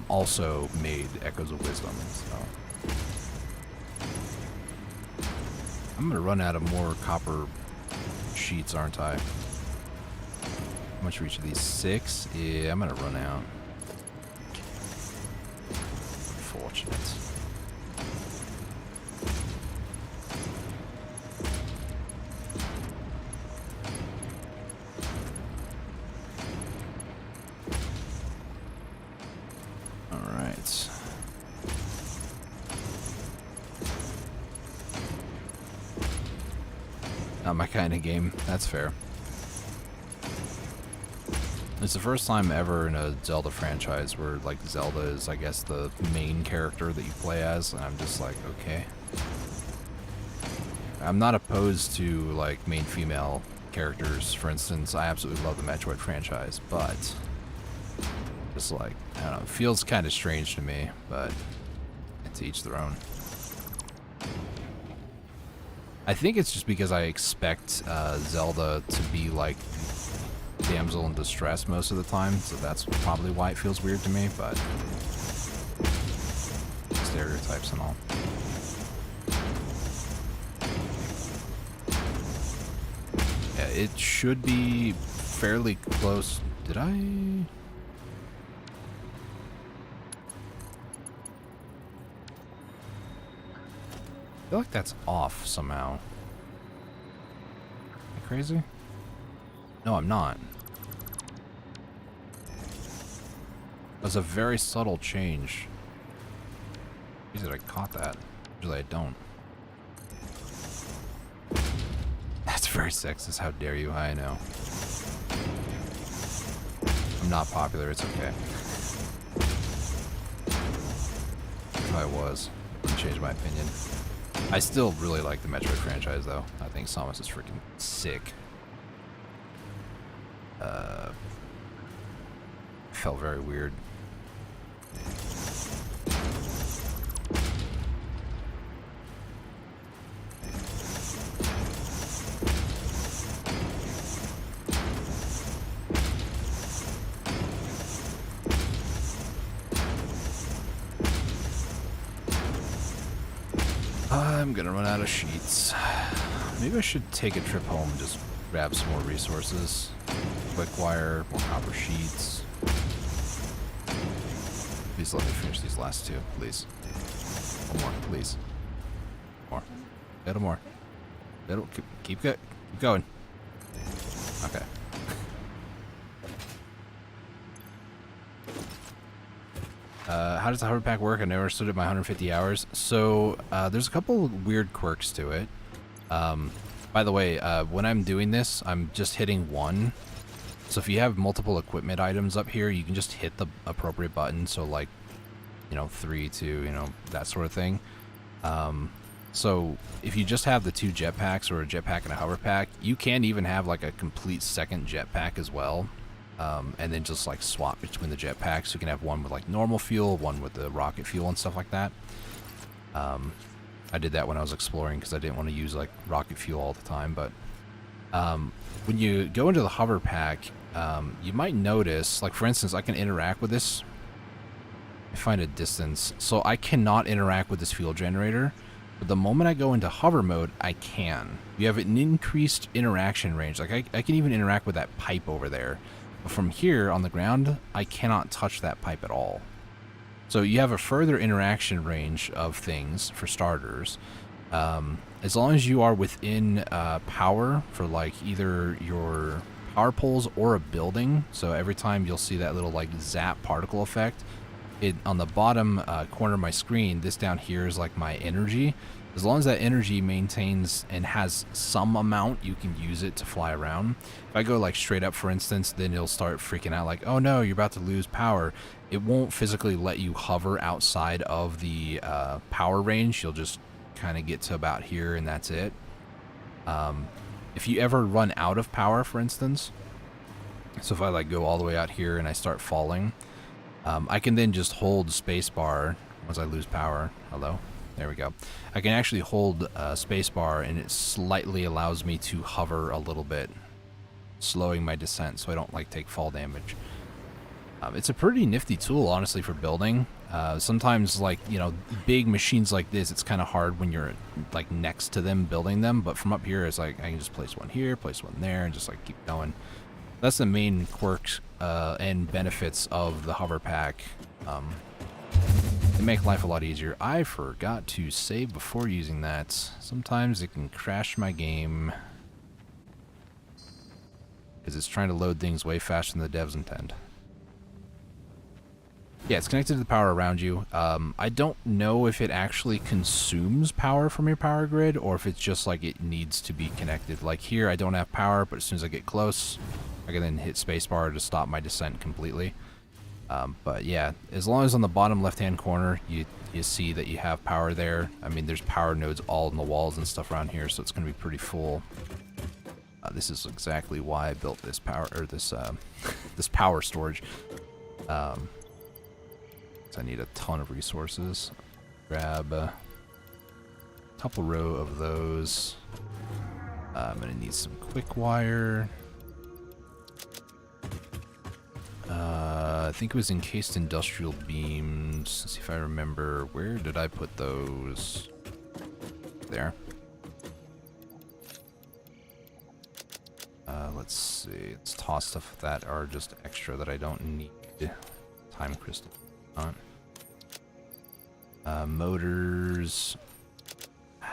also made Echoes of Wisdom. So I'm gonna run out of more copper sheets, aren't I? How much for each of these? 6? Yeah, I'm gonna run out. Unfortunate. Alright. Not my kind of game, that's fair. It's the first time ever in a Zelda franchise where, like, Zelda is, I guess, the main character that you play as, and I'm just like, okay. I'm not opposed to, like, main female characters. For instance, I absolutely love the Metroid franchise, but just, like, I don't know, it feels kind of strange to me, but to each their own. I think it's just because I expect Zelda to be, like, damsel in distress most of the time, so that's probably why it feels weird to me, but stereotypes and all. Yeah, it should be fairly close. Did I? I feel like that's off somehow. Am I crazy? No, I'm not. That's a very subtle change. Usually I caught that. Usually I don't. That's very very sexist. How dare you? I know. I'm not popular. It's okay. If I was, I wouldn't change my opinion. I still really like the Metroid franchise, though. I think Samus is freaking sick. Felt very weird. I'm gonna run out of sheets. Maybe I should take a trip home and just grab some more resources. Quick wire, more copper sheets. Please let me finish these last two, please. One more, please. More. Little more. Little, keep going. Okay. How does the hover pack work? I never stood at my 150 hours. So there's a couple weird quirks to it. By the way, when I'm doing this, I'm just hitting 1. So if you have multiple equipment items up here, you can just hit the appropriate button. So like, 3, 2, that sort of thing. So if you just have the 2 jetpacks or a jetpack and a hover pack, you can even have like a complete second jetpack as well. And then just like swap between the jetpacks. You can have one with like normal fuel, one with the rocket fuel and stuff like that. I did that when I was exploring because I didn't want to use like rocket fuel all the time. But when you go into the hover pack, you might notice, like for instance, I can interact with this. I find a distance. So I cannot interact with this fuel generator. But the moment I go into hover mode, I can. You have an increased interaction range. Like I can even interact with that pipe over there. But from here on the ground, I cannot touch that pipe at all. So you have a further interaction range of things, for starters. As long as you are within power for like either your power poles or a building. So every time you'll see that little like zap particle effect. On the bottom corner of my screen, this down here is like my energy. As long as that energy maintains and has some amount, you can use it to fly around. If I go like straight up, for instance, then you'll start freaking out like, oh no, you're about to lose power. It won't physically let you hover outside of the power range. You'll just kind of get to about here and that's it. If you ever run out of power, for instance, so if I like go all the way out here and I start falling, I can then just hold spacebar once I lose power. Hello? There we go. I can actually hold spacebar and it slightly allows me to hover a little bit, slowing my descent so I don't like take fall damage. It's a pretty nifty tool, honestly, for building. Sometimes, like, big machines like this, it's kind of hard when you're like next to them building them, but from up here, it's like I can just place one here, place one there, and just like keep going. That's the main quirks and benefits of the hover pack. They make life a lot easier. I forgot to save before using that. Sometimes it can crash my game because it's trying to load things way faster than the devs intend. Yeah, it's connected to the power around you. I don't know if it actually consumes power from your power grid or if it's just like it needs to be connected. Like here, I don't have power, but as soon as I get close, I can then hit spacebar to stop my descent completely. But yeah, as long as on the bottom left-hand corner, you see that you have power there. I mean, there's power nodes all in the walls and stuff around here, so it's going to be pretty full. This is exactly why I built this power, or this this power storage. So I need a ton of resources. Grab a couple row of those. I'm going to need some quick wire. I think it was encased industrial beams. Let's see if I remember. Where did I put those? There. Let's see. Let's toss stuff that are just extra that I don't need. Time crystal. Motors.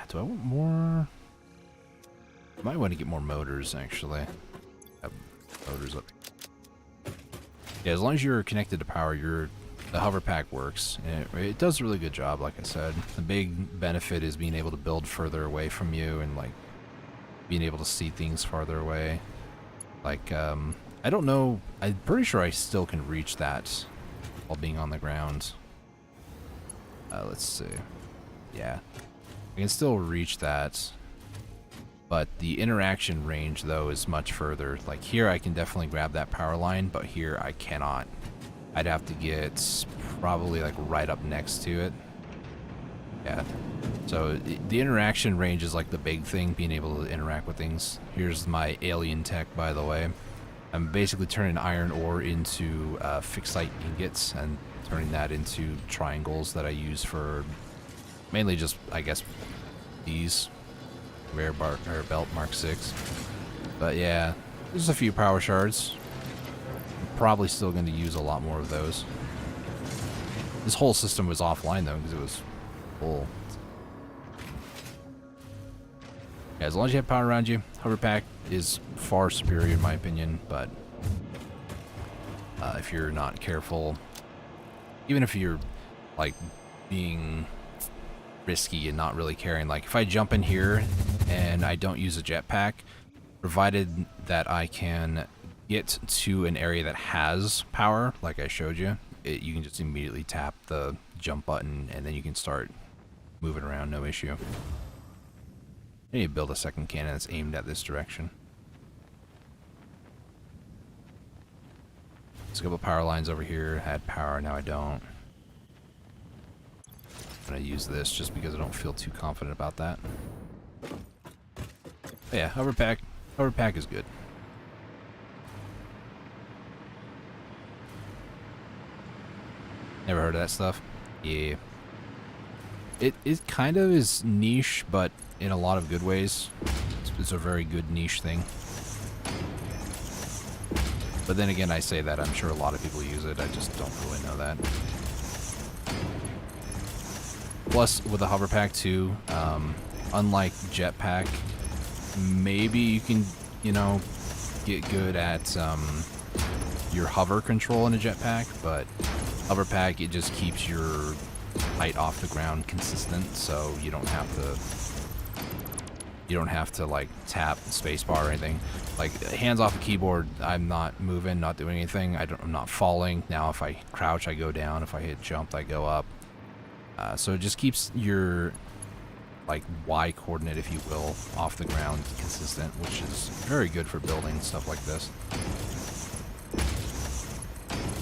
Do I want more? I might want to get more motors, actually. Have motors up. Yeah, as long as you're connected to power, the hover pack works. And it does a really good job, like I said. The big benefit is being able to build further away from you and like being able to see things farther away. Like, I don't know. I'm pretty sure I still can reach that while being on the ground. Let's see. Yeah. I can still reach that. But the interaction range, though, is much further. Like, here I can definitely grab that power line, but here I cannot. I'd have to get probably, like, right up next to it. Yeah. So, the interaction range is, like, the big thing, being able to interact with things. Here's my alien tech, by the way. I'm basically turning iron ore into fixite ingots and turning that into triangles that I use for mainly just, I guess, these rare belt Mark 6. But yeah, there's a few power shards. I'm probably still going to use a lot more of those. This whole system was offline though because it was full. Yeah, as long as you have power around you, hover pack is far superior in my opinion, but if you're not careful, even if you're like being risky and not really caring, like if I jump in here and I don't use a jetpack, provided that I can get to an area that has power, like I showed you, you can just immediately tap the jump button and then you can start moving around, no issue. I need to build a second cannon that's aimed at this direction. Let's go with power lines over here. I had power, now I don't. I'm gonna use this just because I don't feel too confident about that. But yeah, hover pack is good. Never heard of that stuff? Yeah. It kind of is niche, but in a lot of good ways. It's a very good niche thing. But then again, I say that, I'm sure a lot of people use it, I just don't really know that. Plus, with a hover pack too, unlike jetpack, maybe you can, you know, get good at your hover control in a jetpack, but hover pack, it just keeps your height off the ground consistent, so you don't have to like tap spacebar or anything. Like hands off the keyboard, I'm not moving, not doing anything. I'm not falling. Now if I crouch, I go down. If I hit jump, I go up. So it just keeps your like Y coordinate, if you will, off the ground consistent, which is very good for building stuff like this.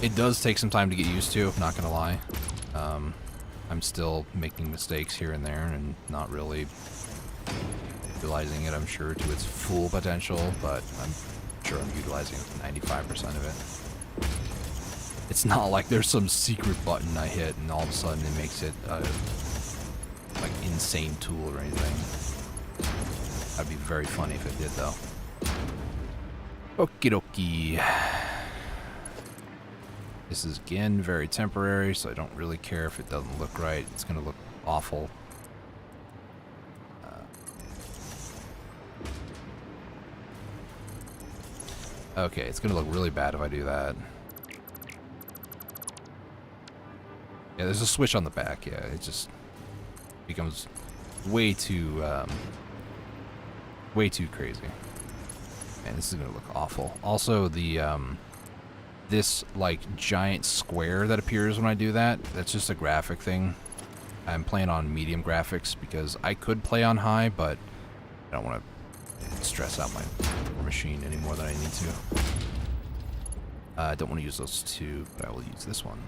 It does take some time to get used to, not gonna lie. I'm still making mistakes here and there and not really utilizing it, I'm sure, to its full potential, but I'm sure I'm utilizing 95% of it. It's not like there's some secret button I hit and all of a sudden it makes it a like insane tool or anything. That'd be very funny if it did, though. Okie dokie. This is again very temporary, so I don't really care if it doesn't look right. It's gonna look awful. Okay, it's gonna look really bad if I do that. Yeah, there's a switch on the back. Yeah, it just becomes way too crazy. Man, this is gonna look awful. Also, the this like giant square that appears when I do that, that's just a graphic thing. I'm playing on medium graphics because I could play on high, but I don't want to stress out my machine any more than I need to. I don't want to use those two, but I will use this one.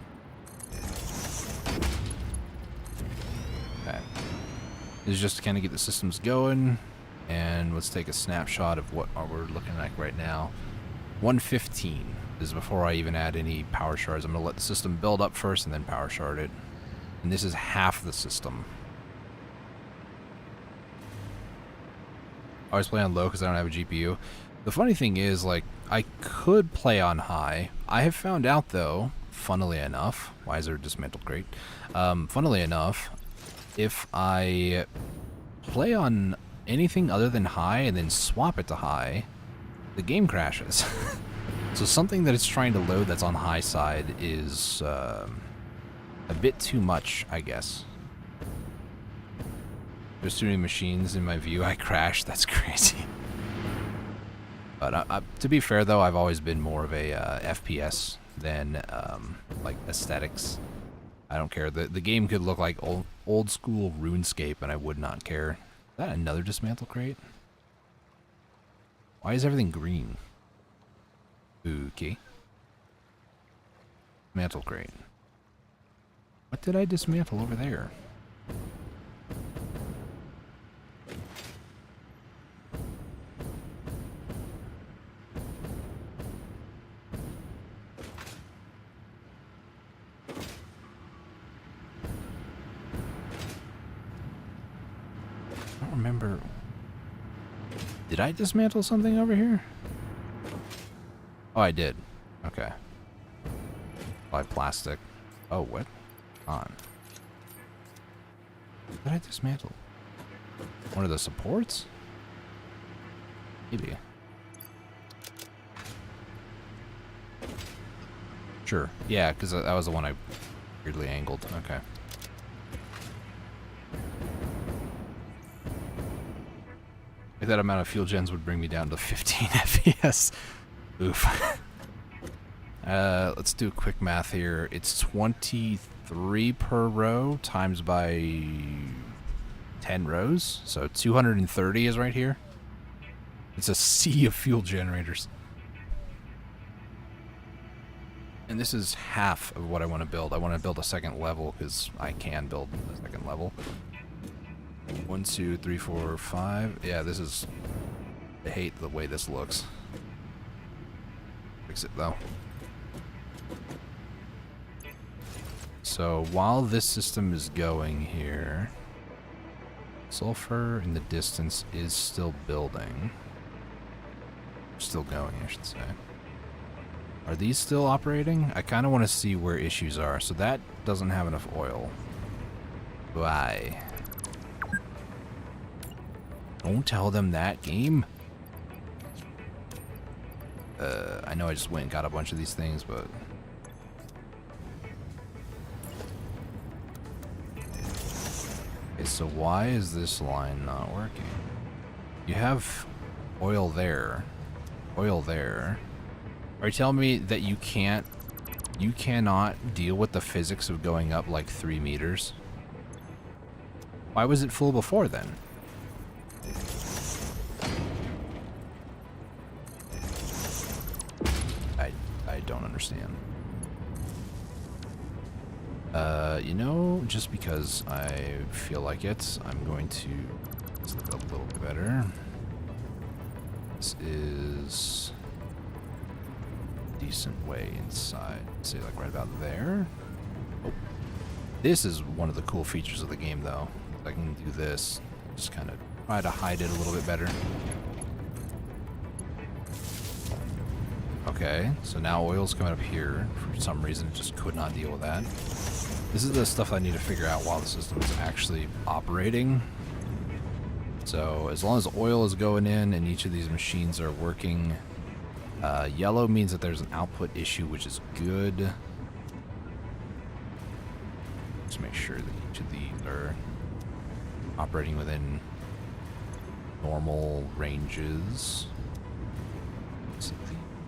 Okay. This is just to kind of get the systems going, and let's take a snapshot of what we're looking like right now. 115 is before I even add any power shards. I'm going to let the system build up first and then power shard it. And this is half the system. I always play on low because I don't have a GPU. The funny thing is, like, I could play on high. I have found out, though, funnily enough, why is there a dismantled crate? Funnily enough, if I play on anything other than high and then swap it to high, the game crashes. So something that it's trying to load that's on high side is a bit too much, I guess. There's too many machines in my view. I crashed. That's crazy. But to be fair, though, I've always been more of a FPS than like aesthetics. I don't care. The game could look like old school RuneScape, and I would not care. Is that another dismantle crate? Why is everything green? Okay. Dismantle crate. What did I dismantle over there? I don't remember. Did I dismantle something over here? Oh, I did. Okay. By plastic. Oh, what? On. Did I dismantle? One of the supports? Maybe. Sure. Yeah, because that was the one I weirdly angled. Okay. Like that amount of fuel gens would bring me down to 15 FPS. Oof. Let's do quick math here. It's 23 per row times by 10 rows. So 230 is right here. It's a sea of fuel generators. And this is half of what I want to build. I want to build a second level because I can build a second level. 1, 2, 3, 4, 5. Yeah, this is... I hate the way this looks. Fix it though. So while this system is going here, sulfur in the distance is still building. Still going, I should say. Are these still operating? I kind of want to see where issues are. So that doesn't have enough oil. Why? Don't tell them that, game. I know I just went and got a bunch of these things, but... Okay, so why is this line not working? You have oil there. Oil there. Are you telling me that you cannot deal with the physics of going up like 3 meters? Why was it full before then? I don't understand. You know, just because I feel like it, I'm going to let's look up a little bit better. This is a decent way inside. Say like right about there. Oh. This is one of the cool features of the game though. I can do this. Just kind of try to hide it a little bit better. Okay, so now oil's coming up here. For some reason, it just could not deal with that. This is the stuff I need to figure out while the system is actually operating. So as long as oil is going in and each of these machines are working, yellow means that there's an output issue, which is good. Just make sure that each of these are operating within normal ranges. So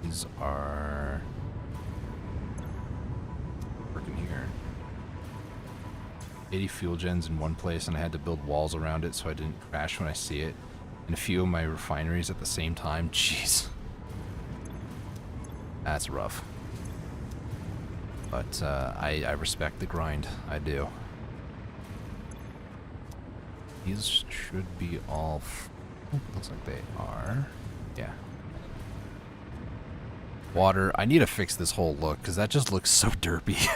these are working here. 80 fuel gens in one place, and I had to build walls around it so I didn't crash when I see it. And a few of my refineries at the same time. Jeez. That's rough. But I respect the grind. I do. These should be all... looks like they are. Yeah. Water. I need to fix this whole look because that just looks so derpy.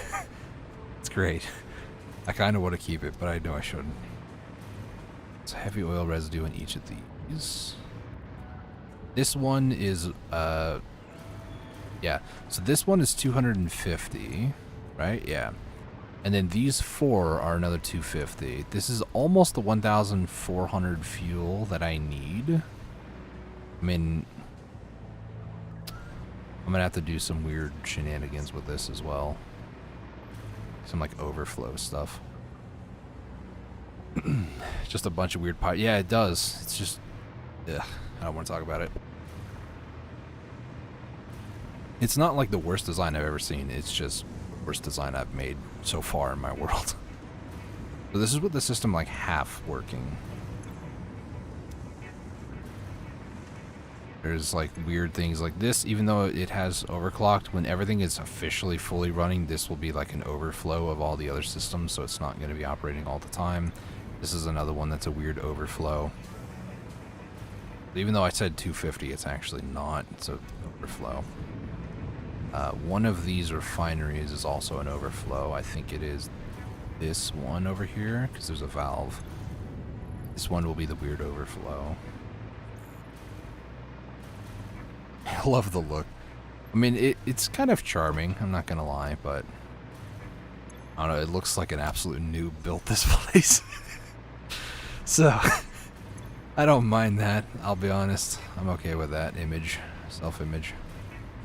It's great. I kind of want to keep it, but I know I shouldn't. It's heavy oil residue in each of these. This one is, yeah. So this one is 250, right? Yeah. And then these 4 are another 250. This is almost the 1,400 fuel that I need. I mean, I'm gonna have to do some weird shenanigans with this as well. Some like overflow stuff. Just a bunch of weird pipe. Yeah, it does. It's just, ugh, I don't want to talk about it. It's not like the worst design I've ever seen. It's just the worst design I've made so far in my world. So this is with the system like half working. There's like weird things like this, even though it has overclocked, when everything is officially fully running, this will be like an overflow of all the other systems, so it's not going to be operating all the time. This is another one that's a weird overflow. Even though I said 250, it's actually not. It's an overflow. One of these refineries is also an overflow. I think it is this one over here, because there's a valve. This one will be the weird overflow. I love the look. I mean, it's kind of charming, I'm not gonna lie, but I don't know, it looks like an absolute noob built this place. So, I don't mind that, I'll be honest. I'm okay with that image, self-image.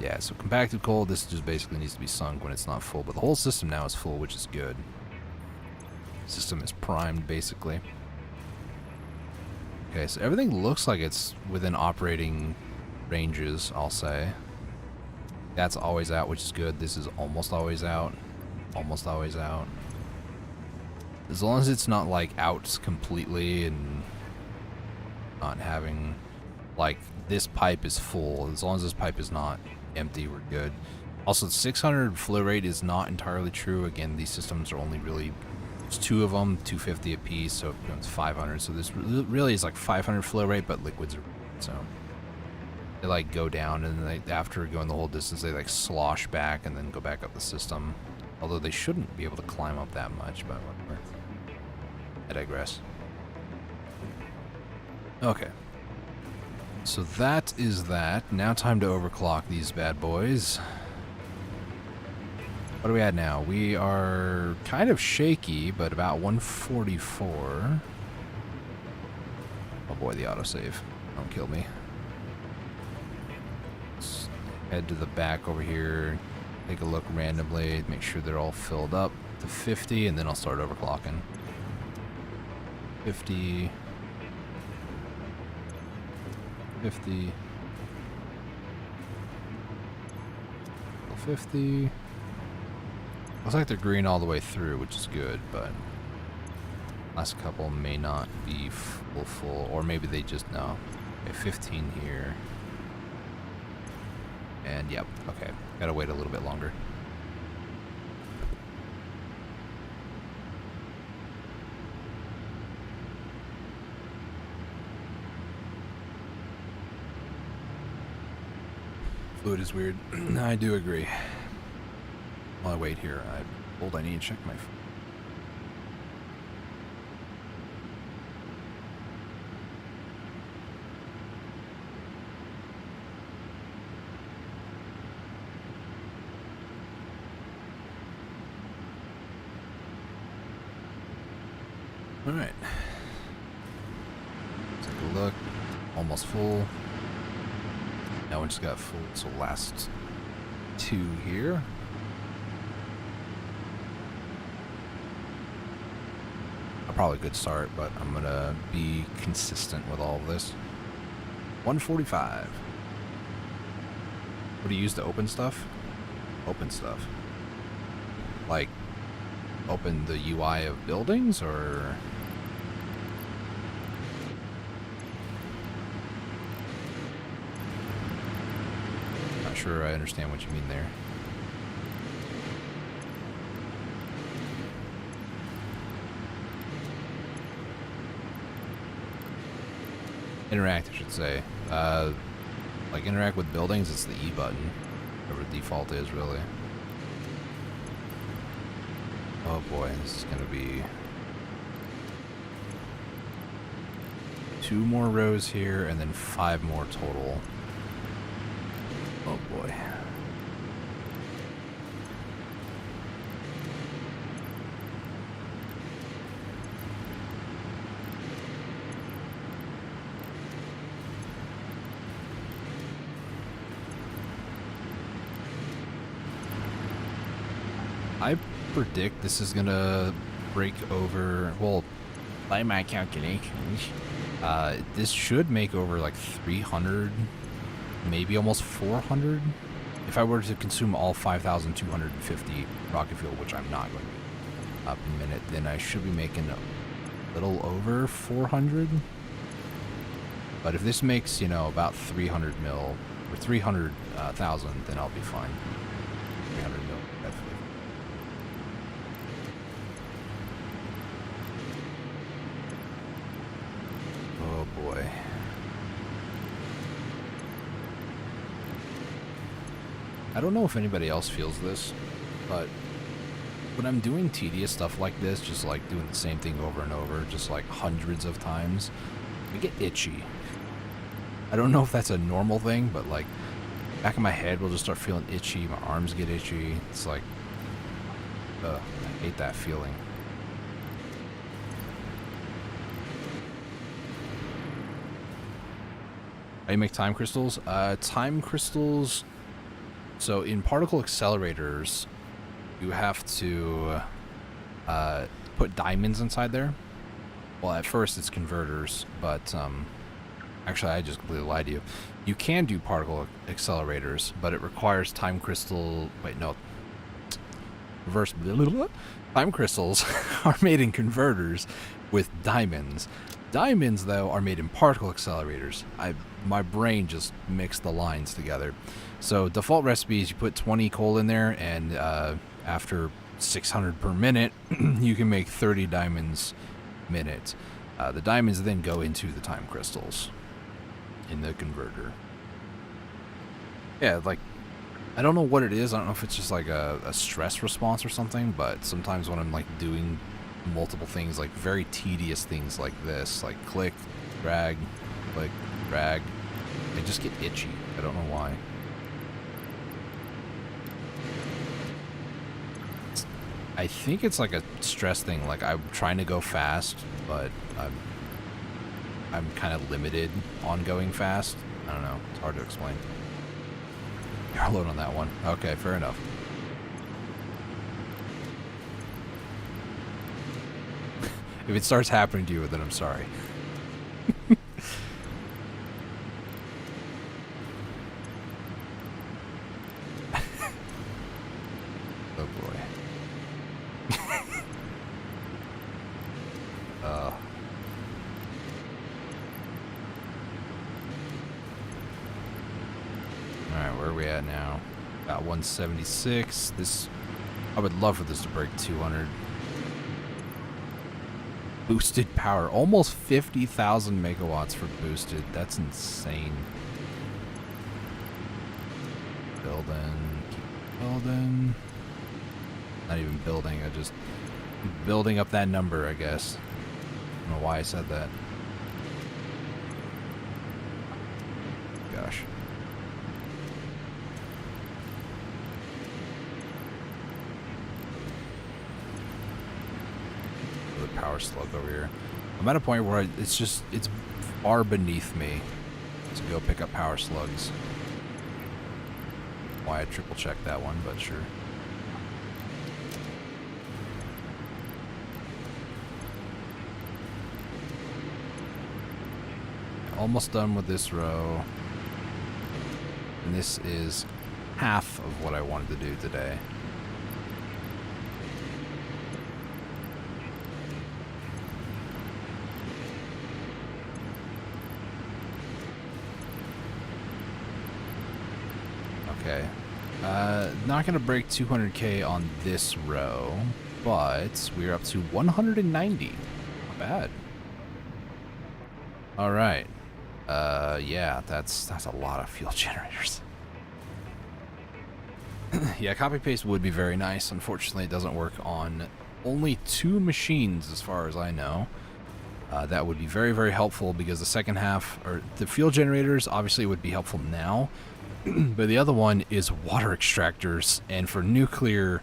Yeah, so compacted coal, this just basically needs to be sunk when it's not full, but the whole system now is full, which is good. System is primed, basically. Okay, so everything looks like it's within operating ranges, I'll say. That's always out, which is good. This is almost always out. Almost always out. As long as it's not like out completely and not having like this pipe is full. As long as this pipe is not empty, we're good. Also, 600 flow rate is not entirely true. Again, these systems are only really, it's two of them, 250 a piece, so it becomes 500. So this really is like 500 flow rate, but liquids are, so they like go down, and then after going the whole distance, they like slosh back and then go back up the system. Although they shouldn't be able to climb up that much, but whatever. I digress. Okay. So that is that. Now time to overclock these bad boys. What are we at now? We are kind of shaky, but about 144. Oh boy, the autosave. Don't kill me. Let's head to the back over here. Take a look randomly. Make sure they're all filled up to 50, and then I'll start overclocking. 50. 50. 50. Looks like they're green all the way through, which is good, but last couple may not be full, or maybe they just, no. Okay, 15 here. And yep, okay. Gotta wait a little bit longer. Fluid is weird. I do agree. While I wait here, I need to check my phone. Alright. Take a look. Almost full. That one just got full, so last two here. Probably a good start, but I'm gonna be consistent with all of this. 145. What do you use to open stuff? Open stuff. Like, open the UI of buildings, or? Not sure I understand what you mean there. Interact, I should say. Like interact with buildings, it's the E button. Whatever the default is, really. Oh boy, this is gonna be 2 more rows here and then 5 more total. Oh boy. I predict this is gonna break over, well, By my calculations. This should make over like 300, maybe almost 400. If I were to consume all 5,250 rocket fuel, which I'm not going to be up a minute, then I should be making a little over 400. But if this makes, you know, about 300 mil or 300,000, then I'll be fine. 300 mil, definitely. Oh boy. I don't know if anybody else feels this, but when I'm doing tedious stuff like this, just like doing the same thing over and over, just like hundreds of times, I get itchy. I don't know if that's a normal thing, but like back of my head will just start feeling itchy, my arms get itchy. It's like, I hate that feeling. How do you make time crystals? Time crystals, so in particle accelerators, you have to put diamonds inside there. Well, at first it's converters, but actually I just completely lied to you. You can do particle accelerators, but it requires time crystal... Wait, no. Reverse... Time crystals are made in converters with diamonds. Diamonds, though, are made in particle accelerators. My brain just mixed the lines together. So default recipes, you put 20 coal in there, and after 600 per minute, you can make 30 diamonds minute. The diamonds then go into the time crystals in the converter. Yeah, like, I don't know what it is. I don't know if it's just like a stress response or something, but sometimes when I'm like doing multiple things, like very tedious things like this, like click, drag, I just get itchy. I don't know why. I think it's like a stress thing. Like I'm trying to go fast, but I'm kind of limited on going fast. I don't know. It's hard to explain. You're alone on that one. Okay, fair enough. If it starts happening to you, then I'm sorry. Oh boy. Alright, where are we at now? Got 176. This, I would love for this to break 200. Boosted power. Almost 50,000 megawatts for boosted. That's insane. Building. Keep building. Not even building. I just keep building up that number, I guess. I don't know why I said that. Gosh. Power slug over here. I'm at a point where it's far beneath me to go pick up power slugs. Why I triple checked that one, but sure. Almost done with this row. And this is half of what I wanted to do today. Okay. Not going to break 200k on this row, but we're up to 190. Not bad. All right. Yeah, that's a lot of fuel generators. Yeah, copy paste would be very nice. Unfortunately, it doesn't work on only 2 machines as far as I know. That would be very, very helpful because the second half, or the fuel generators, obviously would be helpful now. But the other one is water extractors, and for nuclear,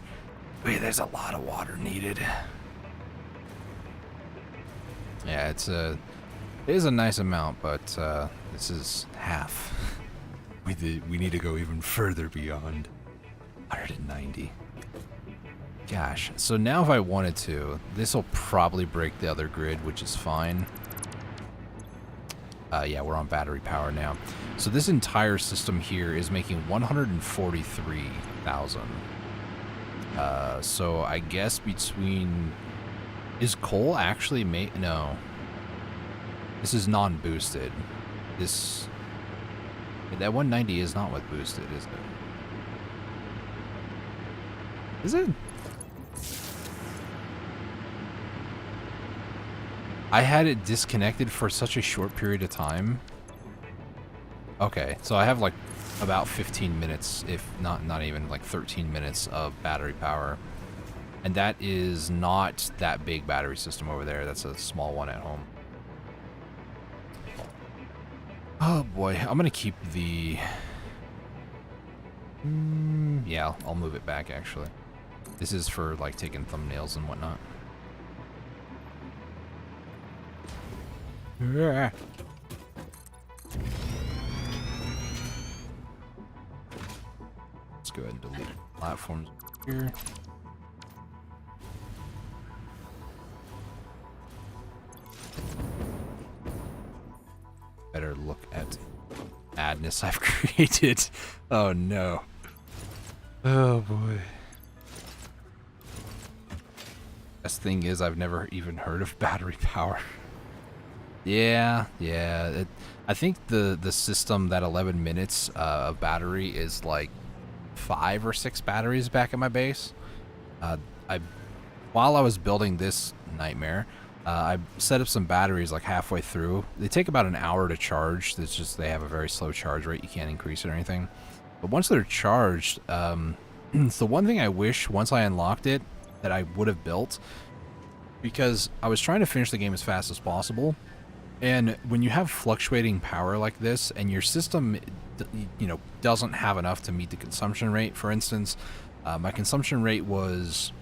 wait, there's a lot of water needed. Yeah, it is a nice amount, but this is half. We need to go even further beyond 190. Gosh, so now if I wanted to, this will probably break the other grid, which is fine. Yeah, we're on battery power now. So this entire system here is making 143,000. So I guess between... Is coal actually made? No. This is non-boosted. This... That 190 is not what boosted, is it? Is it? I had it disconnected for such a short period of time. Okay, so I have like about 15 minutes, if not even like 13 minutes of battery power. And that is not that big battery system over there. That's a small one at home. Oh boy, I'm gonna keep the... yeah, I'll move it back actually. This is for like taking thumbnails and whatnot. Let's go ahead and delete platforms here. Better look at madness I've created. Oh no. Oh boy. Best thing is I've never even heard of battery power. Yeah. I think the system, that 11 minutes of battery is like 5 or 6 batteries back at my base. While I was building this nightmare, I set up some batteries like halfway through. They take about an hour to charge. It's just they have a very slow charge rate. You can't increase it or anything. But once they're charged, it's the one thing I wish once I unlocked it that I would have built, because I was trying to finish the game as fast as possible. And when you have fluctuating power like this and your system, you know, doesn't have enough to meet the consumption rate, for instance, my consumption rate was...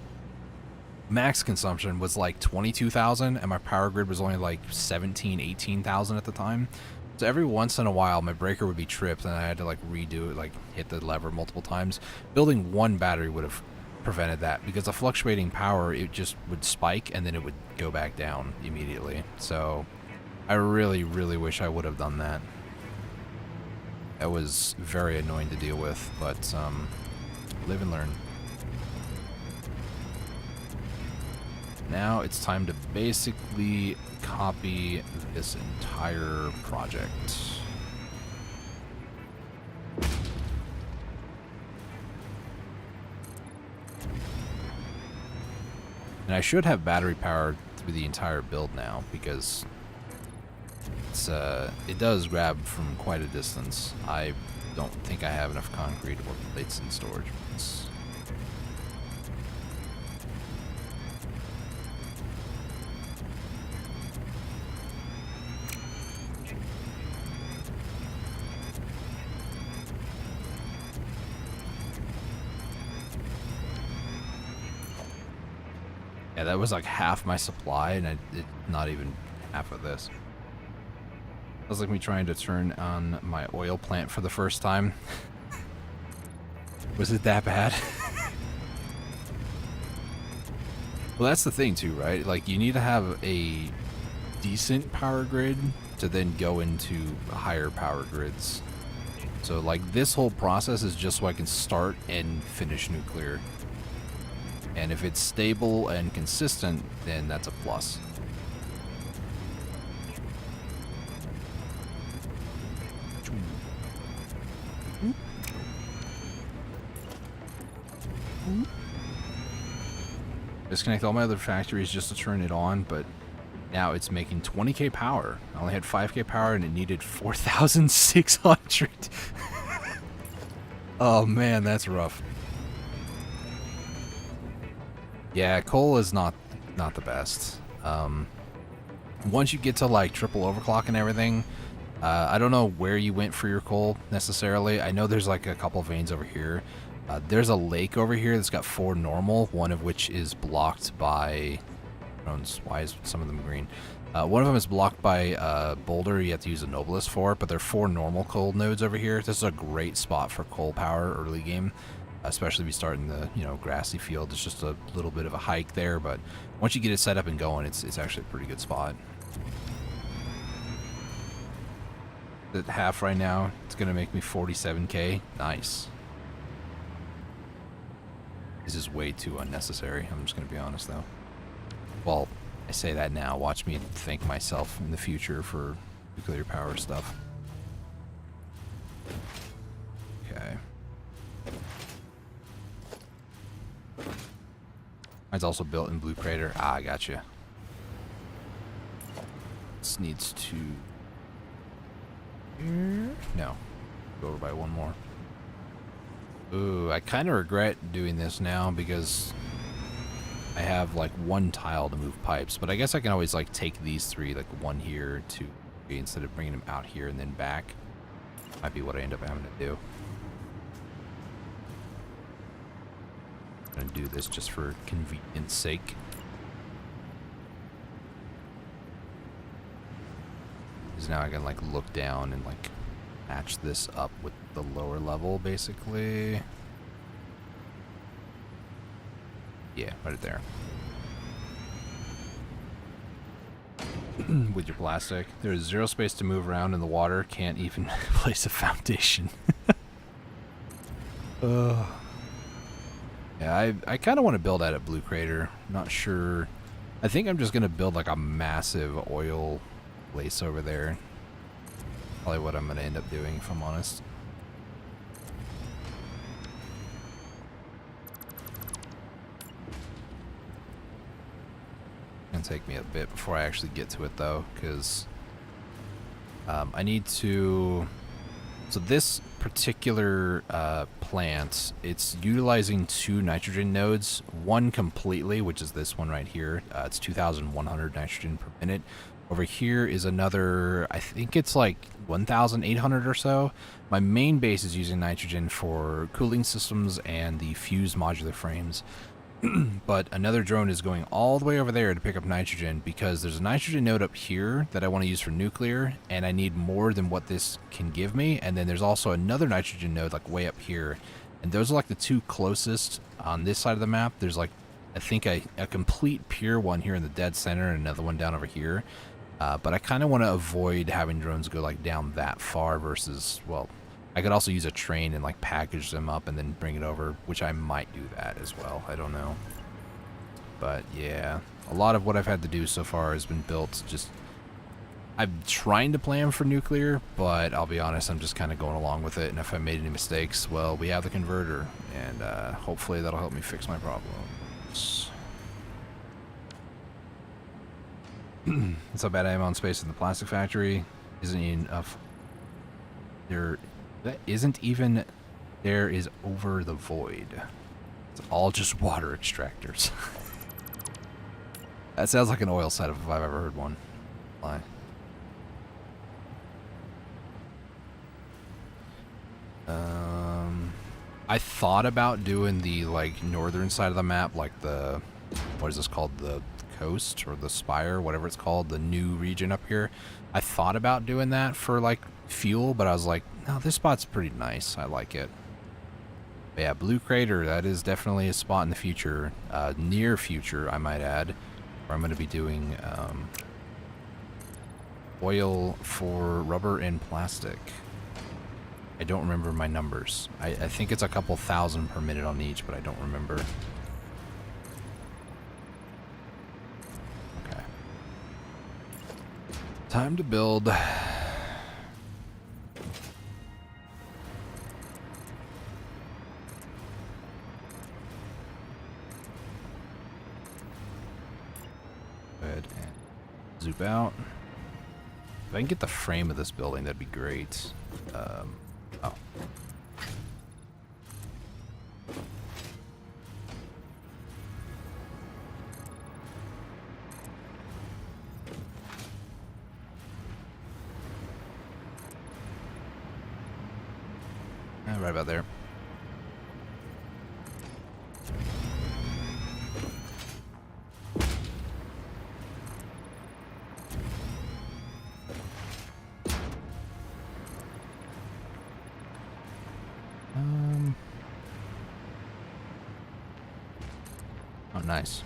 max consumption was like 22,000 and my power grid was only like 18,000 at the time. So every once in a while my breaker would be tripped and I had to like redo it, like hit the lever multiple times. Building one battery would have prevented that, because the fluctuating power, it just would spike and then it would go back down immediately. So I really wish I would have done that. That was very annoying to deal with, but live and learn. Now it's time to basically copy this entire project. And I should have battery power through the entire build now, because it's, it does grab from quite a distance. I don't think I have enough concrete or plates in storage. Yeah, that was like half my supply, and not even half of this. It was like me trying to turn on my oil plant for the first time. Was it that bad? Well, that's the thing too, right? Like, you need to have a decent power grid to then go into higher power grids. So like, this whole process is just so I can start and finish nuclear. And if it's stable and consistent, then that's a plus. Disconnect all my other factories just to turn it on, but now it's making 20k power. I only had 5k power and it needed 4,600. Oh man, that's rough. Yeah, coal is not the best. Once you get to like triple overclock and everything, I don't know where you went for your coal necessarily. I know there's like a couple veins over here. There's a lake over here that's got 4 normal, one of which is blocked by... Why is some of them green? One of them is blocked by boulder you have to use a Noblest for, but there are 4 normal coal nodes over here. This is a great spot for coal power early game. especially if you start in the, you know, grassy field. It's just a little bit of a hike there, but once you get it set up and going, it's actually a pretty good spot. At half right now, it's gonna make me 47k. Nice. This is way too unnecessary. I'm just gonna be honest though. Well, I say that now. Watch me thank myself in the future for nuclear power stuff. Okay. Mine's also built in Blue Crater. Ah, I gotcha. This needs to... No. Go over by one more. Ooh, I kind of regret doing this now because I have like one tile to move pipes, but I guess I can always like take these three, like one here, two, three, instead of bringing them out here and then back. Might be what I end up having to do. I'm gonna do this just for convenience sake. Because now I can like look down and like match this up with the lower level basically. Yeah, right there. With your plastic. There's zero space to move around in the water. Can't even place a foundation. Yeah, I kind of want to build out at Blue Crater. Not sure. I think I'm just going to build like a massive oil place over there. Probably what I'm going to end up doing, if I'm honest. It's going to take me a bit before I actually get to it, though, because I need to... So this particular plant, it's utilizing 2 nitrogen nodes, one completely, which is this one right here. It's 2,100 nitrogen per minute. Over here is another, I think it's like 1,800 or so. My main base is using nitrogen for cooling systems and the fused modular frames. But another drone is going all the way over there to pick up nitrogen because there's a nitrogen node up here that I want to use for nuclear, and I need more than what this can give me. And then there's also another nitrogen node like way up here, and those are like the 2 closest on this side of the map. There's like, I think a complete pure one here in the dead center and another one down over here. But I kind of want to avoid having drones go like down that far versus, well, I could also use a train and like package them up and then bring it over, which I might do that as well. I don't know. But yeah, a lot of what I've had to do so far has been built just... I'm trying to plan for nuclear, but I'll be honest, I'm just kind of going along with it. And if I made any mistakes, well, we have the converter, and hopefully that'll help me fix my problems. That's how bad I am on space in the plastic factory. Isn't enough. That isn't even... There is over the void. It's all just water extractors. That sounds like an oil setup if I've ever heard one. Lie. I thought about doing the like northern side of the map, like the... What is this called? The coast or the spire, whatever it's called, the new region up here. I thought about doing that for like fuel, but I was like, no, this spot's pretty nice. I like it. But yeah, Blue Crater, that is definitely a spot in the future, near future, I might add, where I'm going to be doing oil for rubber and plastic. I don't remember my numbers. I think it's a couple thousand per minute on each, but I don't remember. Okay. Time to build. And zoop out. If I can get the frame of this building, that'd be great. Oh. Right about there. nice.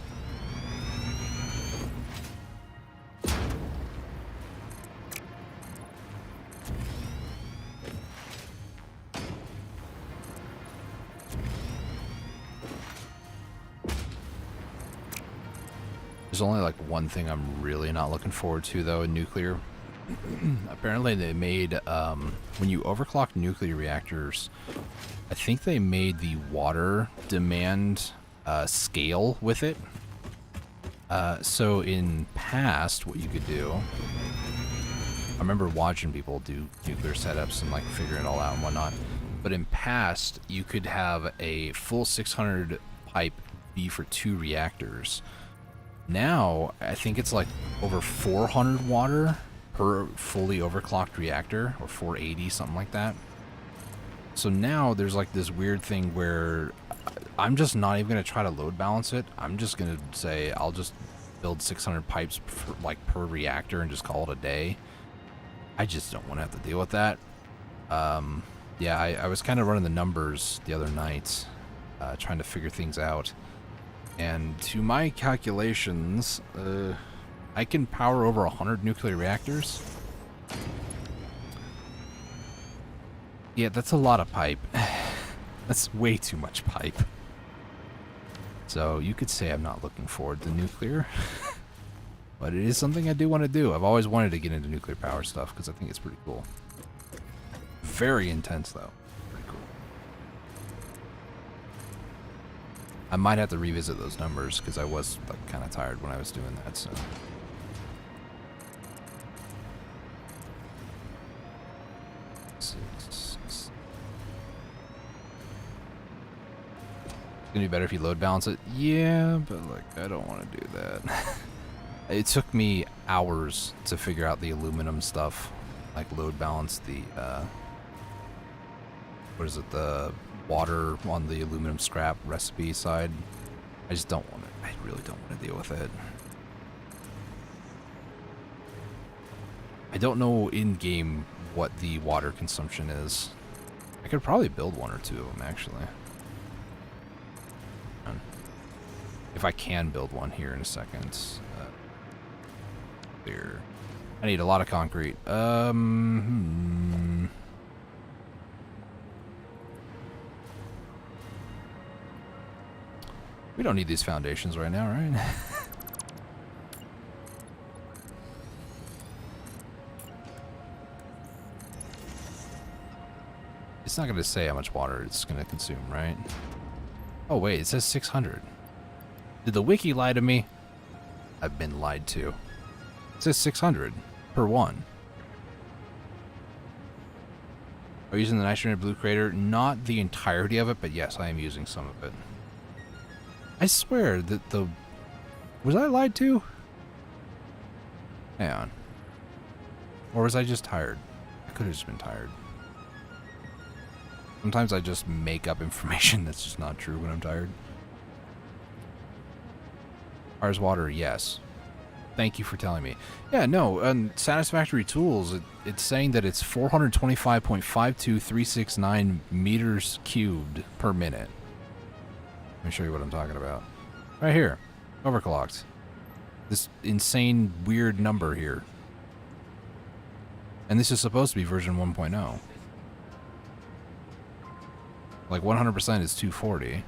There's only like one thing I'm really not looking forward to though in nuclear. Apparently they made, when you overclock nuclear reactors, I think they made the water demand scale with it. So in past, what you could do, I remember watching people do nuclear setups and like figuring it all out and whatnot. But in past, you could have a full 600 pipe be for 2 reactors. Now, I think it's like over 400 water per fully overclocked reactor, or 480, something like that. So now there's like this weird thing where I'm just not even going to try to load balance it. I'm just going to say I'll just build 600 pipes per reactor and just call it a day. I just don't want to have to deal with that. Yeah, I was kind of running the numbers the other night, trying to figure things out. And to my calculations, I can power over 100 nuclear reactors. Yeah, that's a lot of pipe. That's way too much pipe. So you could say I'm not looking forward to nuclear. But it is something I do want to do. I've always wanted to get into nuclear power stuff because I think it's pretty cool. Very intense, though. Pretty cool. I might have to revisit those numbers because I was like kind of tired when I was doing that. So. It's gonna be better if you load balance it. Yeah, but like I don't want to do that. It took me hours to figure out the aluminum stuff, like load balance the what is it, the water on the aluminum scrap recipe side. I just don't want to. I really don't want to deal with it. I don't know in game what the water consumption is. I could probably build 1 or 2 of them actually. If I can build one here in a second. There. I need a lot of concrete. We don't need these foundations right now, right? It's not going to say how much water it's going to consume, right? Oh, wait, it says 600. Did the wiki lie to me? I've been lied to. It says 600 per one. Are you using the nitrogen blue crater? Not the entirety of it, but yes, I am using some of it. I swear that the... Was I lied to? Hang on. Or was I just tired? I could have just been tired. Sometimes I just make up information that's just not true when I'm tired. Ours water, yes. Thank you for telling me. Yeah, no, on Satisfactory Tools, it's saying that it's 425.52369 meters cubed per minute. Let me show you what I'm talking about. Right here. Overclocked. This insane, weird number here. And this is supposed to be version 1.0. Like 100% is 240.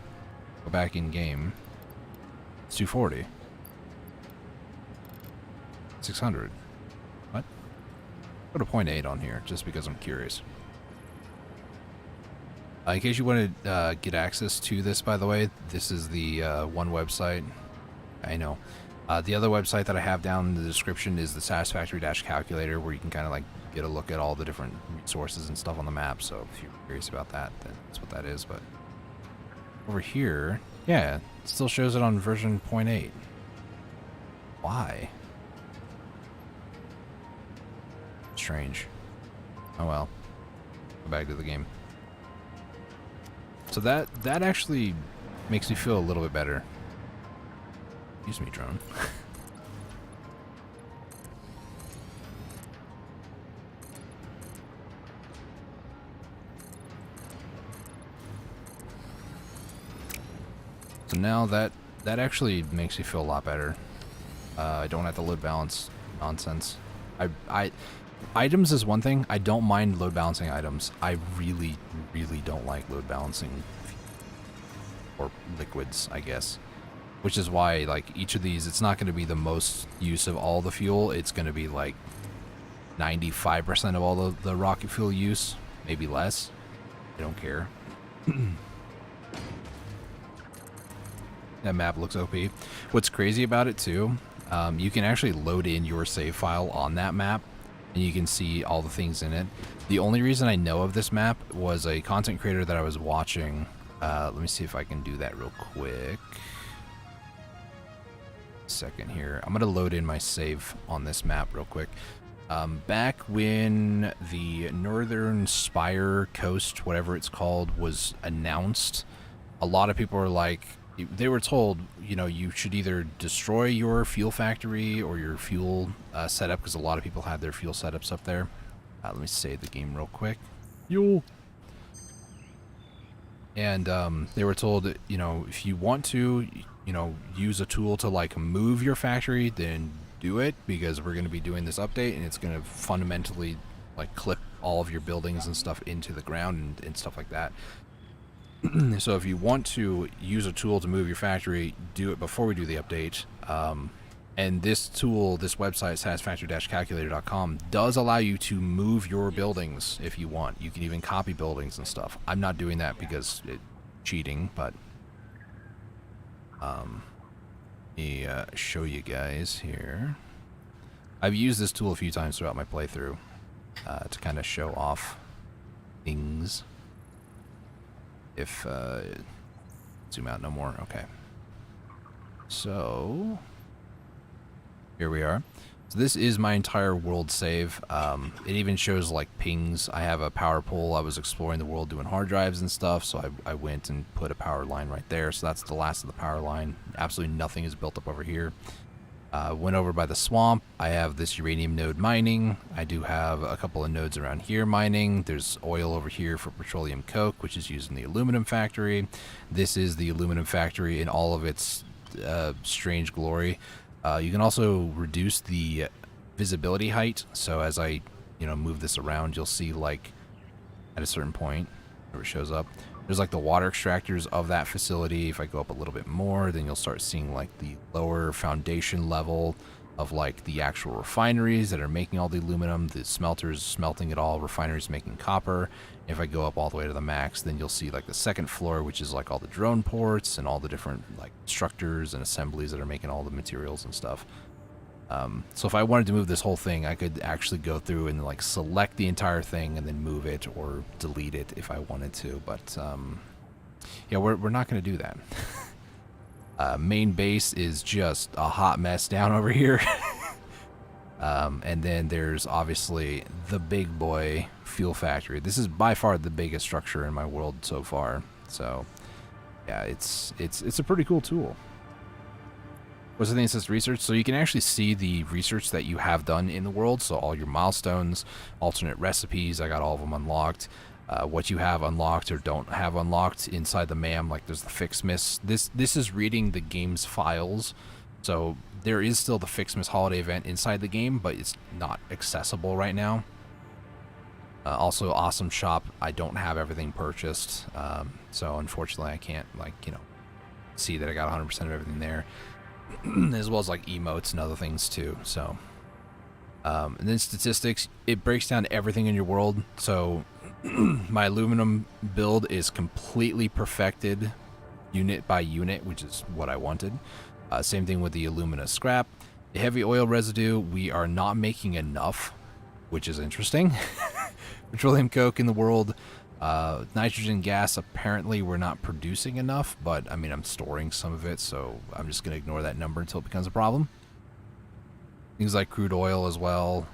Go back in game. It's 240. 600. What? Put a 0.8 on here, just because I'm curious. In case you want to get access to this, by the way, this is the one website. I know. The other website that I have down in the description is the Satisfactory-calculator, where you can kind of like get a look at all the different resources and stuff on the map. So if you're curious about that, then that's what that is. But over here, yeah, it still shows it on version 0.8. Why? Strange. Oh well. Go back to the game. So that actually makes me feel a little bit better. Excuse me, drone. So now that that actually makes me feel a lot better. I don't have to load balance nonsense. Items is one thing. I don't mind load balancing items. I really, really don't like load balancing or liquids, I guess. Which is why, like, each of these, it's not going to be the most use of all the fuel. It's going to be like 95% of all the rocket fuel use, maybe less. I don't care. That map looks OP. What's crazy about it too, you can actually load in your save file on that map, and you can see all the things in it. The only reason I know of this map was a content creator that I was watching. Let me see if I can do that real quick. Second here. I'm gonna load in my save on this map real quick. Back when the Northern Spire Coast, whatever it's called, was announced, a lot of people were like, they were told, you know, you should either destroy your fuel factory or your fuel setup, because a lot of people had their fuel setups up there. Let me save the game real quick. Fuel. And they were told, you know, if you want to, you know, use a tool to like move your factory, then do it, because we're going to be doing this update and it's going to fundamentally like clip all of your buildings and stuff into the ground and stuff like that. So if you want to use a tool to move your factory, do it before we do the update. And this tool, this website, satisfactory-calculator.com, does allow you to move your buildings if you want. You can even copy buildings and stuff. I'm not doing that because it's cheating, but let me show you guys here. I've used this tool a few times throughout my playthrough to kind of show off things. If zoom out no more. Okay. So here we are. So this is my entire world save. It even shows like pings. I have a power pole. I was exploring the world doing hard drives and stuff, so I went and put a power line right there. So that's the last of the power line. Absolutely nothing is built up over here. Went over by the swamp. I have this uranium node mining. I do have a couple of nodes around here mining. There's oil over here for petroleum coke, which is used in the aluminum factory. This is the aluminum factory in all of its strange glory. You can also reduce the visibility height. So as I, you know, move this around, you'll see like at a certain point where it shows up, there's like the water extractors of that facility. If I go up a little bit more, then you'll start seeing like the lower foundation level of like the actual refineries that are making all the aluminum, the smelters smelting it all, refineries making copper. If I go up all the way to the max, then you'll see like the second floor, which is like all the drone ports and all the different like structures and assemblies that are making all the materials and stuff. So if I wanted to move this whole thing, I could actually go through and like select the entire thing and then move it or delete it if I wanted to. But yeah, we're not going to do that. Main base is just a hot mess down over here. And then there's obviously the big boy fuel factory. This is by far the biggest structure in my world so far. So yeah, it's a pretty cool tool. What's the thing that says research? So you can actually see the research that you have done in the world. So all your milestones, alternate recipes, I got all of them unlocked. What you have unlocked or don't have unlocked inside the MAM, like there's the Fixmas. This is reading the game's files. So there is still the Fixmas holiday event inside the game, but it's not accessible right now. Also, Awesome Shop, I don't have everything purchased. So unfortunately I can't, like, you know, see that I got 100% of everything there. As well as like emotes and other things too. So and then statistics, it breaks down everything in your world. So my aluminum build is completely perfected unit by unit, which is what I wanted. Same thing with the alumina scrap. The heavy oil residue, we are not making enough, which is interesting. Petroleum coke in the world. Nitrogen gas, apparently we're not producing enough, but I mean, I'm storing some of it, so I'm just going to ignore that number until it becomes a problem. Things like crude oil as well.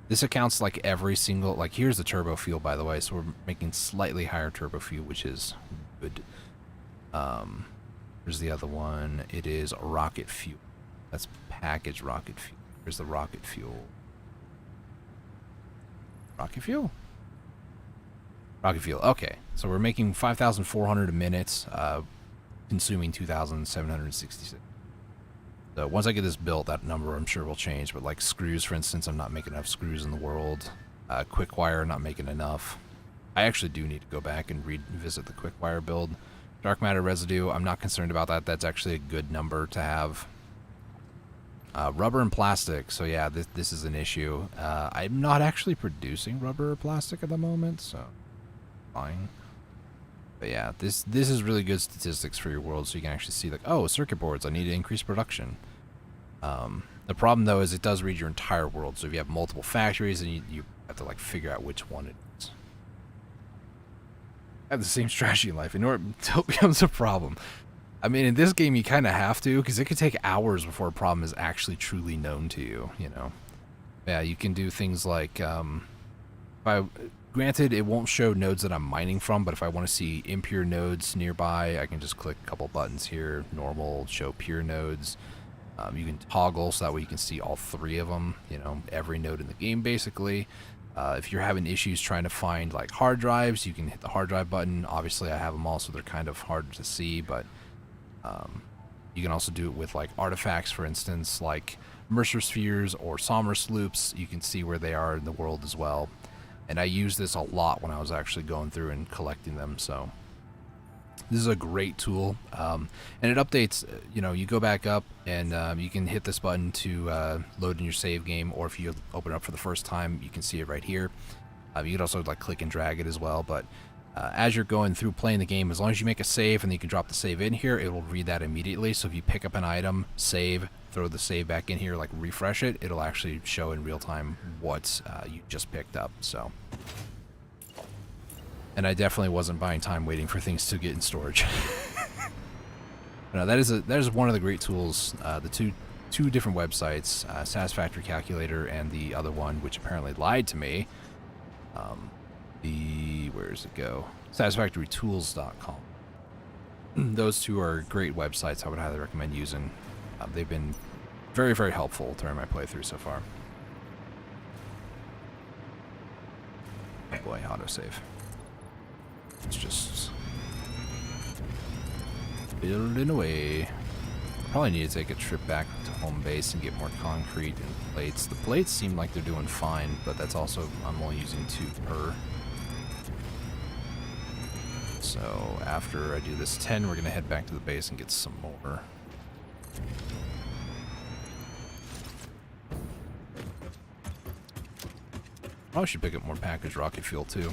This accounts like every single, like here's the turbo fuel, by the way, so we're making slightly higher turbo fuel, which is good. Here's the other one. It is rocket fuel. That's packaged rocket fuel. Here's the rocket fuel. Rocket fuel? Rocket fuel. Okay, so we're making 5,400 a minute. consuming 2,766. So once I get this built, that number I'm sure will change. But like screws, for instance, I'm not making enough screws in the world. Quick wire, not making enough. I actually do need to go back and revisit the quick wire build. Dark matter residue, I'm not concerned about that. That's actually a good number to have. Rubber and plastic, so yeah, this is an issue. I'm not actually producing rubber or plastic at the moment, so fine. But yeah, this is really good statistics for your world, so you can actually see like, oh, circuit boards, I need to increase production. The problem though is it does read your entire world, so if you have multiple factories, then you have to like figure out which one it is. I have the same strategy in life until it becomes a problem. I mean, in this game, you kind of have to, because it could take hours before a problem is actually truly known to you, you know? Yeah, you can do things like, granted, it won't show nodes that I'm mining from, but if I want to see impure nodes nearby, I can just click a couple buttons here, normal, show pure nodes. You can toggle, so that way you can see all three of them, you know, every node in the game, basically. If you're having issues trying to find, like, hard drives, you can hit the hard drive button. Obviously, I have them all, so they're kind of hard to see, but you can also do it with like artifacts, for instance, like Mercer spheres or Somers loops. You can see where they are in the world as well. And I used this a lot when I was actually going through and collecting them. So this is a great tool. And it updates, you know, you go back up and you can hit this button to load in your save game, or if you open it up for the first time, you can see it right here. You can also like click and drag it as well, but as you're going through playing the game, as long as you make a save and then you can drop the save in here, it will read that immediately. So if you pick up an item, save, throw the save back in here, like refresh it, it'll actually show in real time what you just picked up. So, and I definitely wasn't buying time waiting for things to get in storage. No, that is one of the great tools. The two different websites, Satisfactory Calculator and the other one, which apparently lied to me. Where does it go? Satisfactorytools.com. Those two are great websites I would highly recommend using. They've been very, very helpful during my playthrough so far. Oh boy, autosave. It's just building away. Probably need to take a trip back to home base and get more concrete and plates. The plates seem like they're doing fine, but that's also, I'm only using 2 per. So after I do this 10, we're going to head back to the base and get some more. Probably should pick up more packaged rocket fuel too.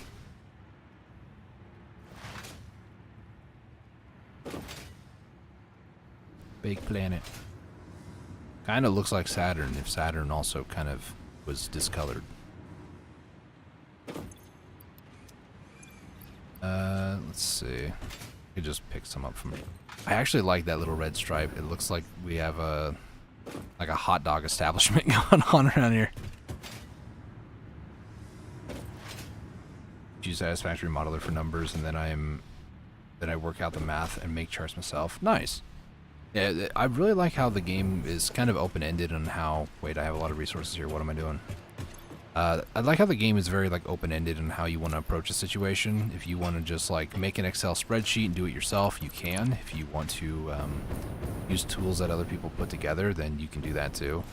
Big planet. Kind of looks like Saturn, if Saturn also kind of was discolored. Let's see. I could just pick some up from. I actually like that little red stripe. It looks like we have a like a hot dog establishment going on around here. Use Satisfactory modeler for numbers, and then I work out the math and make charts myself. Nice. Yeah, I really like how the game is kind of open-ended on how. Wait, I have a lot of resources here. What am I doing? I like how the game is very like open-ended on how you want to approach a situation. If you want to just like make an Excel spreadsheet and do it yourself, you can. If you want to use tools that other people put together, then you can do that too.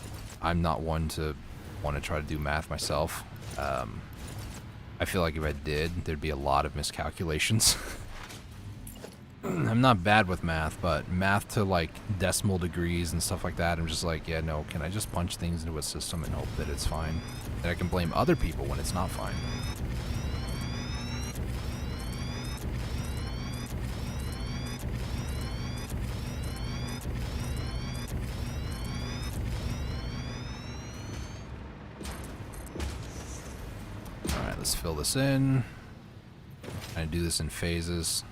I'm not one to want to try to do math myself. I feel like if I did, there'd be a lot of miscalculations. I'm not bad with math, but math to like decimal degrees and stuff like that, I'm just like, yeah, no, can I just punch things into a system and hope that it's fine? That I can blame other people when it's not fine. Alright, let's fill this in. I do this in phases.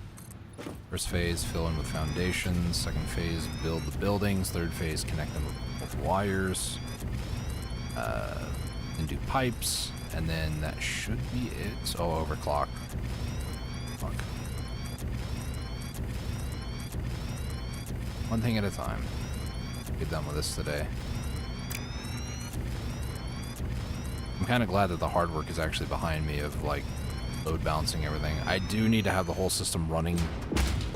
First phase, fill in with foundations. Second phase, build the buildings. Third phase, connect them with wires. Then do pipes. And then that should be it. Oh, overclock. Fuck. One thing at a time. Get done with this today. I'm kind of glad that the hard work is actually behind me of like load balancing everything. I do need to have the whole system running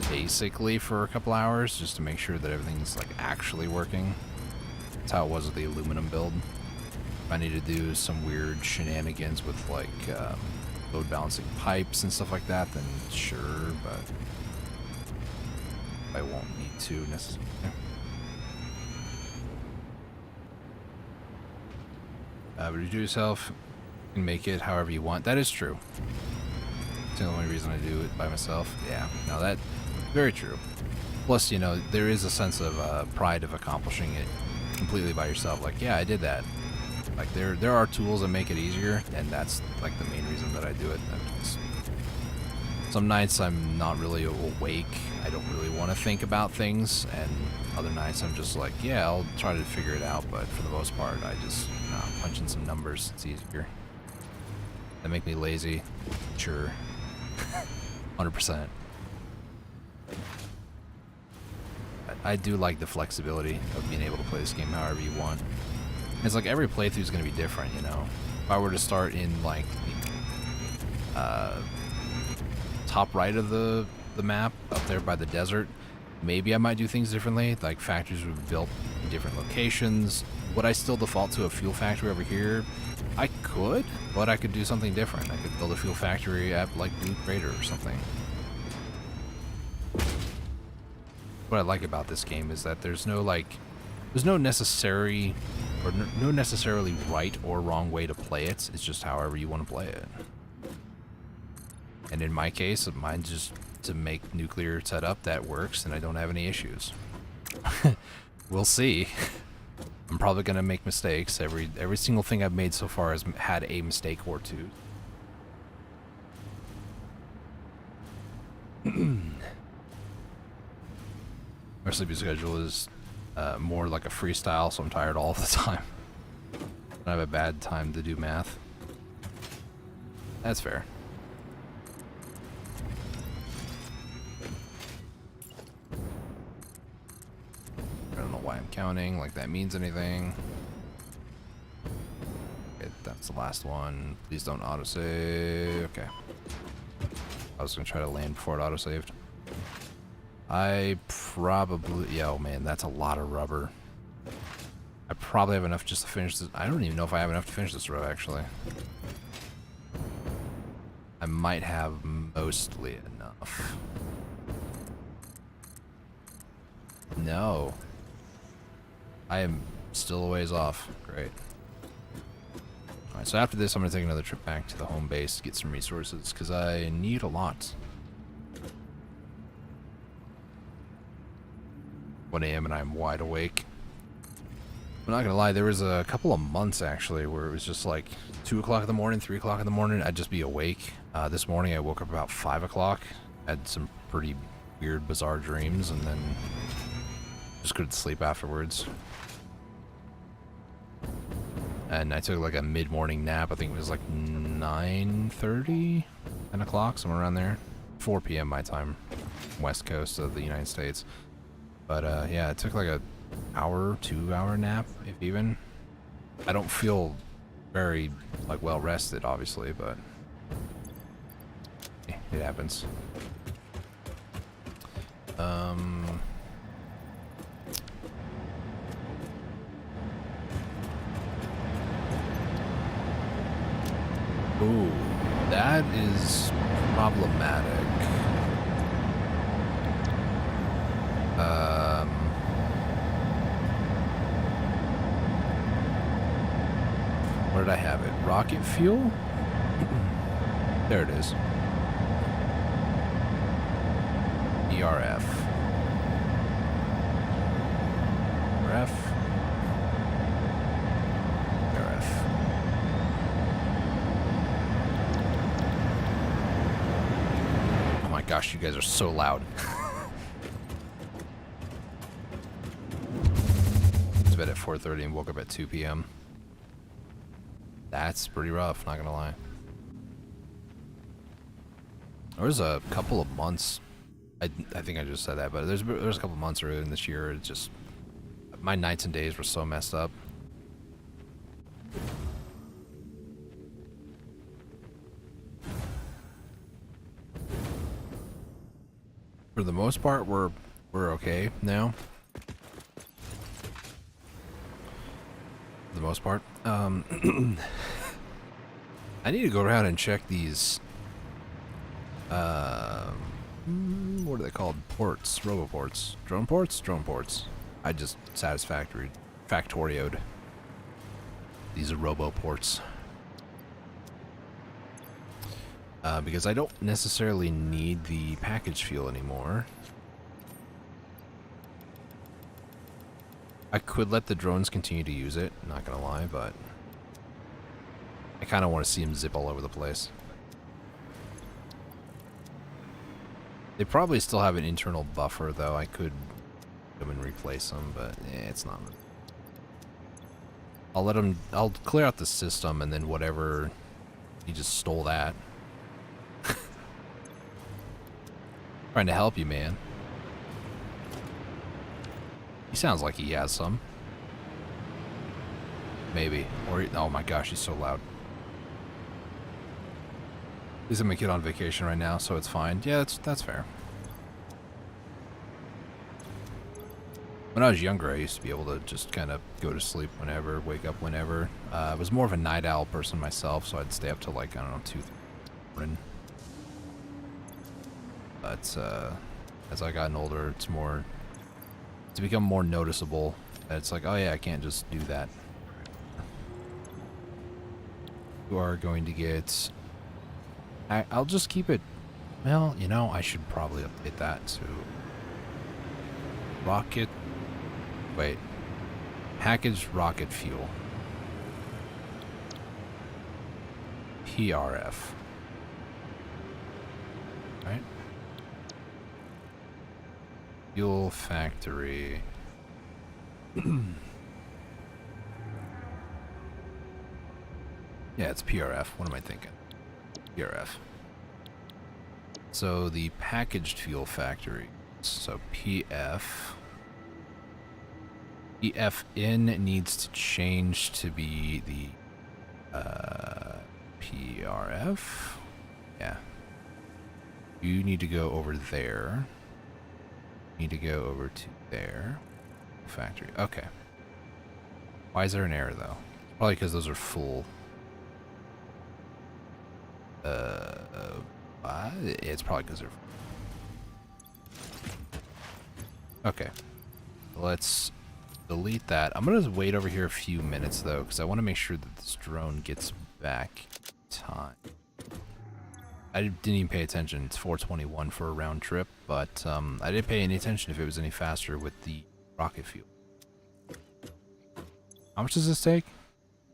basically for a couple hours just to make sure that everything's like actually working. That's how it was with the aluminum build. If I need to do some weird shenanigans with like load balancing pipes and stuff like that, then sure, but I won't need to necessarily. But you do yourself, you can make it however you want. That is true. It's the only reason I do it by myself. Yeah, no, that's very true. Plus, you know, there is a sense of pride of accomplishing it completely by yourself. Like, yeah, I did that. Like, there are tools that make it easier, and that's like the main reason that I do it. Some nights I'm not really awake. I don't really want to think about things, and other nights I'm just like, yeah, I'll try to figure it out, but for the most part, I just punch in some numbers. It's easier. That make me lazy? Sure. 100%. I do like the flexibility of being able to play this game however you want. It's like every playthrough is going to be different, you know? If I were to start in like the top right of the map up there by the desert, maybe I might do things differently. Like factories would be built in different locations. Would I still default to a fuel factory over here? I could, but I could do something different. I could build a fuel factory at like Blue Crater or something. What I like about this game is that there's no necessarily right or wrong way to play it. It's just however you want to play it. And in my case, mine's just to make nuclear setup that works, and I don't have any issues. We'll see. I'm probably gonna make mistakes. Every single thing I've made so far has had a mistake or two. My sleeping schedule is more like a freestyle, so I'm tired all the time. I have a bad time to do math. That's fair. I don't know why I'm counting, like that means anything. Okay, that's the last one. Please don't autosave. Okay. I was gonna try to land before it autosaved. I probably... Yeah, oh man, that's a lot of rubber. I probably have enough just to finish this. I don't even know if I have enough to finish this row, actually. I might have mostly enough. No. I am still a ways off. Great. Alright, so after this, I'm going to take another trip back to the home base to get some resources, because I need a lot. 1 a.m. and I'm wide awake. I'm not gonna lie, there was a couple of months actually where it was just like 2 o'clock in the morning, 3 o'clock in the morning, I'd just be awake. This morning I woke up about 5 o'clock, had some pretty weird, bizarre dreams, and then just couldn't sleep afterwards. And I took like a mid-morning nap. I think it was like 9:30, 10 o'clock, somewhere around there. 4 p.m. my time, west coast of the United States. But yeah, it took like a hour, 2-hour nap, if even. I don't feel very like well rested, obviously, but it happens. Ooh, that is problematic. Where did I have it? Rocket fuel? There it is. ERF. RF. RF. Oh my gosh, you guys are so loud. To bed at 4:30 and woke up at 2 p.m. That's pretty rough, not gonna lie. There was a couple of months, I think I just said that, but there's a couple of months earlier in this year, it's just, my nights and days were so messed up. For the most part, we're okay now. For the most part. I need to go around and check these what are they called? Ports, roboports, drone ports, drone ports. I just factorioed these roboports because I don't necessarily need the package fuel anymore. I could let the drones continue to use it, not gonna lie, but I kind of want to see them zip all over the place. They probably still have an internal buffer, though. I could come and replace them, but it's not. I'll let them. I'll clear out the system, and then whatever. He just stole that. Trying to help you, man. He sounds like he has some. Maybe. Or oh my gosh, he's so loud. He's my kid on vacation right now, so it's fine. Yeah, that's fair. When I was younger, I used to be able to just kind of go to sleep whenever, wake up whenever. I was more of a night owl person myself, so I'd stay up till like, I don't know, 2, 3 in the morning. But as I gotten older, it's become more noticeable. It's like, oh yeah, I can't just do that. You are going to get... I'll just keep it... Well, you know, I should probably update that to... Rocket... Wait. Packaged rocket fuel. PRF. Right? Fuel factory. Yeah, it's PRF. What am I thinking? PRF. So the packaged fuel factory. So PF. PFN needs to change to be the PRF. Yeah. You need to go over there. You need to go over to there. Factory. Okay. Why is there an error though? Probably because those are full. It's probably because they're full. Okay. Let's delete that. I'm gonna wait over here a few minutes though, because I want to make sure that this drone gets back in time. I didn't even pay attention. It's 4:21 for a round trip, but I didn't pay any attention if it was any faster with the rocket fuel. How much does this take?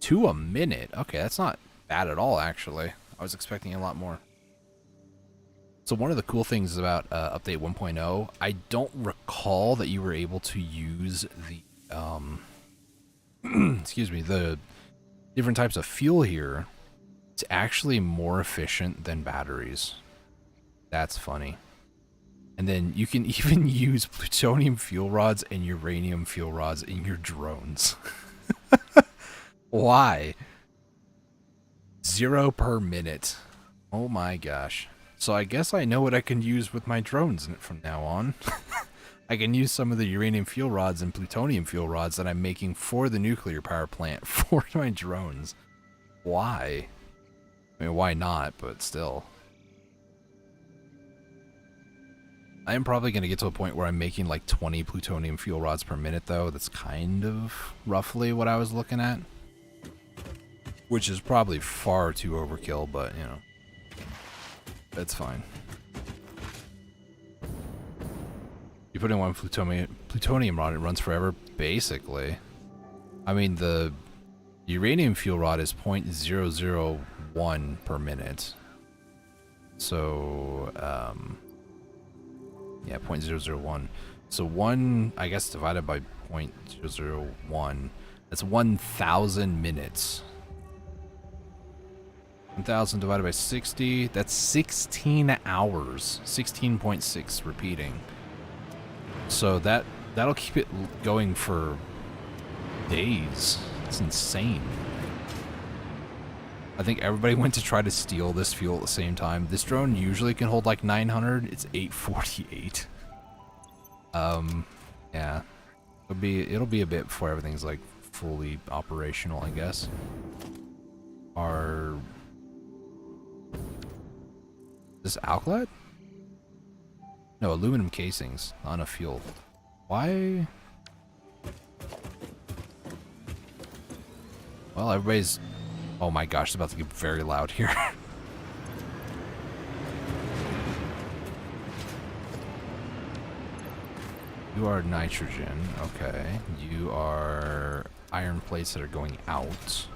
2 a minute. Okay, that's not bad at all, actually. I was expecting a lot more. So one of the cool things about update 1.0, I don't recall that you were able to use the excuse me, the different types of fuel here. It's actually more efficient than batteries. That's funny. And then you can even use plutonium fuel rods and uranium fuel rods in your drones. Why? 0 per minute. Oh my gosh. So I guess I know what I can use with my drones from now on. I can use some of the uranium fuel rods and plutonium fuel rods that I'm making for the nuclear power plant for my drones. Why? I mean, why not, but still. I am probably going to get to a point where I'm making like 20 plutonium fuel rods per minute, though. That's kind of roughly what I was looking at. Which is probably far too overkill, but, you know. That's fine. You put in one plutonium rod, it runs forever, basically. I mean, the uranium fuel rod is 0.001 per minute. So, yeah, 0.001. So 1, I guess, divided by 0.001, that's 1,000 minutes. 1,000 divided by 60, that's 16 hours. 16.6 repeating. So that'll keep it going for days. It's insane. I think everybody went to try to steal this fuel at the same time. This drone usually can hold like 900. It's 848. Yeah. It'll be a bit before everything's like fully operational, I guess. This alkylate? No, aluminum casings on a fuel. Why? Well, everybody's... Oh my gosh, it's about to get very loud here. You are nitrogen, okay. You are iron plates that are going out.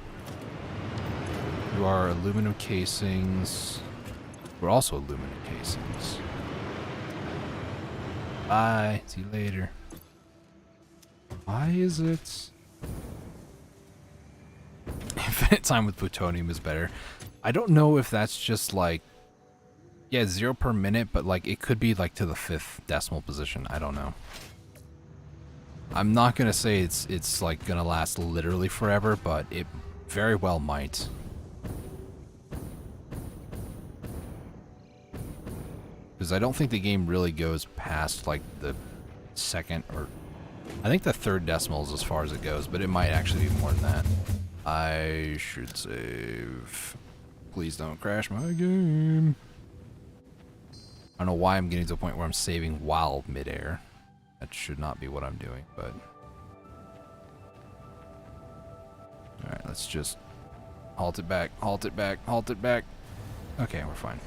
You are aluminum casings. We're also aluminum casings. Bye. See you later. Why is it... Infinite time with plutonium is better. I don't know if that's just like... Yeah, 0 per minute, but like it could be like to the 5th decimal position. I don't know. I'm not gonna say it's like gonna last literally forever, but it very well might. Because I don't think the game really goes past like the 2nd or... I think the 3rd decimal is as far as it goes, but it might actually be more than that. I should save. Please don't crash my game. I don't know why I'm getting to a point where I'm saving while midair. That should not be what I'm doing, but... Alright, let's just halt it back, halt it back, halt it back. Okay, we're fine.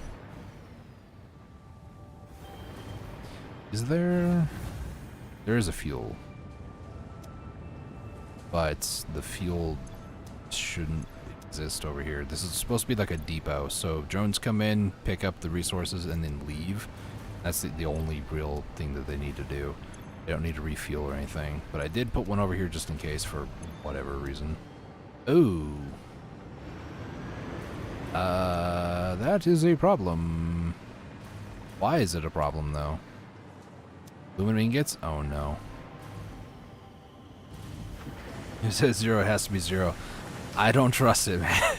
Is there... There is a fuel. But the fuel shouldn't exist over here. This is supposed to be like a depot, so drones come in, pick up the resources, and then leave. That's the only real thing that they need to do. They don't need to refuel or anything. But I did put one over here just in case for whatever reason. Ooh. That is a problem. Why is it a problem, though? Aluminum ingots? Oh, no. It says 0, it has to be 0. I don't trust it, man.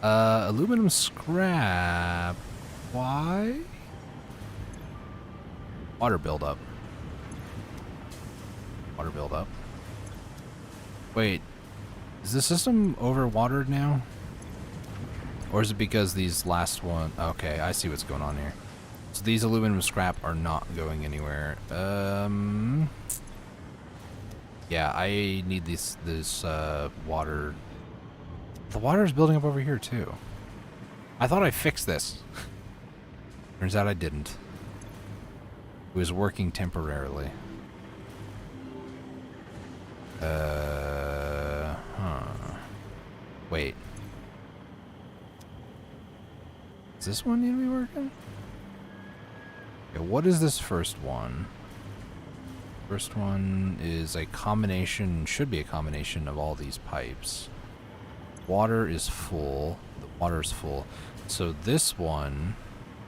Aluminum scrap. Why? Water buildup. Water buildup. Wait, is the system overwatered now? Or is it because these last one... Okay, I see what's going on here. So these aluminum scrap are not going anywhere. Yeah, I need this water. The water is building up over here too. I thought I fixed this. Turns out I didn't. It was working temporarily. Wait. Does this one need to be working? Okay, what is this first one? First one is a combination, should be a combination of all these pipes. Water is full. The water is full. So this one,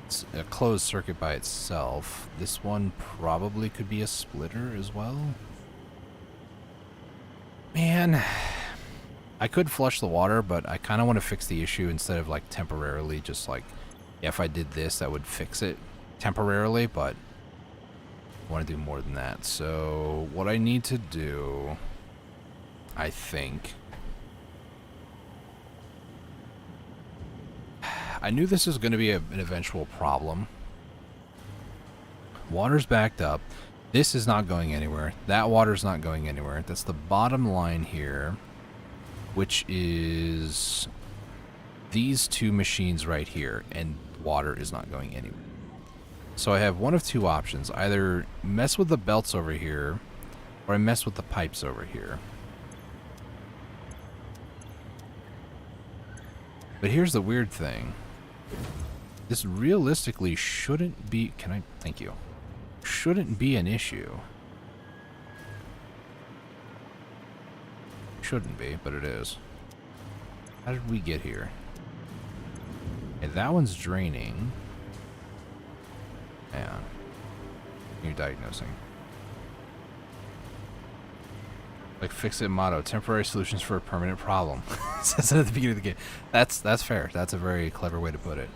it's a closed circuit by itself. This one probably could be a splitter as well. Man, I could flush the water, but I kind of want to fix the issue instead of like temporarily just like, yeah, if I did this, that would fix it temporarily, but I want to do more than that. So what I need to do, I think, I knew this was going to be an eventual problem. Water's backed up. This is not going anywhere. That water's not going anywhere. That's the bottom line here, which is these two machines right here, and water is not going anywhere. So I have one of two options. Either mess with the belts over here, or I mess with the pipes over here. But here's the weird thing. This realistically shouldn't be... Can I... Thank you. Shouldn't be an issue. Shouldn't be, but it is. How did we get here? Okay, that one's draining. Man. You're diagnosing. Like fix it motto. Temporary solutions for a permanent problem. Says it at the beginning of the game. That's fair. That's a very clever way to put it.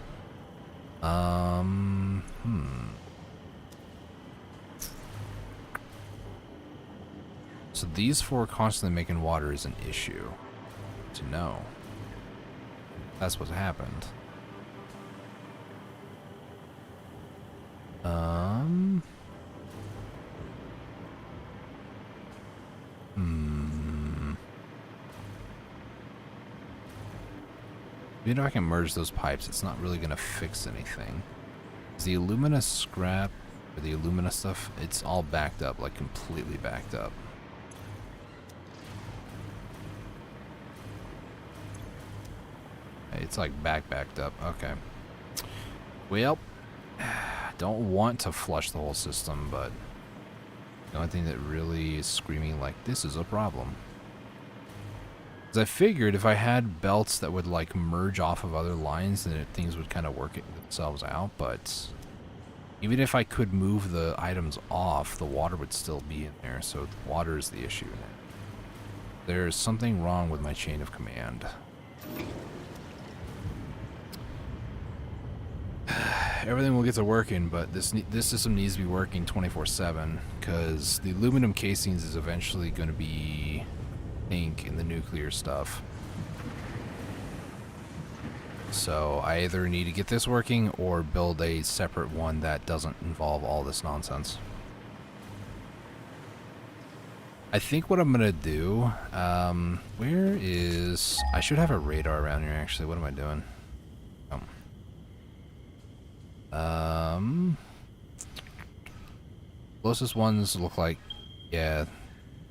So these four constantly making water is an issue to know. That's what's happened. Even if I can merge those pipes, it's not really gonna fix anything. The alumina scrap, or the alumina stuff, it's all backed up, like completely backed up. It's like backed up. Okay. Well, don't want to flush the whole system, but the only thing that really is screaming like this is a problem. Because I figured if I had belts that would like merge off of other lines, then things would kind of work themselves out. But even if I could move the items off, the water would still be in there. So the water is the issue. There's something wrong with my chain of command. Everything will get to working, but this system needs to be working 24/7 because the aluminum casings is eventually going to be ink in the nuclear stuff. So I either need to get this working or build a separate one that doesn't involve all this nonsense. I think what I'm going to do, where is... I should have a radar around here, actually. What am I doing? Closest ones look like, yeah,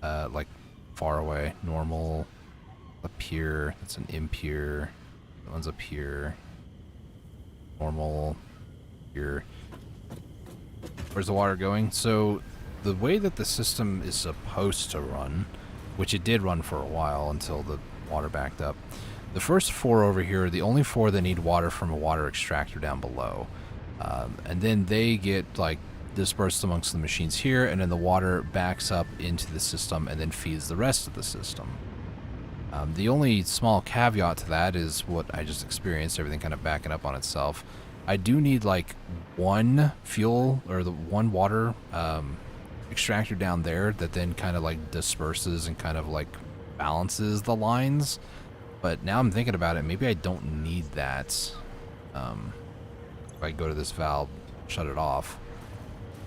like far away. Normal up here. That's an impure. That one's up here. Normal here. Where's the water going? So the way that the system is supposed to run, which it did run for a while until the water backed up. The first four over here are the only four that need water from a water extractor down below. And then they get like dispersed amongst the machines here, and then the water backs up into the system and then feeds the rest of the system. The only small caveat to that is what I just experienced, everything kind of backing up on itself. I do need like one fuel or the one water extractor down there that then kind of like disperses and kind of like balances the lines. But now I'm thinking about it, maybe I don't need that. If I go to this valve, shut it off.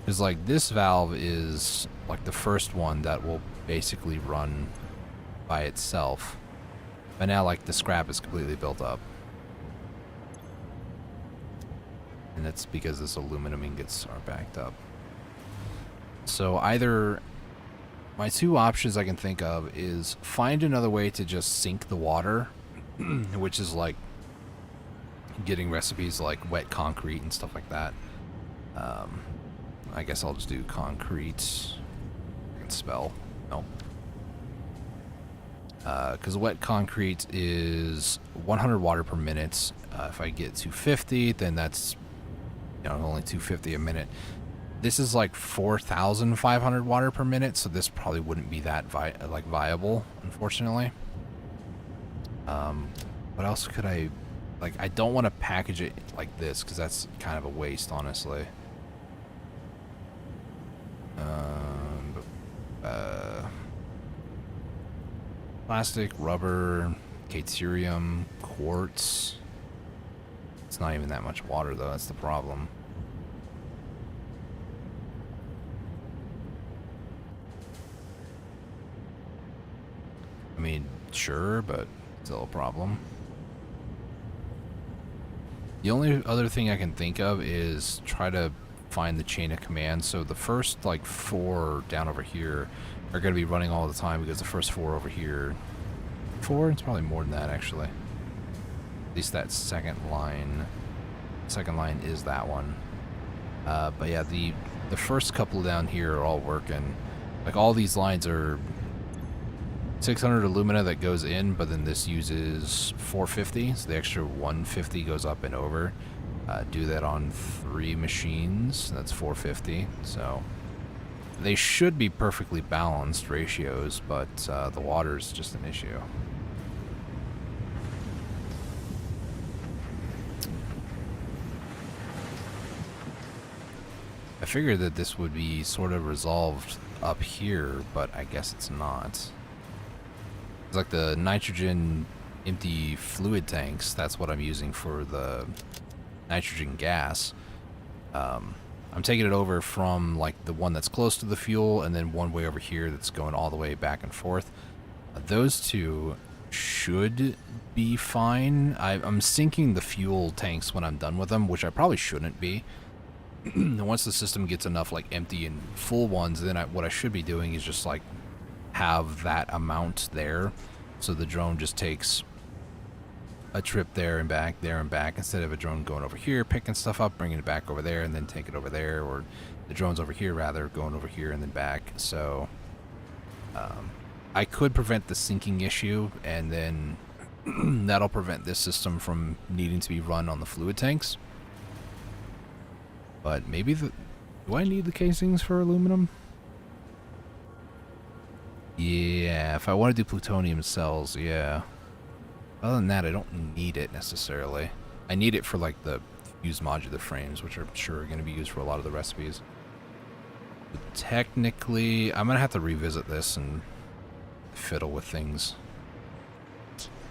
Because like this valve is like the first one that will basically run by itself. But now like the scrap is completely built up. And that's because this aluminum ingots are backed up. So either my two options I can think of is find another way to just sink the water, which is like getting recipes like wet concrete and stuff like that. I guess I'll just do concrete. I can spell. No. Because wet concrete is 100 water per minute. If I get 250, then that's only 250 a minute. This is like 4,500 water per minute, so this probably wouldn't be that viable, unfortunately. What else could I... Like, I don't want to package it like this, because that's kind of a waste, honestly. Plastic, rubber, caterium, quartz. It's not even that much water, though. That's the problem. I mean, sure, but still a problem. The only other thing I can think of is try to find the chain of command. So the first like four down over here are going to be running all the time because the first four over here, it's probably more than that actually. At least that second line is that one. But yeah, the first couple down here are all working. Like all these lines are 600 alumina that goes in, but then this uses 450, so the extra 150 goes up and over. Do that on 3 machines, that's 450. So they should be perfectly balanced ratios, but the water is just an issue. I figured that this would be sort of resolved up here, but I guess it's not. It's like the nitrogen empty fluid tanks. That's what I'm using for the nitrogen gas. I'm taking it over from like the one that's close to the fuel and then one way over here that's going all the way back and forth. Those two should be fine. I'm sinking the fuel tanks when I'm done with them, which I probably shouldn't be. Once the system gets enough like empty and full ones, then what I should be doing is just like have that amount there, so the drone just takes a trip there and back instead of a drone going over here picking stuff up, bringing it back over there, and then take it over there, or the drone's over here rather going over here and then back. So I could prevent the sinking issue, and then that'll prevent this system from needing to be run on the fluid tanks. But maybe do I need the casings for aluminum? Yeah, if I want to do plutonium cells, yeah. Other than that, I don't need it necessarily. I need it for like the fused modular frames, which I'm sure are going to be used for a lot of the recipes. But technically, I'm going to have to revisit this and fiddle with things.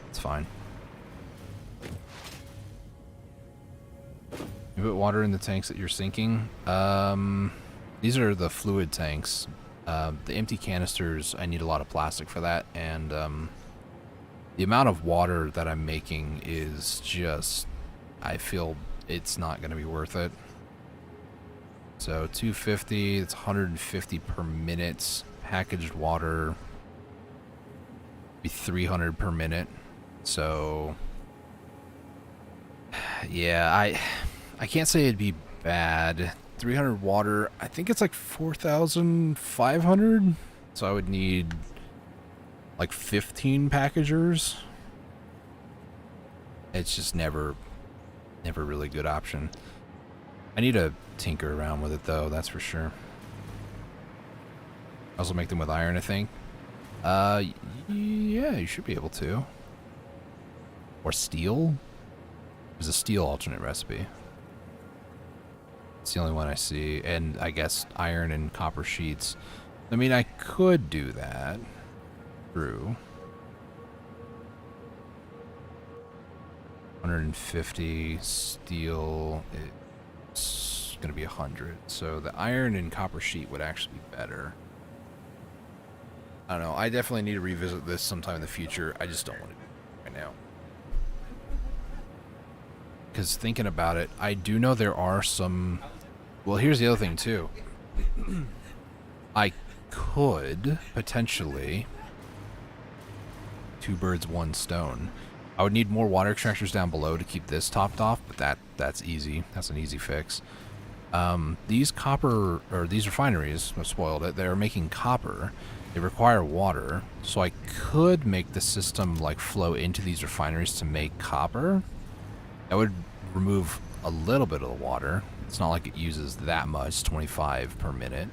It's fine. You put water in the tanks that you're sinking. These are the fluid tanks. The empty canisters, I need a lot of plastic for that, and the amount of water that I'm making is just, I feel it's not going to be worth it. So 250, it's 150 per minute. Packaged water, be 300 per minute. So yeah, I can't say it'd be bad. 300 water, I think it's like 4,500. So I would need like 15 packagers. It's just never really a good option. I need to tinker around with it though, that's for sure. Also make them with iron, I think. Yeah, you should be able to. Or steel? There's a steel alternate recipe. It's the only one I see. And I guess iron and copper sheets. I mean, I could do that. True. 150 steel. It's going to be 100. So the iron and copper sheet would actually be better. I don't know. I definitely need to revisit this sometime in the future. I just don't want to do it right now. Because thinking about it, I do know there are some... Well, here's the other thing, too. I could, potentially... Two birds, one stone. I would need more water extractors down below to keep this topped off, but that's easy. That's an easy fix. These copper... Or these refineries, I spoiled it, they're making copper. They require water, so I could make the system like flow into these refineries to make copper. That would remove a little bit of the water. It's not like it uses that much, 25 per minute.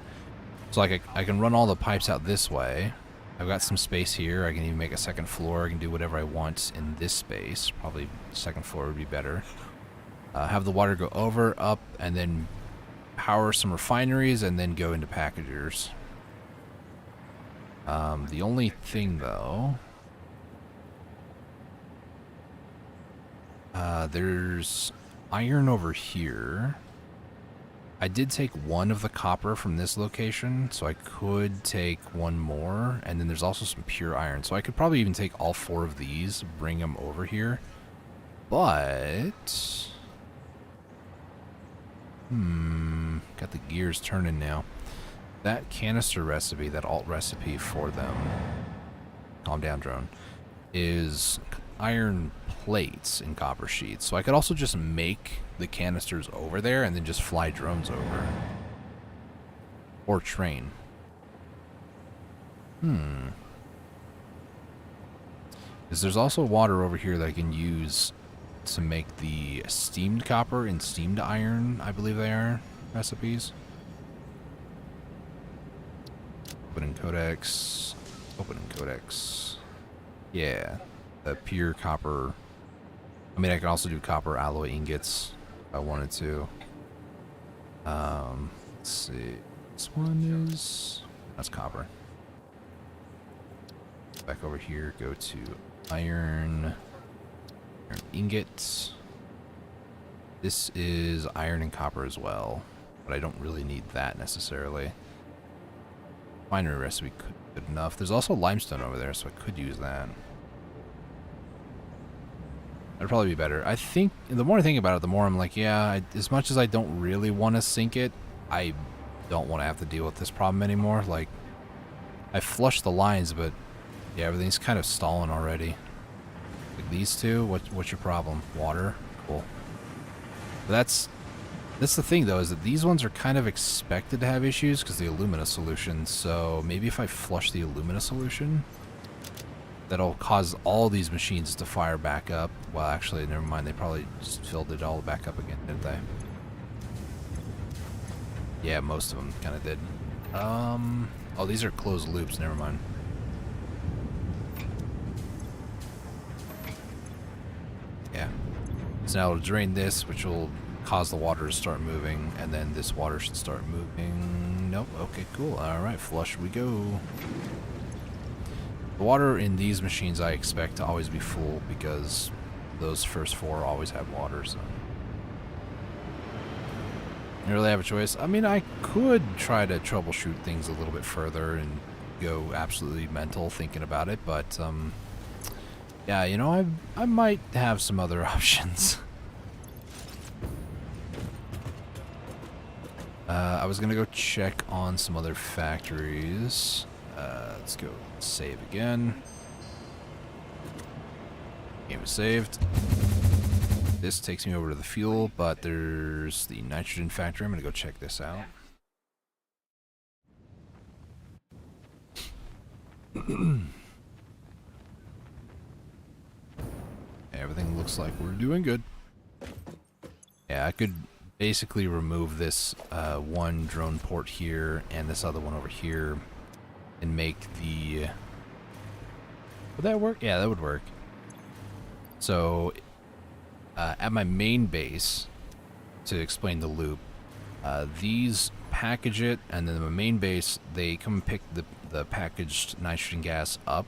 So like I can run all the pipes out this way. I've got some space here. I can even make a second floor. I can do whatever I want in this space. Probably second floor would be better. Have the water go over, up, and then power some refineries, and then go into packagers. The only thing, though... there's iron over here. I did take one of the copper from this location, so I could take one more. And then there's also some pure iron. So I could probably even take all 4 of these, bring them over here. But... got the gears turning now. That canister recipe, that alt recipe for them, calm down drone, is iron plates and copper sheets. So I could also just make the canisters over there and then just fly drones over. Or train. Because there's also water over here that I can use to make the steamed copper and steamed iron, I believe they are, recipes. Opening codex. Opening codex. Yeah. The pure copper. I mean, I can also do copper alloy ingots if I wanted to. Let's see. This one is That's copper. Back over here, go to iron ingots. This is iron and copper as well, but I don't really need that necessarily. Binary recipe could be good enough. There's also limestone over there, so I could use that. That'd probably be better. I think the more I think about it, the more I'm like, yeah, as much as I don't really want to sink it, I don't want to have to deal with this problem anymore. Like, I flushed the lines, but yeah, everything's kind of stalling already. Like these two, what's your problem? Water? Cool. But that's the thing though, is that these ones are kind of expected to have issues because the alumina solution. So maybe if I flush the alumina solution, that'll cause all these machines to fire back up. Well, actually, never mind. They probably just filled it all back up again, didn't they? Yeah, most of them kind of did. Oh, these are closed loops. Never mind. Yeah. So now it'll drain this, which will cause the water to start moving, and then this water should start moving. Nope. Okay, cool. All right, flush we go. The water in these machines I expect to always be full because those first four always have water, so. You really have a choice? I mean, I could try to troubleshoot things a little bit further and go absolutely mental thinking about it, but, yeah, you know, I might have some other options. I was gonna go check on some other factories. Let's go save again. Game is saved. This takes me over to the fuel, but there's the nitrogen factory. I'm gonna go check this out. Everything looks like we're doing good. Yeah, I could basically remove this one drone port here and this other one over here and make the... Would that work? Yeah, that would work. So, at my main base, to explain the loop, these package it, and then the main base, they come and pick the packaged nitrogen gas up.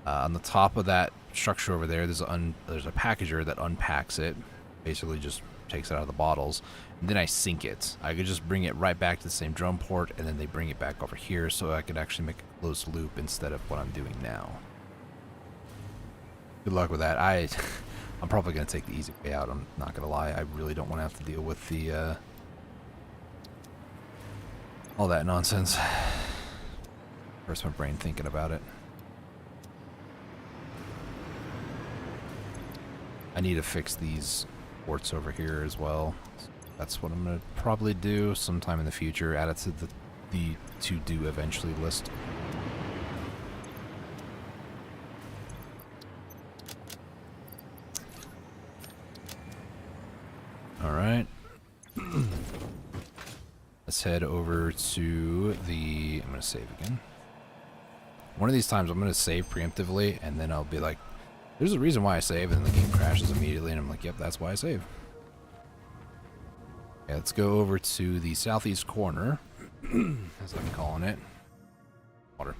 On the top of that structure over there, there's a packager that unpacks it, basically just takes it out of the bottles, and then I sink it. I could just bring it right back to the same drum port, and then they bring it back over here, so I could actually make a closed loop instead of what I'm doing now. Good luck with that. I'm probably going to take the easy way out, I'm not going to lie. I really don't want to have to deal with the, all that nonsense. Hurts my brain thinking about it. I need to fix these ports over here as well. So that's what I'm going to probably do sometime in the future. Add it to the to-do eventually list. Alright. Let's head over to the... I'm going to save again. One of these times I'm going to save preemptively, and then I'll be like, there's a reason why I save, and then the game crashes immediately, and I'm like, yep, that's why I save. Okay, let's go over to the southeast corner, as I'm calling it. Water.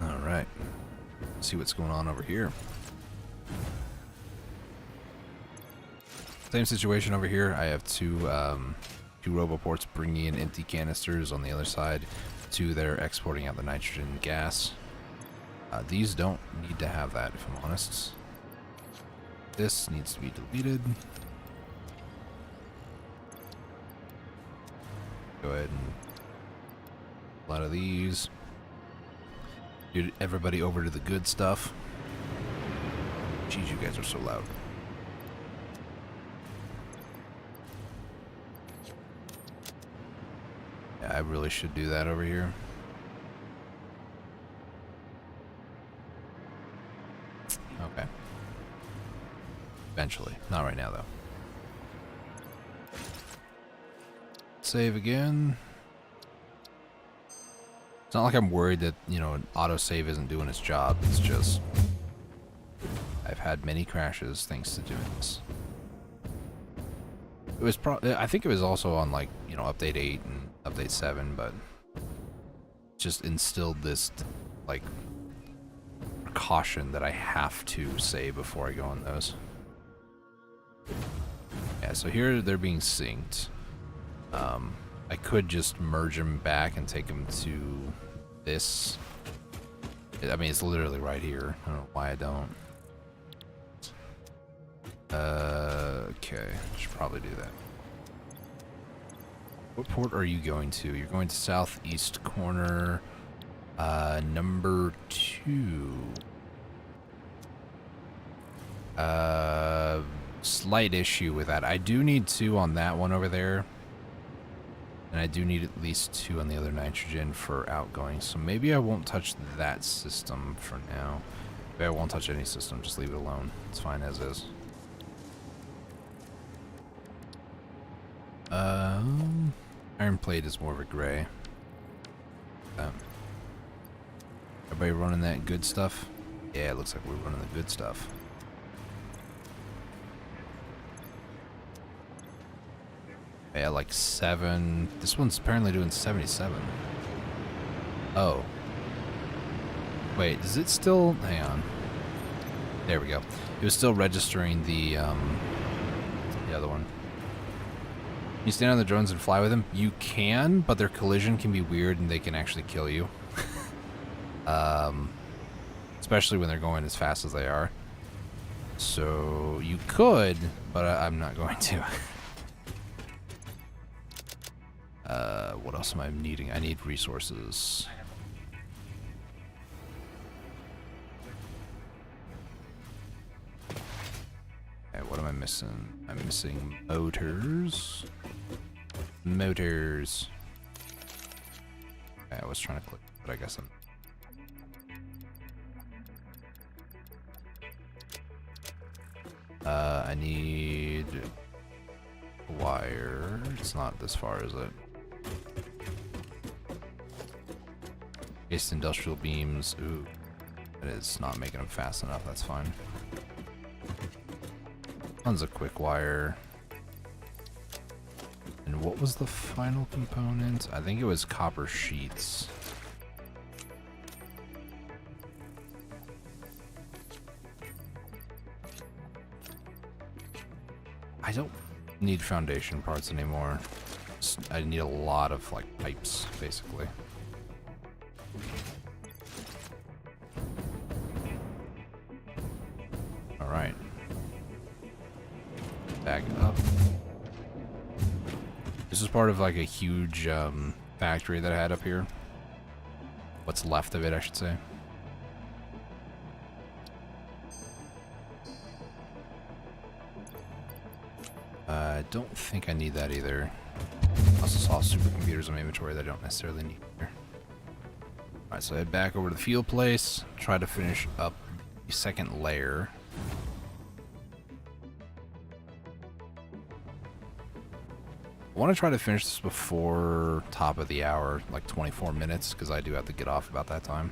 Alright. See what's going on over here. Same situation over here. I have two roboports bringing in empty canisters on the other side. Two that are exporting out the nitrogen gas. These don't need to have that, if I'm honest. This needs to be deleted. Go ahead and a lot of these. Get everybody over to the good stuff. Jeez, you guys are so loud. Yeah, I really should do that over here. Okay. Eventually. Not right now, though. Save again. It's not like I'm worried that, you know, an autosave isn't doing its job. It's just I've had many crashes thanks to doing this. It was I think it was also on, like, you know, update 8 and update 7, but just instilled this, like, caution that I have to save before I go on those. Yeah, so here they're being synced. I could just merge them back and take them to this. I mean, it's literally right here. I don't know why I don't. Okay, should probably do that. What port are you going to? You're going to southeast corner, number 2. Slight issue with that. I do need 2 on that one over there. And I do need at least 2 on the other nitrogen for outgoing. So maybe I won't touch that system for now. Maybe I won't touch any system. Just leave it alone. It's fine as is. Iron plate is more of a gray. Everybody running that good stuff? Yeah, it looks like we're running the good stuff. Yeah, like 7. This one's apparently doing 77. Oh. Wait, is it still... Hang on. There we go. It was still registering the other one. Can you stand on the drones and fly with them? You can, but their collision can be weird and they can actually kill you. Especially when they're going as fast as they are. So you could, but I'm not going to. What else am I needing? I need resources. Okay, what am I missing? I'm missing motors. Motors. Okay, I was trying to click, but I guess I'm... I need wire. It's not this far, is it? Based industrial beams. Ooh. It is not making them fast enough. That's fine. Tons of quick wire. And what was the final component? I think it was copper sheets. I don't need foundation parts anymore. I need a lot of, like, pipes, basically. Alright. Back up. This is part of, like, a huge factory that I had up here. What's left of it, I should say. I don't think I need that either. I also saw supercomputers in my inventory that I don't necessarily need here. Alright, so head back over to the field place. Try to finish up the second layer. I want to try to finish this before top of the hour, like 24 minutes, because I do have to get off about that time.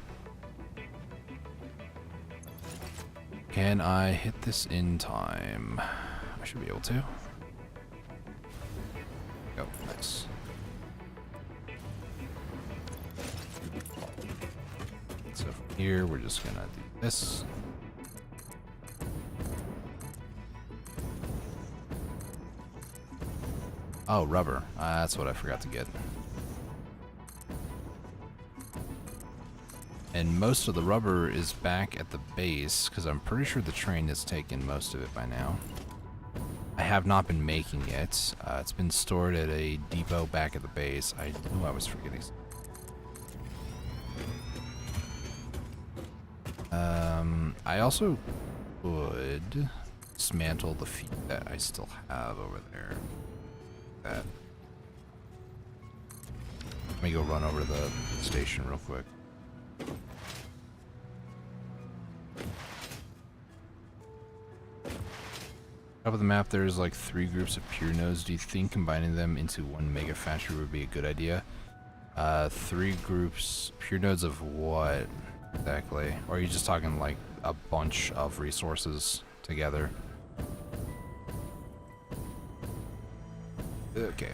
Can I hit this in time? I should be able to. Go, nice. So from here, we're just gonna do this. Oh, rubber. That's what I forgot to get. And most of the rubber is back at the base, because I'm pretty sure the train has taken most of it by now. I have not been making it. It's been stored at a depot back at the base. I knew I was forgetting. I also would dismantle the feet that I still have over there. That. Let me go run over to the station real quick. Top of the map, there's like 3 groups of pure nodes. Do you think combining them into one mega factory would be a good idea? 3 groups, pure nodes of what exactly? Or are you just talking like a bunch of resources together? Okay.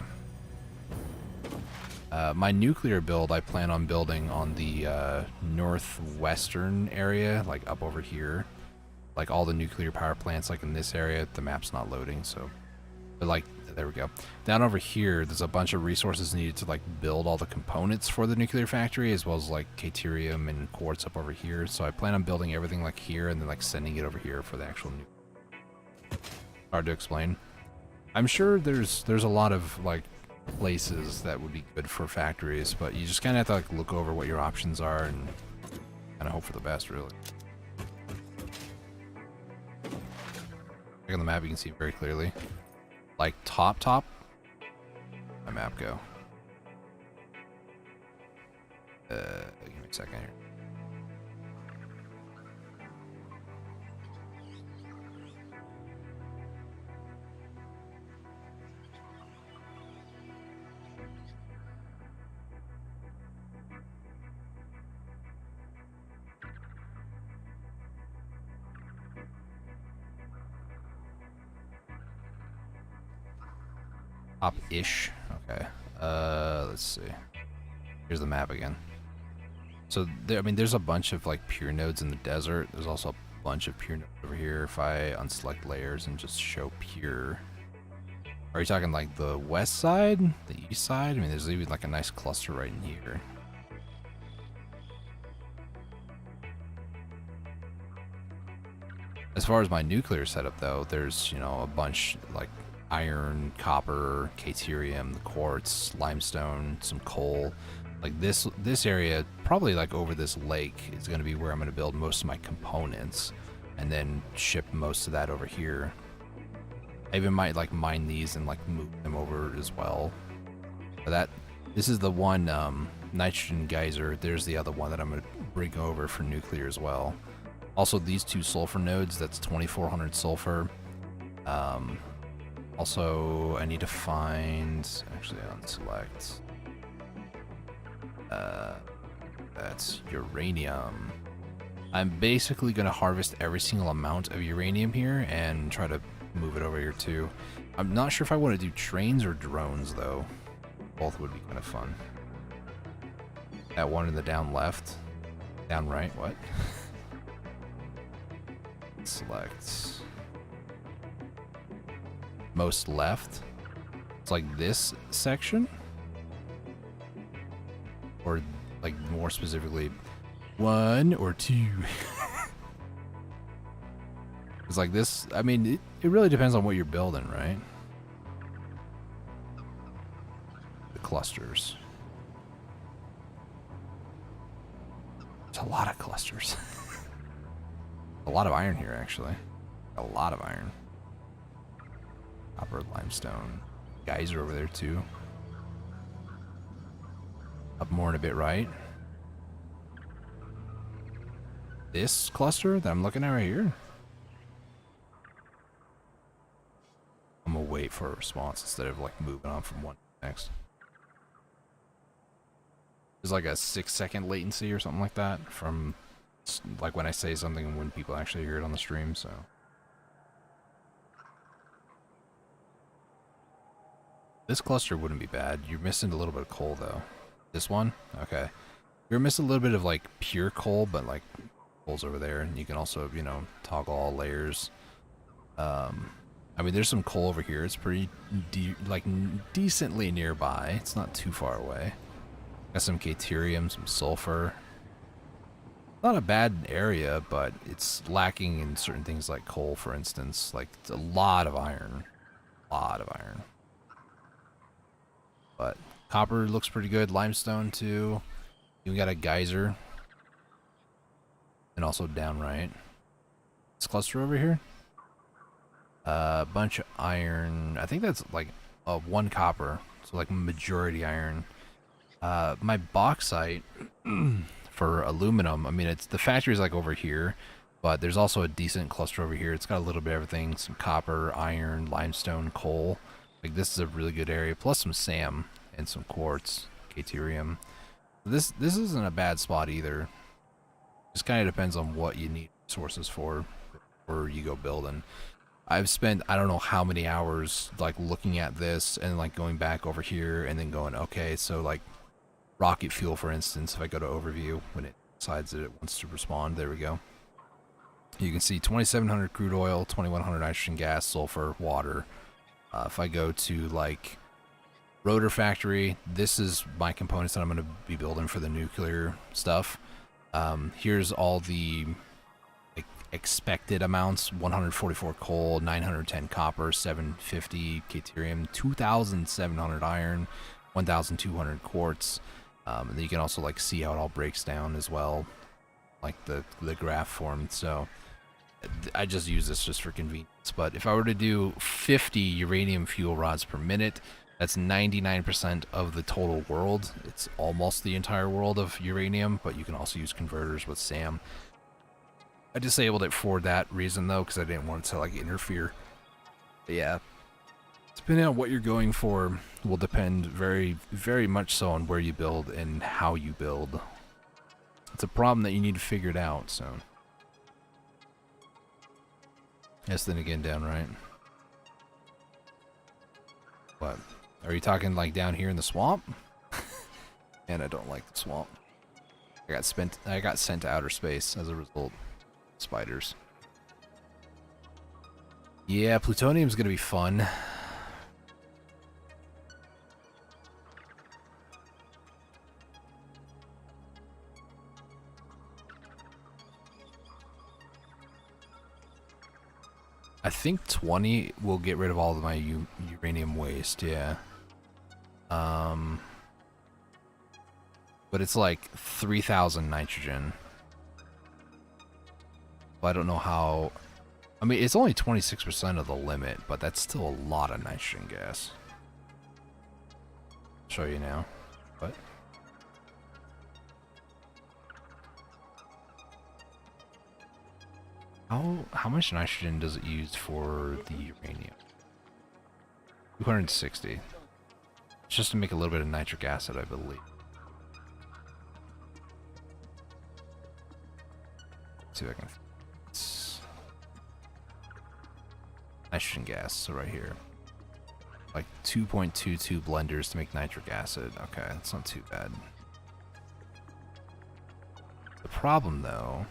My nuclear build, I plan on building on the northwestern area, like up over here. Like all the nuclear power plants, like in this area. The map's not loading, so. But like, there we go. Down over here, there's a bunch of resources needed to like build all the components for the nuclear factory, as well as like caterium and quartz up over here. So I plan on building everything like here and then like sending it over here for the actual Hard to explain. I'm sure there's a lot of like places that would be good for factories, but you just kind of have to like look over what your options are and kind of hope for the best, really. Look on the map, you can see it very clearly. Like top, my map go. Give me a second here. Top-ish. Okay. Let's see. Here's the map again. So there, I mean, there's a bunch of like pure nodes in the desert. There's also a bunch of pure nodes over here. If I unselect layers and just show pure, are you talking like the west side, the east side? I mean, there's even like a nice cluster right in here. As far as my nuclear setup, though, there's, you know, a bunch like iron, copper, caterium, the quartz, limestone, some coal. Like this area, probably like over this lake, is going to be where I'm going to build most of my components, and then ship most of that over here. I even might like mine these and like move them over as well. But this is the one nitrogen geyser. There's the other one that I'm going to bring over for nuclear as well. Also, these 2 sulfur nodes, that's 2400 sulfur. Also, I need to find, actually unselect, that's uranium. I'm basically going to harvest every single amount of uranium here and try to move it over here too. I'm not sure if I want to do trains or drones though. Both would be kind of fun. That one in the down left, down right, what? Select most left. It's like this section, or like more specifically 1 or 2. It's like this. I mean, it really depends on what you're building, right? The clusters. There's a lot of clusters. A lot of iron here, actually. A lot of iron. Copper, limestone. Geyser over there, too. Up more in a bit, right? This cluster that I'm looking at right here? I'm gonna wait for a response instead of like moving on from one to the next. There's like a 6-second latency or something like that from like when I say something and when people actually hear it on the stream, so. This cluster wouldn't be bad. You're missing a little bit of coal though. This one? Okay. You're missing a little bit of like pure coal, but like coal's over there, and you can also, you know, toggle all layers. I mean, there's some coal over here. It's pretty decently nearby. It's not too far away. Got some caterium, some sulfur. Not a bad area, but it's lacking in certain things like coal, for instance. Like, it's a lot of iron. A lot of iron. But copper looks pretty good. Limestone, too. You got a geyser. And also down right. This cluster over here. A bunch of iron. I think that's like 1 copper. So like majority iron. My bauxite for aluminum. I mean, it's the factory's like over here, but there's also a decent cluster over here. It's got a little bit of everything: some copper, iron, limestone, coal. Like this is a really good area. Plus some SAM and some quartz, Caterium. This isn't a bad spot either. Just kind of depends on what you need resources for before you go building. I've spent I don't know how many hours like looking at this and like going back over here and then going, okay, so like rocket fuel, for instance, if I go to overview when it decides that it wants to respond, there we go. You can see 2700 crude oil, 2100 nitrogen gas, sulfur, water. If I go to like rotor factory, this is my components that I'm going to be building for the nuclear stuff. Here's all the expected amounts: 144 coal, 910 copper, 750 caterium, 2,700 iron, 1,200 quartz. And then you can also like see how it all breaks down as well, like the graph form. So I just use this just for convenience. But if I were to do 50 uranium fuel rods per minute, that's 99% of the total world. It's almost the entire world of uranium, but you can also use converters with SAM. I disabled it for that reason though, because I didn't want it to like interfere. But yeah, depending on what you're going for will depend very, very much so on where you build and how you build. It's a problem that you need to figure it out, so. Yes, then again, down right. What? Are you talking like down here in the swamp? And I don't like the swamp. I got sent to outer space as a result. Spiders. Yeah, plutonium's gonna be fun. I think 20 will get rid of all of my uranium waste, yeah. But it's like 3,000 nitrogen. Well, I don't know how... I mean, it's only 26% of the limit, but that's still a lot of nitrogen gas. I'll show you now. What? How much nitrogen does it use for the uranium? 260. It's just to make a little bit of nitric acid, I believe. Let's see if I can... It's nitrogen gas, so right here. Like 2.22 blenders to make nitric acid. Okay, that's not too bad. The problem, though...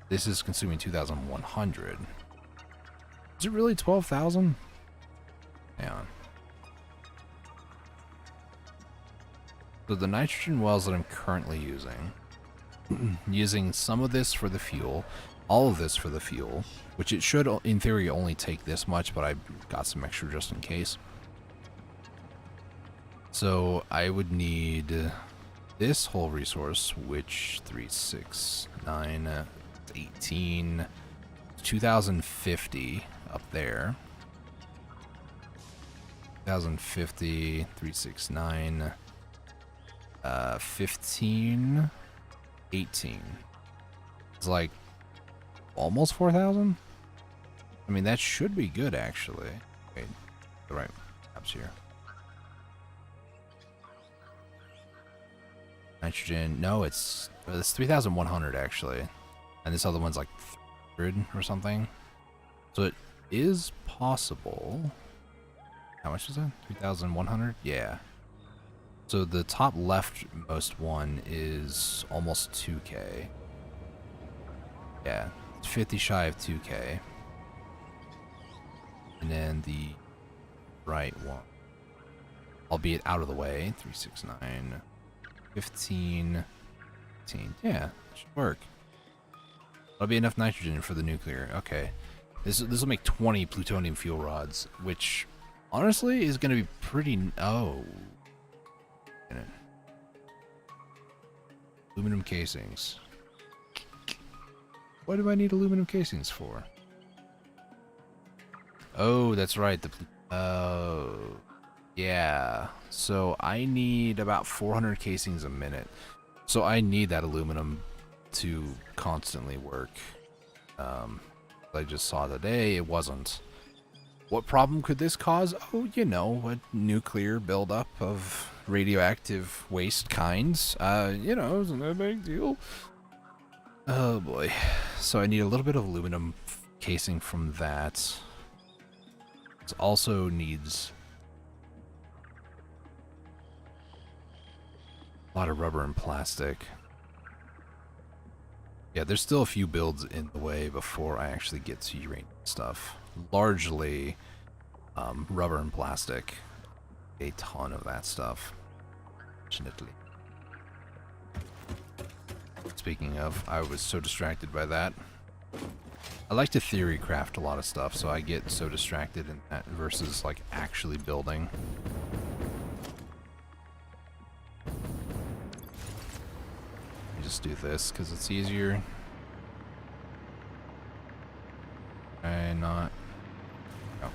This is consuming 2,100. Is it really 12,000? Hang on. So the nitrogen wells that I'm currently using some of this for the fuel, all of this for the fuel, which it should, in theory, only take this much, but I got some extra just in case. So I would need this whole resource, which 3, 6, 9... 18, 2050 up there. 2050, 369, 15, 18. It's like almost 4,000. I mean, that should be good actually. Okay, the right tabs here. Nitrogen, no, it's 3,100 actually. And this other one's like 300 or something. So it is possible. How much is that? 3,100? Yeah. So the top leftmost one is almost 2K. Yeah, it's 50 shy of 2K. And then the right one, albeit out of the way, 369, 15, 15. Yeah, it should work. That'll be enough nitrogen for the nuclear. Okay. This will make 20 plutonium fuel rods, which honestly is going to be pretty... Oh. Aluminum casings. What do I need aluminum casings for? Oh, that's right. Oh. Yeah. So I need about 400 casings a minute. So I need that aluminum to constantly work. I just saw today it wasn't. What problem could this cause? Oh, you know, a nuclear buildup of radioactive waste kinds. You know, isn't that a big deal? Oh boy. So I need a little bit of aluminum casing from that. It also needs a lot of rubber and plastic. Yeah, there's still a few builds in the way before I actually get to uranium stuff. Largely rubber and plastic. A ton of that stuff. Fortunately. Speaking of, I was so distracted by that. I like to theory craft a lot of stuff, so I get so distracted in that versus like actually building. Just do this because it's easier. And not. No.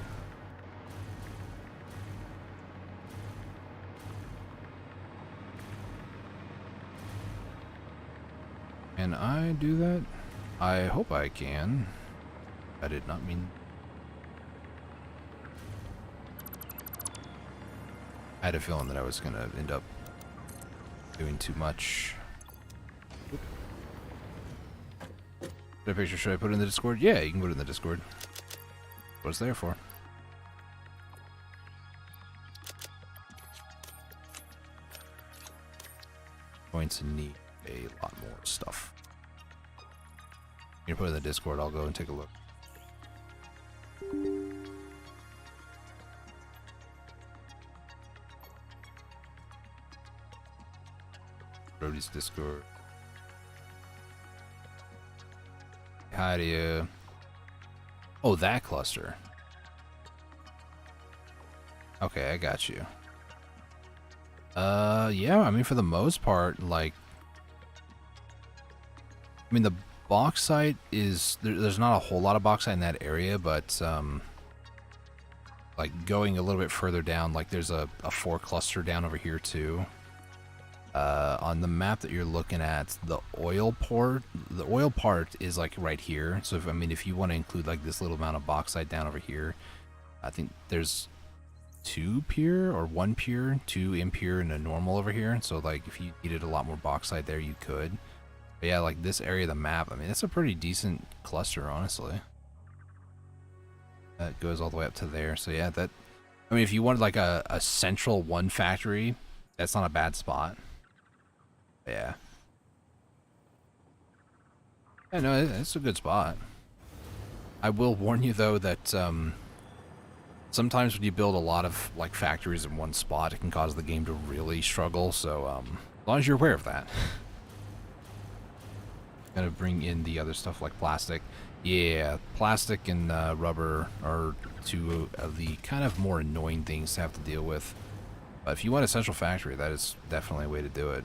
Can I do that? I hope I can. I did not mean. I had a feeling that I was gonna end up doing too much. That picture, should I put it in the Discord? Yeah, you can put it in the Discord. What it's there for. Going to need a lot more stuff. You can put it in the Discord, I'll go and take a look. Brody's Discord. Hi to you. Oh, that cluster. Okay, I got you. Yeah, I mean, for the most part, like, I mean, the bauxite is, there's not a whole lot of bauxite in that area, but, like, going a little bit further down, like, there's a 4 cluster down over here, too. On the map that you're looking at, the oil part is like right here. So if you want to include like this little amount of bauxite down over here, I think there's 2 pure or 1 pure, 2 impure, and a normal over here. So like if you needed a lot more bauxite there, you could. But yeah, like this area of the map, I mean, it's a pretty decent cluster, honestly. That goes all the way up to there. So yeah, that, I mean, if you wanted like a central one factory, that's not a bad spot. Yeah. Yeah, no, it's a good spot. I will warn you though that sometimes when you build a lot of like factories in one spot, it can cause the game to really struggle. So as long as you're aware of that. Gotta bring in the other stuff like plastic. Yeah, plastic and rubber are 2 of the kind of more annoying things to have to deal with. But if you want a central factory, that is definitely a way to do it.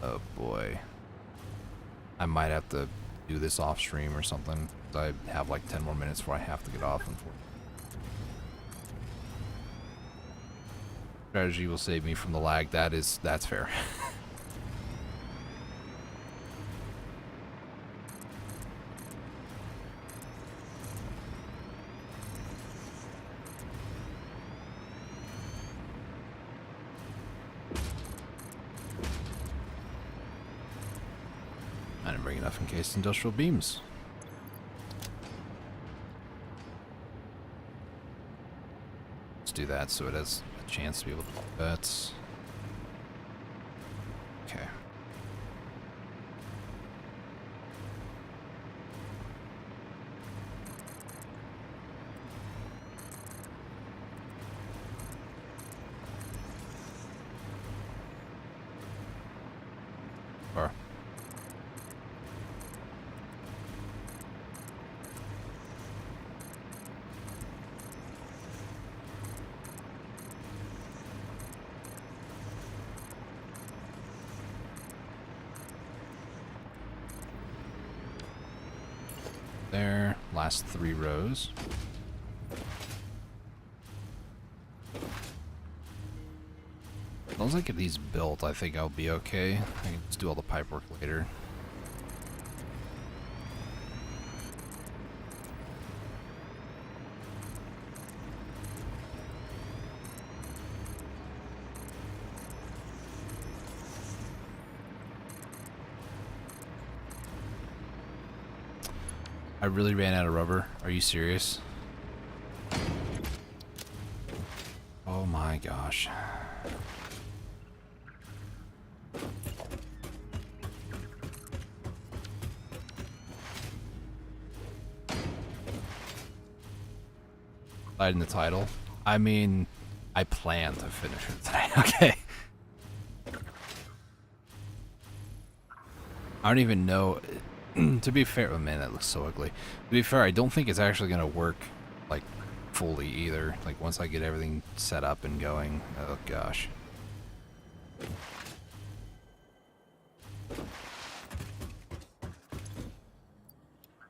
Oh boy. I might have to do this off stream or something. I have like 10 more minutes before I have to get off, unfortunately. Strategy will save me from the lag. That's fair. I didn't bring enough encased industrial beams. Let's do that so it has a chance to be able to do that. Okay. Or there, last 3 rows. As long as I get these built, I think I'll be okay. I can just do all the pipe work later. I really ran out of rubber. Are you serious? Oh my gosh. In the title. I mean, I plan to finish it tonight. Okay. I don't even know. To be fair, oh man, that looks so ugly. To be fair, I don't think it's actually gonna work like fully either. Like once I get everything set up and going. Oh gosh.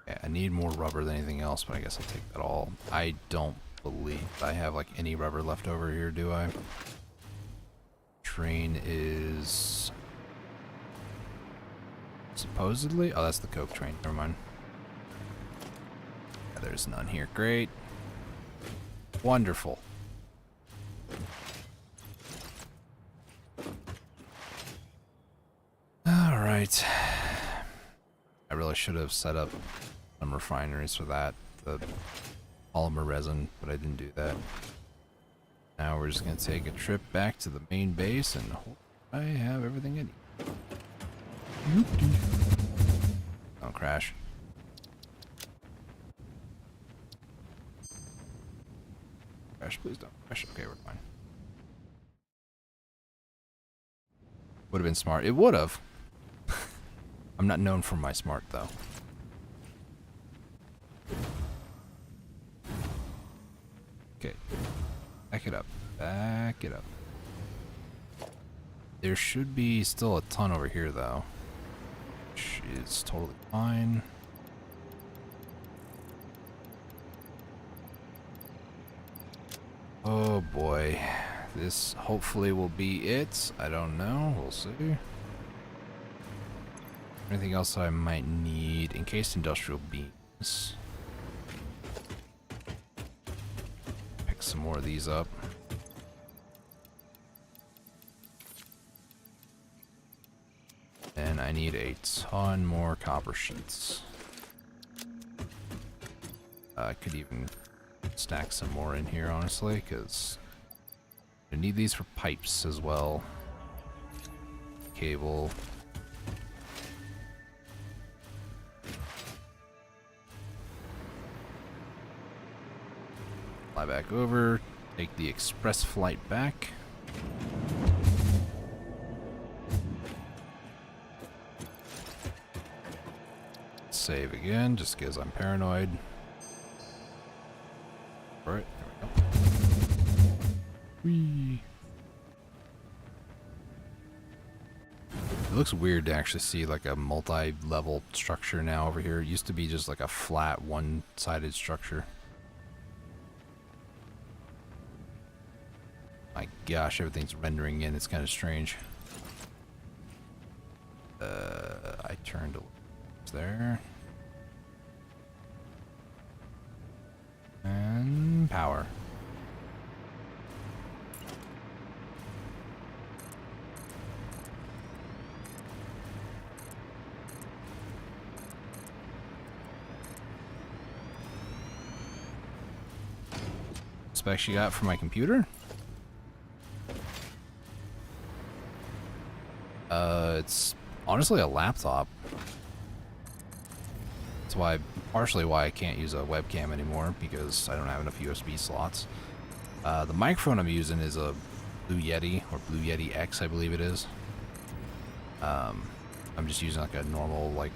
Yeah, I need more rubber than anything else, but I guess I'll take that all. I don't believe I have like any rubber left over here, do I? Train is supposedly, oh, that's the Coke train. Never mind. Yeah, there's none here. Great. Wonderful. All right. I really should have set up some refineries for that. The polymer resin, but I didn't do that. Now we're just gonna take a trip back to the main base and hope I have everything I need. Don't crash. Crash, please don't crash. Okay, we're fine. Would have been smart. It would have. I'm not known for my smart though. Okay. Back it up. Back it up. There should be still a ton over here though. Which is totally fine. Oh boy. This hopefully will be it. I don't know. We'll see. Anything else I might need? Encased industrial beams. Pick some more of these up. And I need a ton more copper sheets. I could even stack some more in here, honestly, because I need these for pipes as well. Cable. Fly back over, take the express flight back. Save again, just because I'm paranoid. Alright, there we go. Whee. It looks weird to actually see like a multi-level structure now over here. It used to be just like a flat, one-sided structure. My gosh, everything's rendering in. It's kind of strange. I turned there. And power. Specs you got for my computer? It's honestly a laptop. That's why, partially why I can't use a webcam anymore, because I don't have enough USB slots. The microphone I'm using is a Blue Yeti, or Blue Yeti X, I believe it is. I'm just using like a normal, like,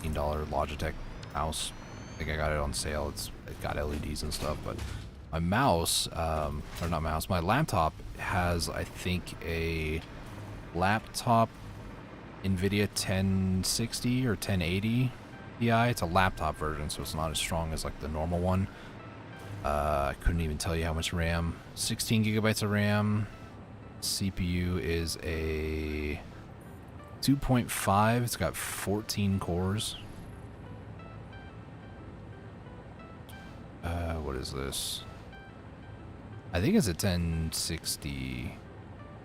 $15 Logitech mouse. I think I got it on sale. It got LEDs and stuff, but my mouse, or not mouse, my laptop has, I think, a laptop NVIDIA 1060 or 1080 Ti. It's a laptop version, so it's not as strong as like the normal one. I couldn't even tell you how much RAM. 16 gigabytes of RAM. CPU is a 2.5. It's got 14 cores. What is this? I think it's a 1060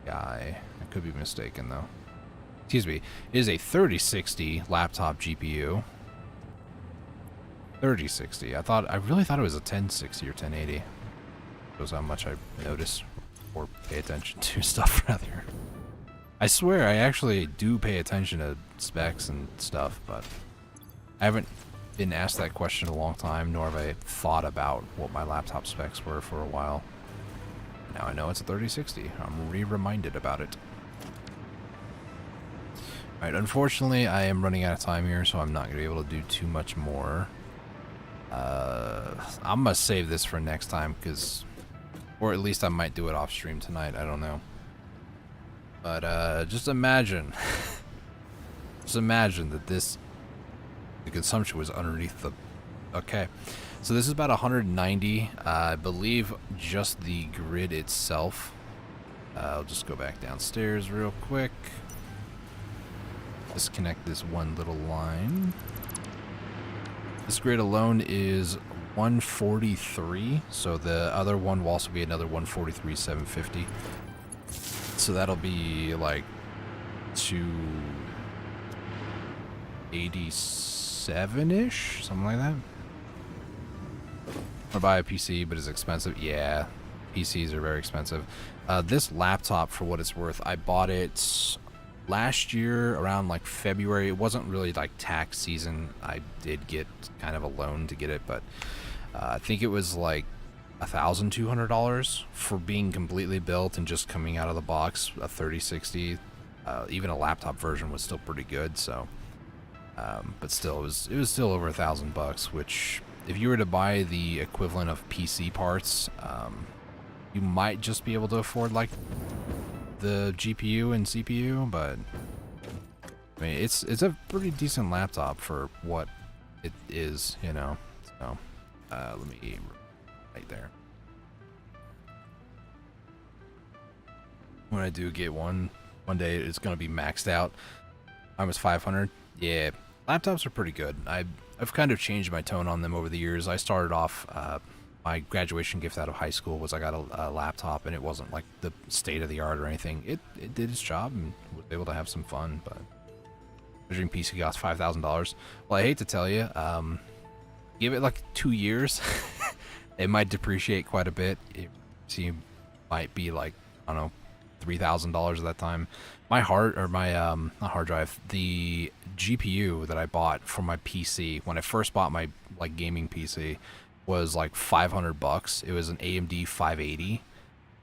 guy. I could be mistaken though. Excuse me. It is a 3060 laptop GPU. 3060. I really thought it was a 1060 or 1080. Shows how much I notice or pay attention to stuff rather. I swear I actually do pay attention to specs and stuff, but I haven't been asked that question in a long time, nor have I thought about what my laptop specs were for a while. Now I know it's a 3060. I'm reminded about it. Alright, unfortunately I am running out of time here, so I'm not going to be able to do too much more. I'm going to save this for next time, because, or at least I might do it off stream tonight, I don't know. But just imagine, just imagine that the consumption was underneath the, okay. So this is about 190, I believe just the grid itself. I'll just go back downstairs real quick. Disconnect this one little line. This grid alone is 143, so the other one will also be another 143, 750. So that'll be like 287-ish, something like that. Or buy a PC, but it's expensive. Yeah, PCs are very expensive. This laptop, for what it's worth, I bought it last year around like February. It wasn't really like tax season. I did get kind of a loan to get it, but I think it was like $1,200 for being completely built and just coming out of the box. A 3060, even a laptop version was still pretty good. So, but still, it was still over $1,000, which if you were to buy the equivalent of PC parts, you might just be able to afford like the GPU and CPU, but I mean it's a pretty decent laptop for what it is, you know. So let me right there. When I do get one day, it's gonna be maxed out. I was 500. Yeah, laptops are pretty good. I've kind of changed my tone on them over the years. I started off. My graduation gift out of high school was I got a laptop, and it wasn't like the state of the art or anything. It did its job and was able to have some fun, but measuring PC cost $5,000. Well, I hate to tell you, give it like 2 years, it might depreciate quite a bit. It might be like, I don't know, $3,000 at that time. My not hard drive, the GPU that I bought for my PC when I first bought my like gaming PC was like $500. It was an AMD 580,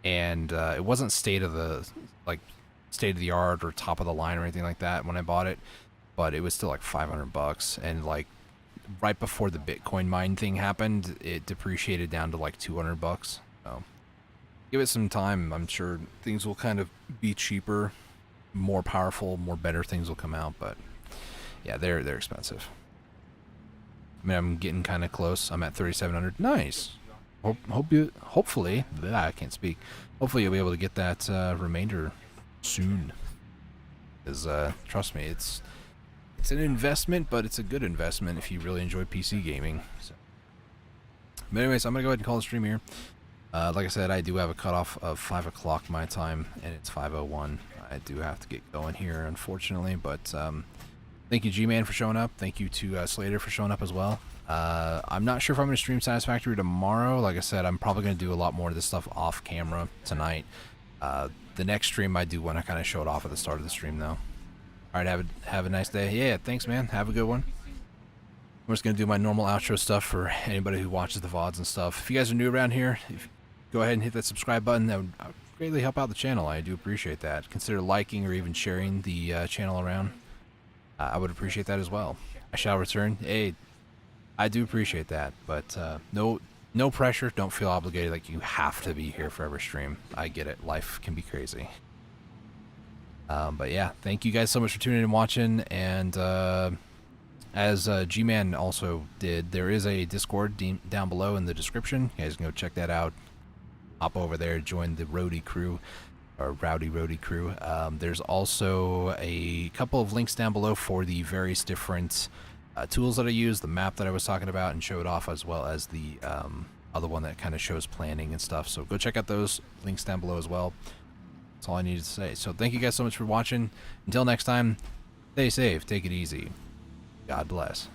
and it wasn't state of the art or top of the line or anything like that when I bought it, but it was still like $500. And like right before the Bitcoin mine thing happened, it depreciated down to like $200. So give it some time. I'm sure things will kind of be cheaper, more powerful, more better things will come out. But yeah, they're expensive. I mean, I'm getting kind of close. I'm at 3,700. Nice. Hopefully, I can't speak. Hopefully, you'll be able to get that remainder soon. Because trust me, it's an investment, but it's a good investment if you really enjoy PC gaming. So. But anyways, I'm gonna go ahead and call the stream here. Like I said, I do have a cutoff of 5 o'clock my time, and it's 5:01. I do have to get going here, unfortunately, but. Thank you, G-Man, for showing up. Thank you to Slater for showing up as well. I'm not sure if I'm going to stream Satisfactory tomorrow. Like I said, I'm probably going to do a lot more of this stuff off camera tonight. The next stream I do want to kind of show it off at the start of the stream, though. All right, have a nice day. Yeah, thanks, man. Have a good one. I'm just going to do my normal outro stuff for anybody who watches the VODs and stuff. If you guys are new around here, go ahead and hit that subscribe button. That would greatly help out the channel. I do appreciate that. Consider liking or even sharing the channel around. I would appreciate that as well. I shall return. Hey, I do appreciate that, but no pressure. Don't feel obligated like you have to be here for every stream. I get it. Life can be crazy. But yeah, thank you guys so much for tuning in and watching. And as G-Man also did, there is a Discord down below in the description. You guys can go check that out. Hop over there, join the Roadie crew. Or Rowdy Roadie crew. There's also a couple of links down below for the various different tools that I use, the map that I was talking about and showed off, as well as the other one that kind of shows planning and stuff. So go check out those links down below as well. That's all I needed to say. So thank you guys so much for watching. Until next time, stay safe, take it easy. God bless.